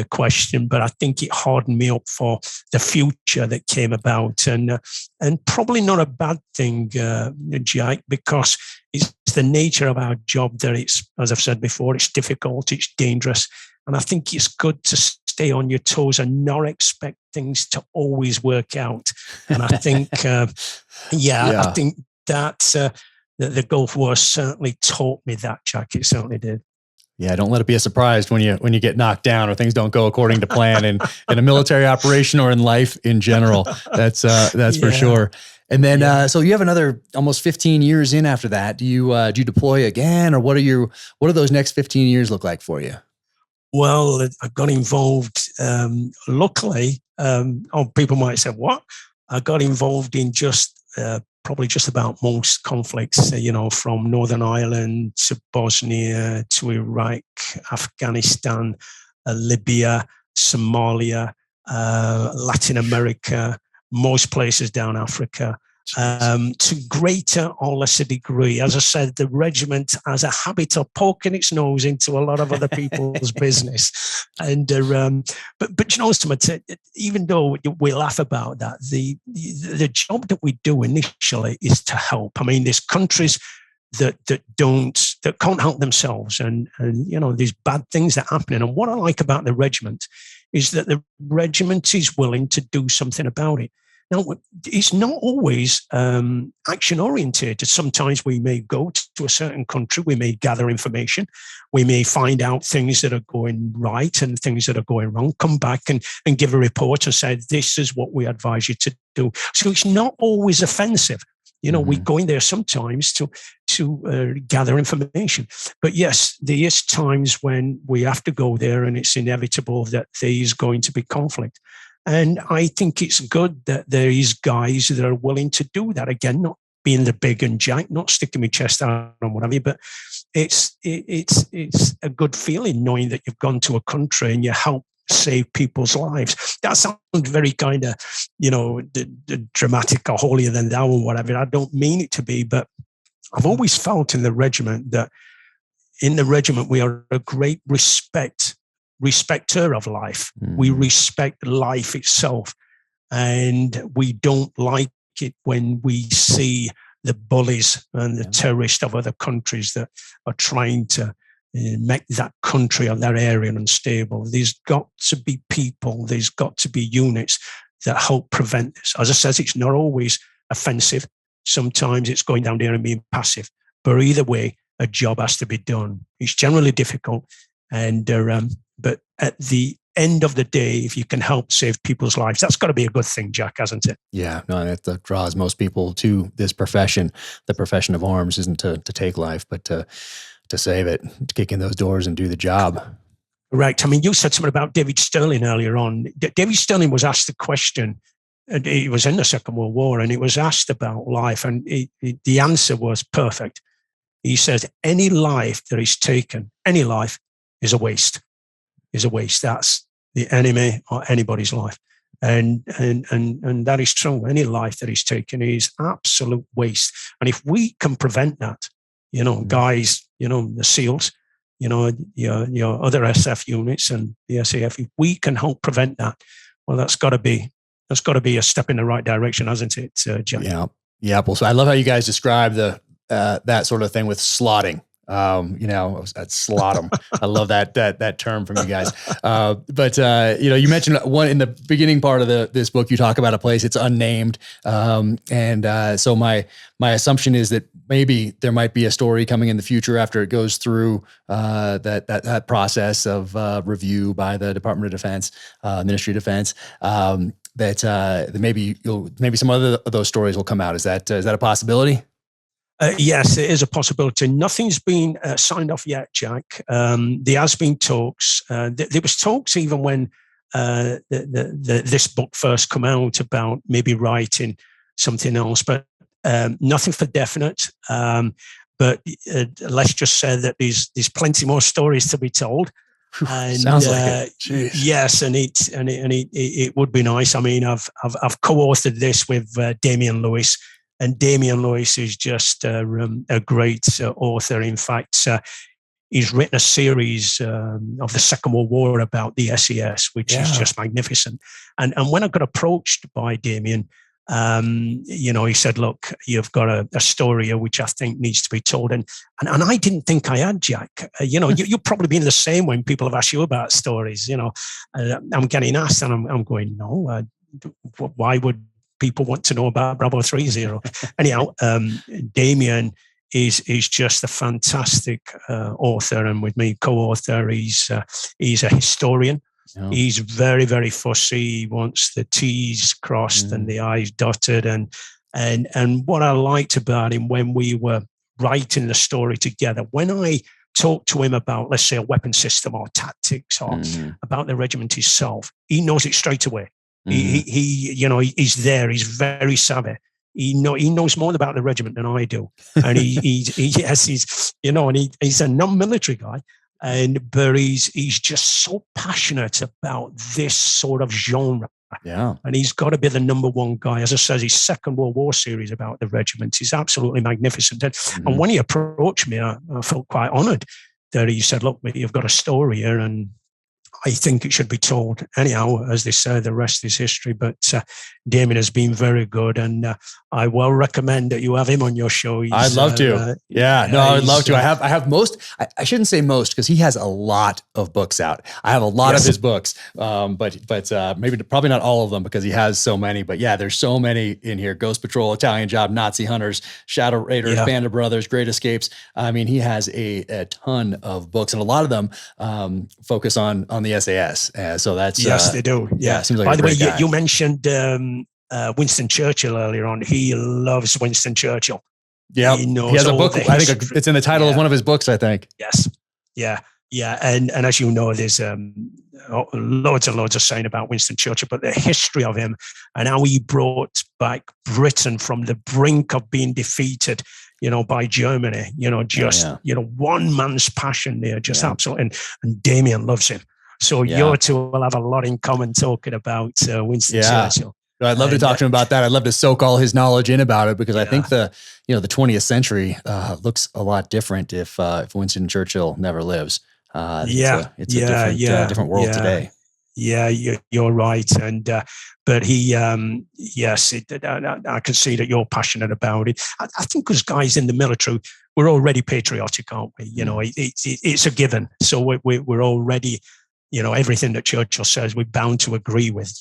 question, but I think it hardened me up for the future that came about, and probably not a bad thing, Jack, because it's the nature of our job that it's, as I've said before, it's difficult, it's dangerous, and I think it's good to stay on your toes and not expect things to always work out. And I think, I think that the Gulf War certainly taught me that, Jack. It certainly did. Yeah, don't let it be a surprise when you get knocked down or things don't go according to plan in a military operation or in life in general. That's for sure. And then, so you have another almost 15 years in after that. Do you deploy again, or what do those next 15 years look like for you? Well, I got involved, luckily, people might say, what? I got involved in probably just about most conflicts, from Northern Ireland to Bosnia to Iraq, Afghanistan, Libya, Somalia, Latin America, most places down Africa, to greater or lesser degree. As I said, the regiment has a habit of poking its nose into a lot of other people's business. And but even though we laugh about that, the job that we do initially is to help. I mean, there's countries that can't help themselves, and these bad things that are happening. And what I like about the regiment is that the regiment is willing to do something about it. Now, it's not always action oriented. Sometimes we may go to a certain country, we may gather information, we may find out things that are going right and things that are going wrong, come back and give a report and say, this is what we advise you to do. So it's not always offensive. We go in there sometimes to gather information. But yes, there is times when we have to go there, and it's inevitable that there is going to be conflict. And I think it's good that there is guys that are willing to do that. Again, not being the big and jack, not sticking my chest out and whatever, but it's a good feeling knowing that you've gone to a country and you help save people's lives. That sounds very kind of, the dramatic or holier than thou or whatever. I don't mean it to be, but I've always felt in the regiment that in the regiment we are a great respecter of life. We respect life itself, and we don't like it when we see the bullies and the terrorists of other countries that are trying to make that country or that area unstable. There's got to be people, there's got to be units that help prevent this. As I said, it's not always offensive. Sometimes it's going down there and being passive. But either way, a job has to be done. It's generally difficult, and but at the end of the day, if you can help save people's lives, that's got to be a good thing, Jack, hasn't it? Yeah, no, that draws most people to this profession. The profession of arms isn't to take life, but to save it, to kick in those doors and do the job. Right. I mean, you said something about David Sterling earlier on. David Sterling was asked the question, and he was in the Second World War, and he was asked about life, and the answer was perfect. He says, any life that is taken, any life is a waste. Is a waste. That's the enemy or anybody's life. And that is true. Any life that is taken is absolute waste. And if we can prevent that, guys, the SEALs, your other SF units and the SAF, if we can help prevent that, well, that's got to be a step in the right direction, hasn't it, Jack? Yeah. Well, so I love how you guys describe that sort of thing with slotting. That's slot 'em. I love that term from you guys. But you mentioned one in the beginning part of this book, you talk about a place, it's unnamed. So my assumption is that maybe there might be a story coming in the future after it goes through that process of review by the Department of Defense, Ministry of Defense, that maybe some other of those stories will come out. Is that a possibility? Yes, it is a possibility. Nothing's been signed off yet, Jack. There has been talks. There was talks even when this book first came out about maybe writing something else, but nothing for definite. But let's just say that there's plenty more stories to be told. And, sounds like it. Yes, and it would be nice. I mean, I've co-authored this with Damian Lewis. And Damian Lewis is just a great author. In fact, he's written a series of the Second World War about the SAS, which is just magnificent. And when I got approached by Damian, he said, look, you've got a story here which I think needs to be told. And I didn't think I had, Jack. You've probably been the same when people have asked you about stories. I'm getting asked and I'm going, no, why would people want to know about Bravo 3 Zero? Anyhow, Damian is just a fantastic author, and with me co-author, he's a historian. Oh. He's very, very fussy. He wants the T's crossed and the I's dotted, and And what I liked about him when we were writing the story together, when I talked to him about, let's say, a weapon system or tactics or about the regiment itself, he knows it straight away. He's there. He's very savvy. He knows more about the regiment than I do, and he's a non-military guy, but he's just so passionate about this sort of genre. Yeah, and he's got to be the number one guy. As I said, his Second World War series about the regiment is absolutely magnificent. And when he approached me, I felt quite honoured that he said, "Look, you've got a story here, and I think it should be told." Anyhow, as they say, the rest is history. But Damien has been very good, and I will recommend that you have him on your show. I'd love to. I would love to. I have most. I shouldn't say most, because he has a lot of books out. I have a lot of his books, but maybe probably not all of them, because he has so many. But yeah, there's so many in here: Ghost Patrol, Italian Job, Nazi Hunters, Shadow Raiders, Band of Brothers, Great Escapes. I mean, he has a ton of books, and a lot of them focus on the SAS. So that's they do. Yeah. Seems like By the way, guy. you mentioned Winston Churchill earlier on. He loves Winston Churchill. Yeah, he has a book. I think it's in the title of one of his books, I think. Yes. Yeah. And as you know, there's loads and loads of saying about Winston Churchill, but the history of him and how he brought back Britain from the brink of being defeated, by Germany, one man's passion there, just absolutely. And Damien loves him. So you two will have a lot in common talking about Winston Churchill. I'd love to talk to him about that. I'd love to soak all his knowledge in about it, because I think the 20th century looks a lot different if Winston Churchill never lives. It's a different world today. Yeah, you're right. And but he, yes, I can see that you're passionate about it. I think as guys in the military, we're already patriotic, aren't we? It's a given. So we're already, everything that Churchill says, we're bound to agree with.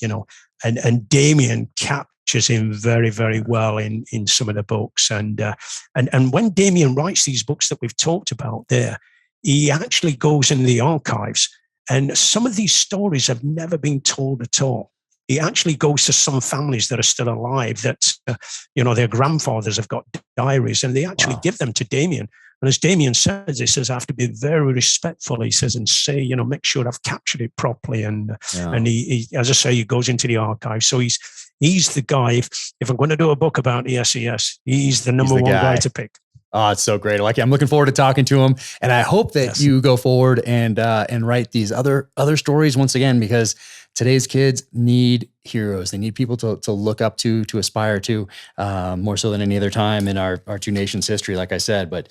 And Damien captures him very, very well in some of the books. And when Damien writes these books that we've talked about there, he actually goes in the archives, and some of these stories have never been told at all. He actually goes to some families that are still alive that, their grandfathers have got diaries, and they actually give them to Damien. And as Damien says, he says, I have to be very respectful, he says, and say, make sure I've captured it properly. And he, as I say, he goes into the archive. So he's the guy, if I'm going to do a book about the SES, he's the number one guy to pick. Oh, it's so great. I'm looking forward to talking to him, and I hope that you go forward and write these other stories once again, because today's kids need heroes. They need people to look up to aspire to, more so than any other time in our two nations' history, like I said. But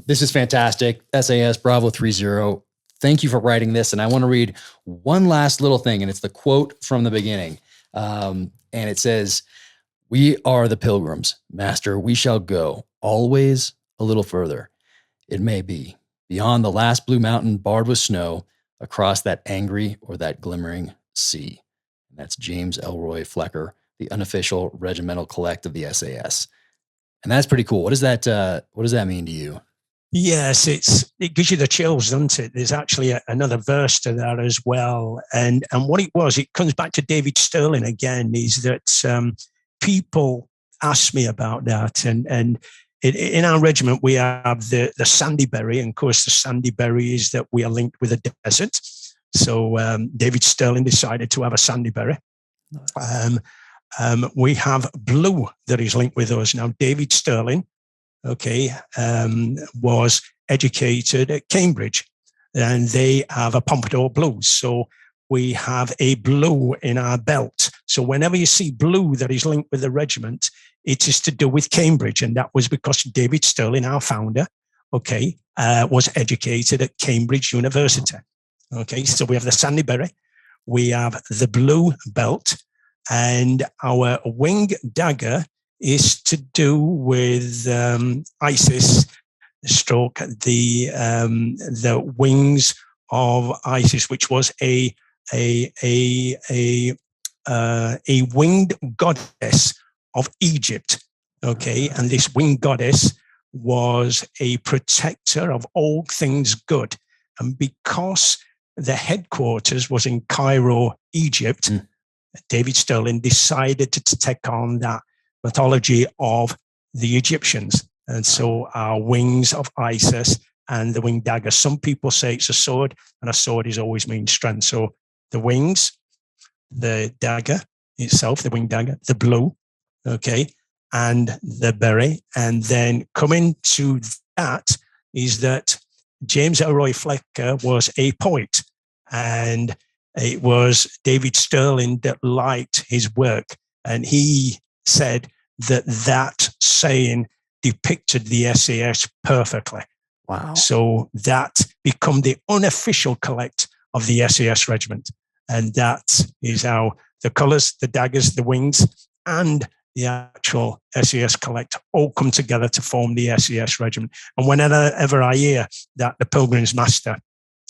this is fantastic. SAS Bravo 3 Zero. Thank you for writing this. And I want to read one last little thing, and it's the quote from the beginning. And it says, "We are the pilgrims, Master. We shall go always a little further. It may be beyond the last blue mountain barred with snow, across that angry or that glimmering sea." And that's James Elroy Flecker, the unofficial regimental collect of the SAS. And that's pretty cool. What does that mean to you? Yes, it gives you the chills, doesn't it? There's actually another verse to that as well. And what it comes back to David Sterling again, is that people ask me about that. And in our regiment, we have the sandy berry. And of course, the sandy berry is that we are linked with a desert. So David Sterling decided to have a sandy berry. We have blue that is linked with us. Now, David Sterling, was educated at Cambridge, and they have a Pompadour blue. So we have a blue in our belt. So whenever you see blue that is linked with the regiment, it is to do with Cambridge. And that was because David Sterling, our founder, was educated at Cambridge University. So we have the sandy berry, we have the blue belt, and our wing dagger is to do with ISIS stroke the wings of ISIS, which was a winged goddess of Egypt. And this winged goddess was a protector of all things good. And because the headquarters was in Cairo, Egypt, David Sterling decided to take on that mythology of the Egyptians. And so our wings of Isis and the winged dagger. Some people say it's a sword, and a sword is always means strength. So the wings, the dagger itself, the winged dagger, the blue, okay, and the berry. And then coming to that is that James Elroy Flecker was a poet, and it was David Sterling that liked his work. And he said that saying depicted the SAS perfectly. Wow. So that become the unofficial collect of the SAS regiment. And that is how the colors, the daggers, the wings, and the actual SAS collect all come together to form the SAS regiment. And whenever I hear that the Pilgrim's Master,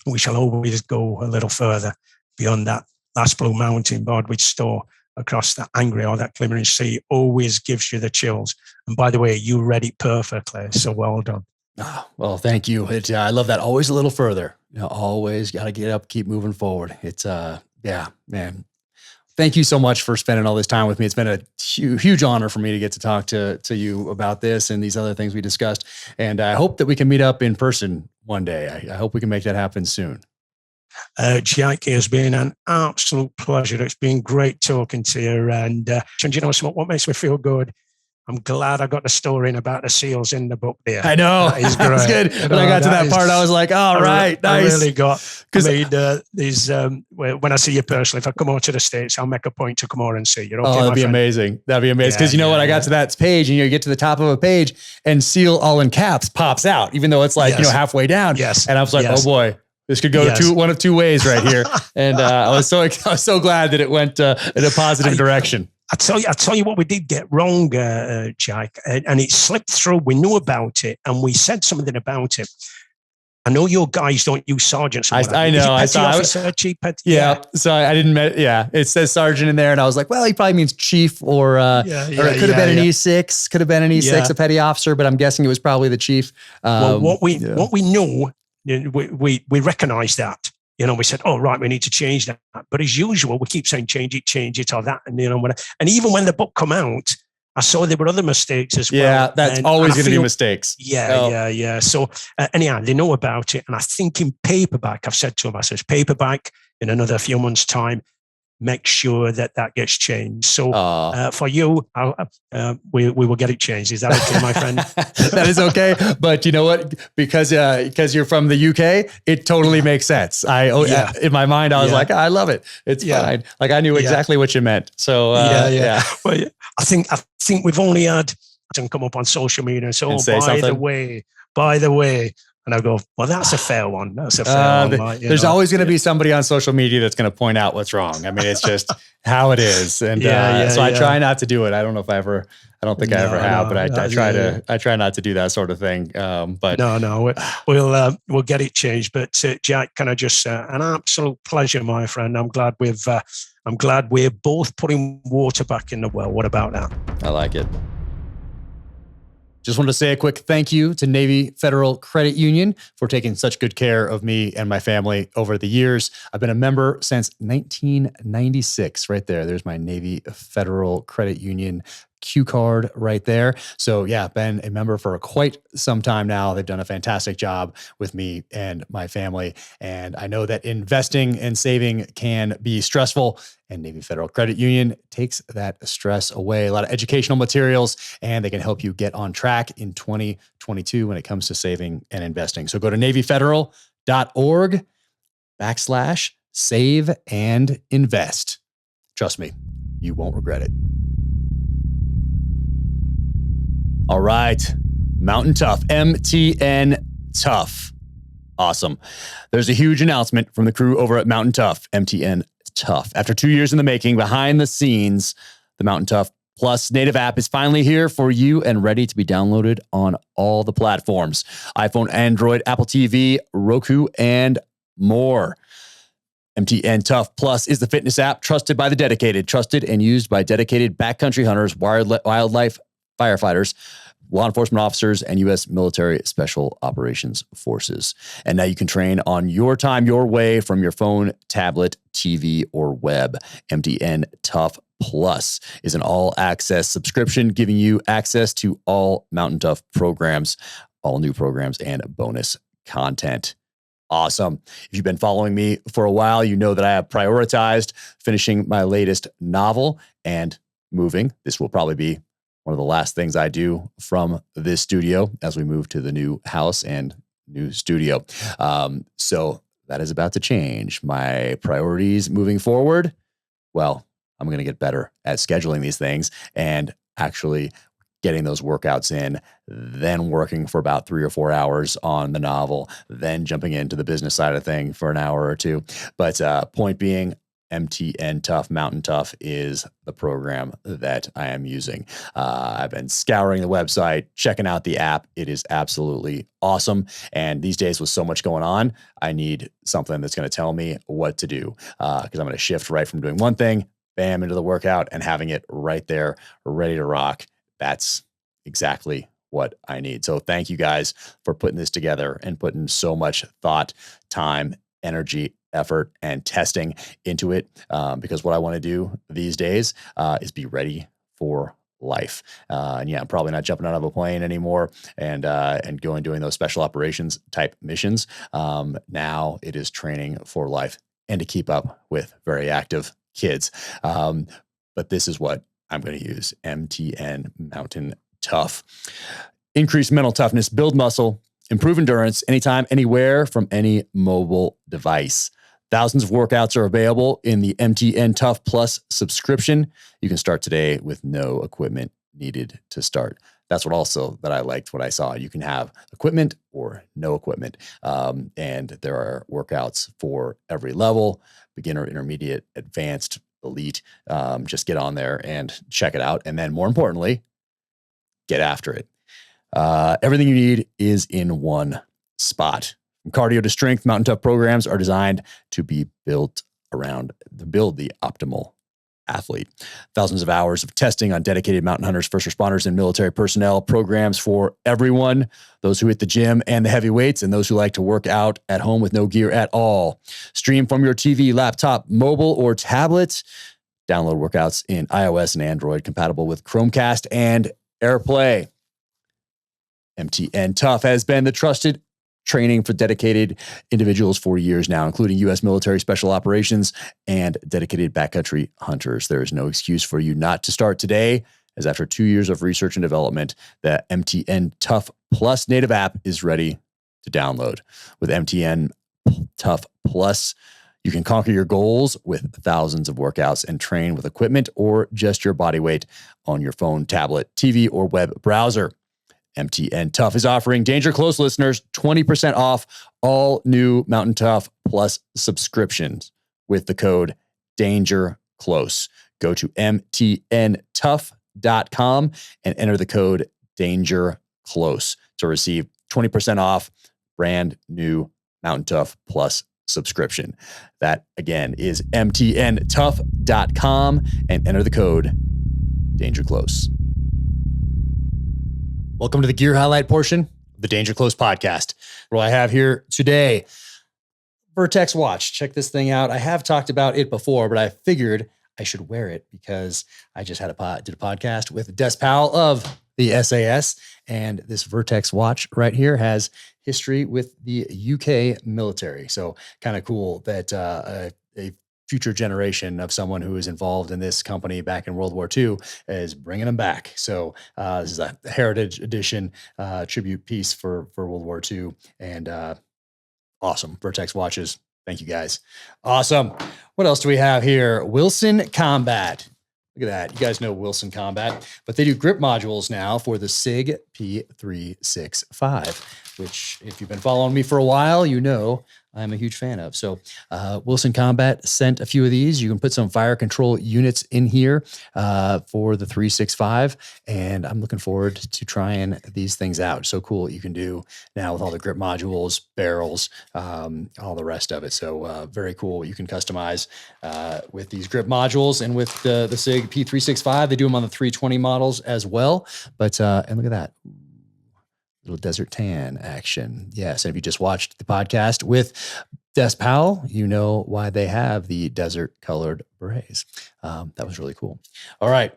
we shall always go a little further beyond that last blue mountain, Bardwich Store, across that angry or that glimmering sea, always gives you the chills. And by the way, you read it perfectly. So well done. Oh, well, thank you. I love that. Always a little further. Always got to get up, keep moving forward. It's yeah, man. Thank you so much for spending all this time with me. It's been a huge honor for me to get to talk to you about this and these other things we discussed. And I hope that we can meet up in person one day. I hope we can make that happen soon. Jack, it has been an absolute pleasure. It's been great talking to you. And you know what makes me feel good? I'm glad I got the story in about the seals in the book there. I know. That is great. It's good. When I got to that part, I was like, all right, nice. I really got, when I see you personally, if I come over to the States, I'll make a point to come over and see you. Okay, that'd be amazing. That'd be amazing. Because I got to that page and you get to the top of a page and seal all in caps pops out, even though it's like, halfway down. Yes. And I was like, oh boy. This could go one of two ways right here. And I was so glad that it went in a positive direction. I tell you what we did get wrong, Jack, and it slipped through. We knew about it, and we said something about it. I know your guys don't use sergeants. I know. I saw officer, chief petty. Yeah. So I didn't. It says sergeant in there, and I was like, well, he probably means chief, or it could have been an E6, could have been an E6, a petty officer, but I'm guessing it was probably the chief. What we know, we recognize that. We said, oh, right, we need to change that. But as usual, we keep saying, change it, or that. And, and even when the book come out, I saw there were other mistakes as well. Yeah, that's always going to be mistakes. Yeah. So anyhow, they know about it. And I think in paperback, I've said to them, I says, paperback in another few months' time, make sure that gets changed. So for you, we will get it changed. Is that okay, my friend? That is okay. But you know what? Because you're from the UK, it totally makes sense. In my mind, I was like, I love it. It's fine. Like I knew exactly what you meant. So Well, I think we've only had them come up on social media and say, by the way. And I go, well, that's a fair one. That's a fair one. There's always going to be somebody on social media that's going to point out what's wrong. I mean, it's just how it is. And so I try not to do it. I don't know if I ever have, but I try not to do that sort of thing. But we'll get it changed. But Jack, can I just an absolute pleasure, my friend. I'm glad we're both putting water back in the well. What about that? I like it. Just wanted to say a quick thank you to Navy Federal Credit Union for taking such good care of me and my family over the years. I've been a member since 1996. Right there. There's my Navy Federal Credit Union Q card right there. So been a member for quite some time now. They've done a fantastic job with me and my family. And I know that investing and saving can be stressful, and Navy Federal Credit Union takes that stress away. A lot of educational materials, and they can help you get on track in 2022 when it comes to saving and investing. So go to NavyFederal.org/save and invest. Trust me, you won't regret it. All right. Mountain Tough, MTN Tough. Awesome. There's a huge announcement from the crew over at Mountain Tough, MTN Tough. After 2 years in the making, behind the scenes, the Mountain Tough Plus native app is finally here for you and ready to be downloaded on all the platforms: iPhone, Android, Apple TV, Roku, and more. MTN Tough Plus is the fitness app trusted by the dedicated, trusted and used by dedicated backcountry hunters, wildlife firefighters, law enforcement officers, and U.S. military special operations forces. And now you can train on your time, your way, from your phone, tablet, TV, or web. MTN Tough Plus is an all-access subscription giving you access to all Mountain Tough programs, all new programs, and bonus content. Awesome. If you've been following me for a while, you know that I have prioritized finishing my latest novel and moving. This will probably be one of the last things I do from this studio as we move to the new house and new studio. So that is about to change. My priorities moving forward, well, I'm going to get better at scheduling these things and actually getting those workouts in, then working for about 3 or 4 hours on the novel, then jumping into the business side of thing for an hour or two. But point being, MTN Tough, Mountain Tough is the program that I am using. I've been scouring the website, checking out the app. It is absolutely awesome. And these days with so much going on, I need something that's going to tell me what to do because I'm going to shift right from doing one thing, bam, into the workout and having it right there, ready to rock. That's exactly what I need. So thank you guys for putting this together and putting so much thought, time, energy, effort, and testing into it. Because what I want to do these days is be ready for life. And yeah, I'm probably not jumping out of a plane anymore and going doing those special operations type missions. Now it is training for life and to keep up with very active kids. But this is what I'm going to use: MTN Mountain Tough. Increase mental toughness, build muscle, improve endurance anytime, anywhere from any mobile device. Thousands of workouts are available in the MTN Tough Plus subscription. You can start today with no equipment needed to start. That's what also that I liked what I saw. You can have equipment or no equipment. And there are workouts for every level: beginner, intermediate, advanced, elite. Just get on there and check it out. And then more importantly, get after it. Everything you need is in one spot. From cardio to strength, Mountain Tough programs are designed to be built around to build the optimal athlete. Thousands of hours of testing on dedicated mountain hunters, first responders, and military personnel. Programs for everyone: those who hit the gym and the heavy weights, and those who like to work out at home with no gear at all. Stream from your TV, laptop, mobile, or tablet. Download workouts in iOS and Android, compatible with Chromecast and AirPlay. MTN Tough has been the trusted training for dedicated individuals for years now, including U.S. military special operations and dedicated backcountry hunters. There is no excuse for you not to start today, as after 2 years of research and development, the MTN Tough Plus native app is ready to download. With MTN Tough Plus, you can conquer your goals with thousands of workouts and train with equipment or just your body weight on your phone, tablet, TV, or web browser. MTN Tough is offering Danger Close listeners 20% off all new Mountain Tough Plus subscriptions with the code Danger Close. Go to mtntough.com and enter the code Danger Close to receive 20% off brand new Mountain Tough Plus subscription. That again is mtntough.com and enter the code Danger Close. Welcome to the gear highlight portion of the Danger Close podcast. What I have here today, Vertex watch. Check this thing out. I have talked about it before, but I figured I should wear it because I just did a podcast with Des Powell of the SAS, and this Vertex watch right here has history with the UK military. So kind of cool that a future generation of someone who was involved in this company back in World War II is bringing them back. So this is a Heritage Edition tribute piece for World War II, and awesome Vertex watches. Thank you guys. Awesome. What else do we have here? Wilson Combat. Look at that. You guys know Wilson Combat, but they do grip modules now for the SIG P365, which if you've been following me for a while, you know I'm a huge fan of. So Wilson Combat sent a few of these. You can put some fire control units in here for the 365. And I'm looking forward to trying these things out. So cool what you can do now with all the grip modules, barrels, all the rest of it. So very cool what you can customize with these grip modules. And with the SIG P365, they do them on the 320 models as well. But and look at that. Little desert tan action. Yes. And if you just watched the podcast with Des Powell, you know why they have the desert colored berets. That was really cool. All right.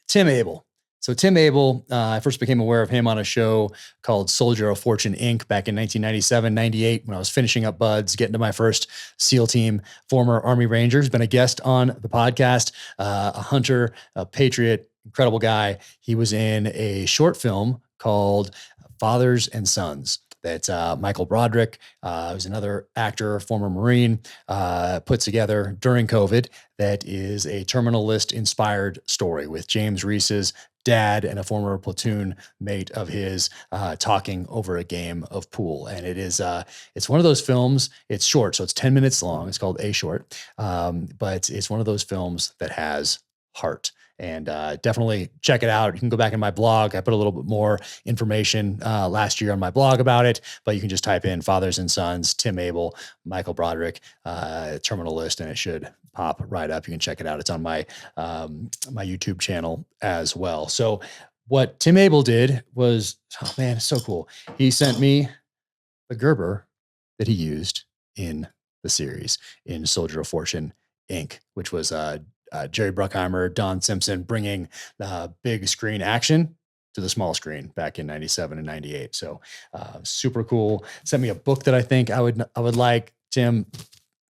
Tim Abel. So Tim Abel, I first became aware of him on a show called Soldier of Fortune, Inc. back in 1997, 98, when I was finishing up buds, getting to my first SEAL team, former Army Ranger, been a guest on the podcast, a hunter, a patriot, incredible guy. He was in a short film called Fathers and Sons that Michael Broderick, who's another actor, former Marine, put together during COVID. That is a Terminal List inspired story with James Reese's dad and a former platoon mate of his talking over a game of pool. And it's one of those films. It's short, so it's 10 minutes long. It's called A Short, but it's one of those films that has heart. And definitely check it out. You can go back in my blog. I put a little bit more information last year on my blog about it, but you can just type in Fathers and Sons, Tim Abel, Michael Broderick, Terminal List, and it should pop right up. You can check it out. It's on my my YouTube channel as well. So what Tim Abel did was, oh man, it's so cool. He sent me the Gerber that he used in the series in Soldier of Fortune, Inc., which was Jerry Bruckheimer, Don Simpson bringing big screen action to the small screen back in 97 and 98. So super cool. Sent me a book that I think I would like. Tim,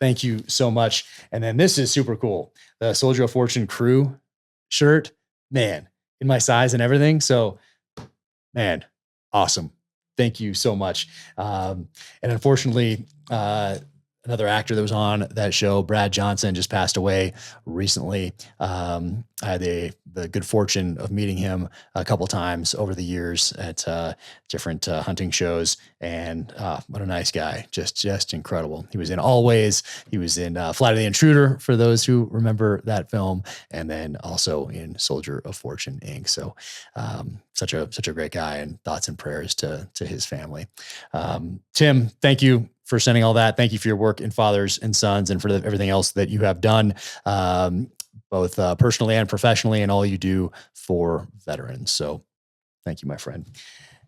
thank you so much. And then this is super cool. The Soldier of Fortune crew shirt, man, in my size and everything. So man, awesome. Thank you so much. And unfortunately, another actor that was on that show, Brad Johnson, just passed away recently. I had the good fortune of meeting him a couple times over the years at different hunting shows, and what a nice guy! Just incredible. He was in Always. He was in Flight of the Intruder, for those who remember that film, and then also in Soldier of Fortune, Inc. So such a great guy, and thoughts and prayers to his family. Tim, thank you for sending all that. Thank you for your work in Fathers and Sons, and for everything else that you have done, both personally and professionally, and all you do for veterans. So thank you, my friend.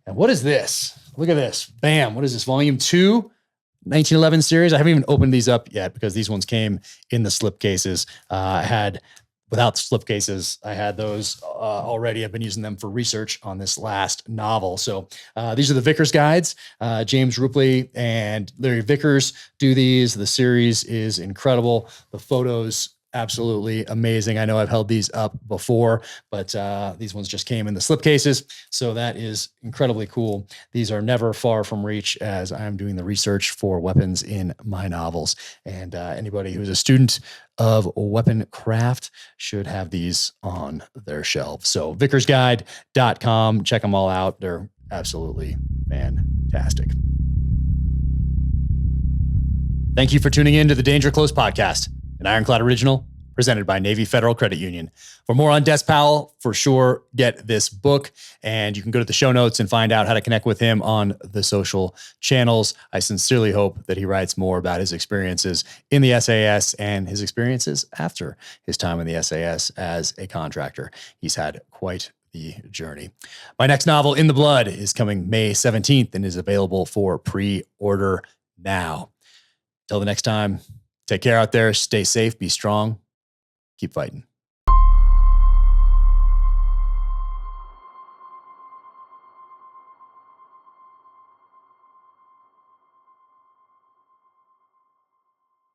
And what is this? Look at this. Bam. What is this? Volume 2, 1911 series. I haven't even opened these up yet because these ones came in the slipcases. Without slipcases, I had those already. I've been using them for research on this last novel. So these are the Vickers guides. James Rupley and Larry Vickers do these. The series is incredible. The photos, absolutely amazing. I know I've held these up before, but these ones just came in the slipcases. So that is incredibly cool. These are never far from reach as I'm doing the research for weapons in my novels. And anybody who's a student of weapon craft should have these on their shelves. So vickersguide.com. Check them all out. They're absolutely fantastic. Thank you for tuning in to the Danger Close podcast, an Ironclad original presented by Navy Federal Credit Union. For more on Des Powell, for sure, get this book, and you can go to the show notes and find out how to connect with him on the social channels. I sincerely hope that he writes more about his experiences in the SAS and his experiences after his time in the SAS as a contractor. He's had quite the journey. My next novel, In the Blood, is coming May 17th and is available for pre-order now. Till the next time, take care out there. Stay safe. Be strong. Keep fighting.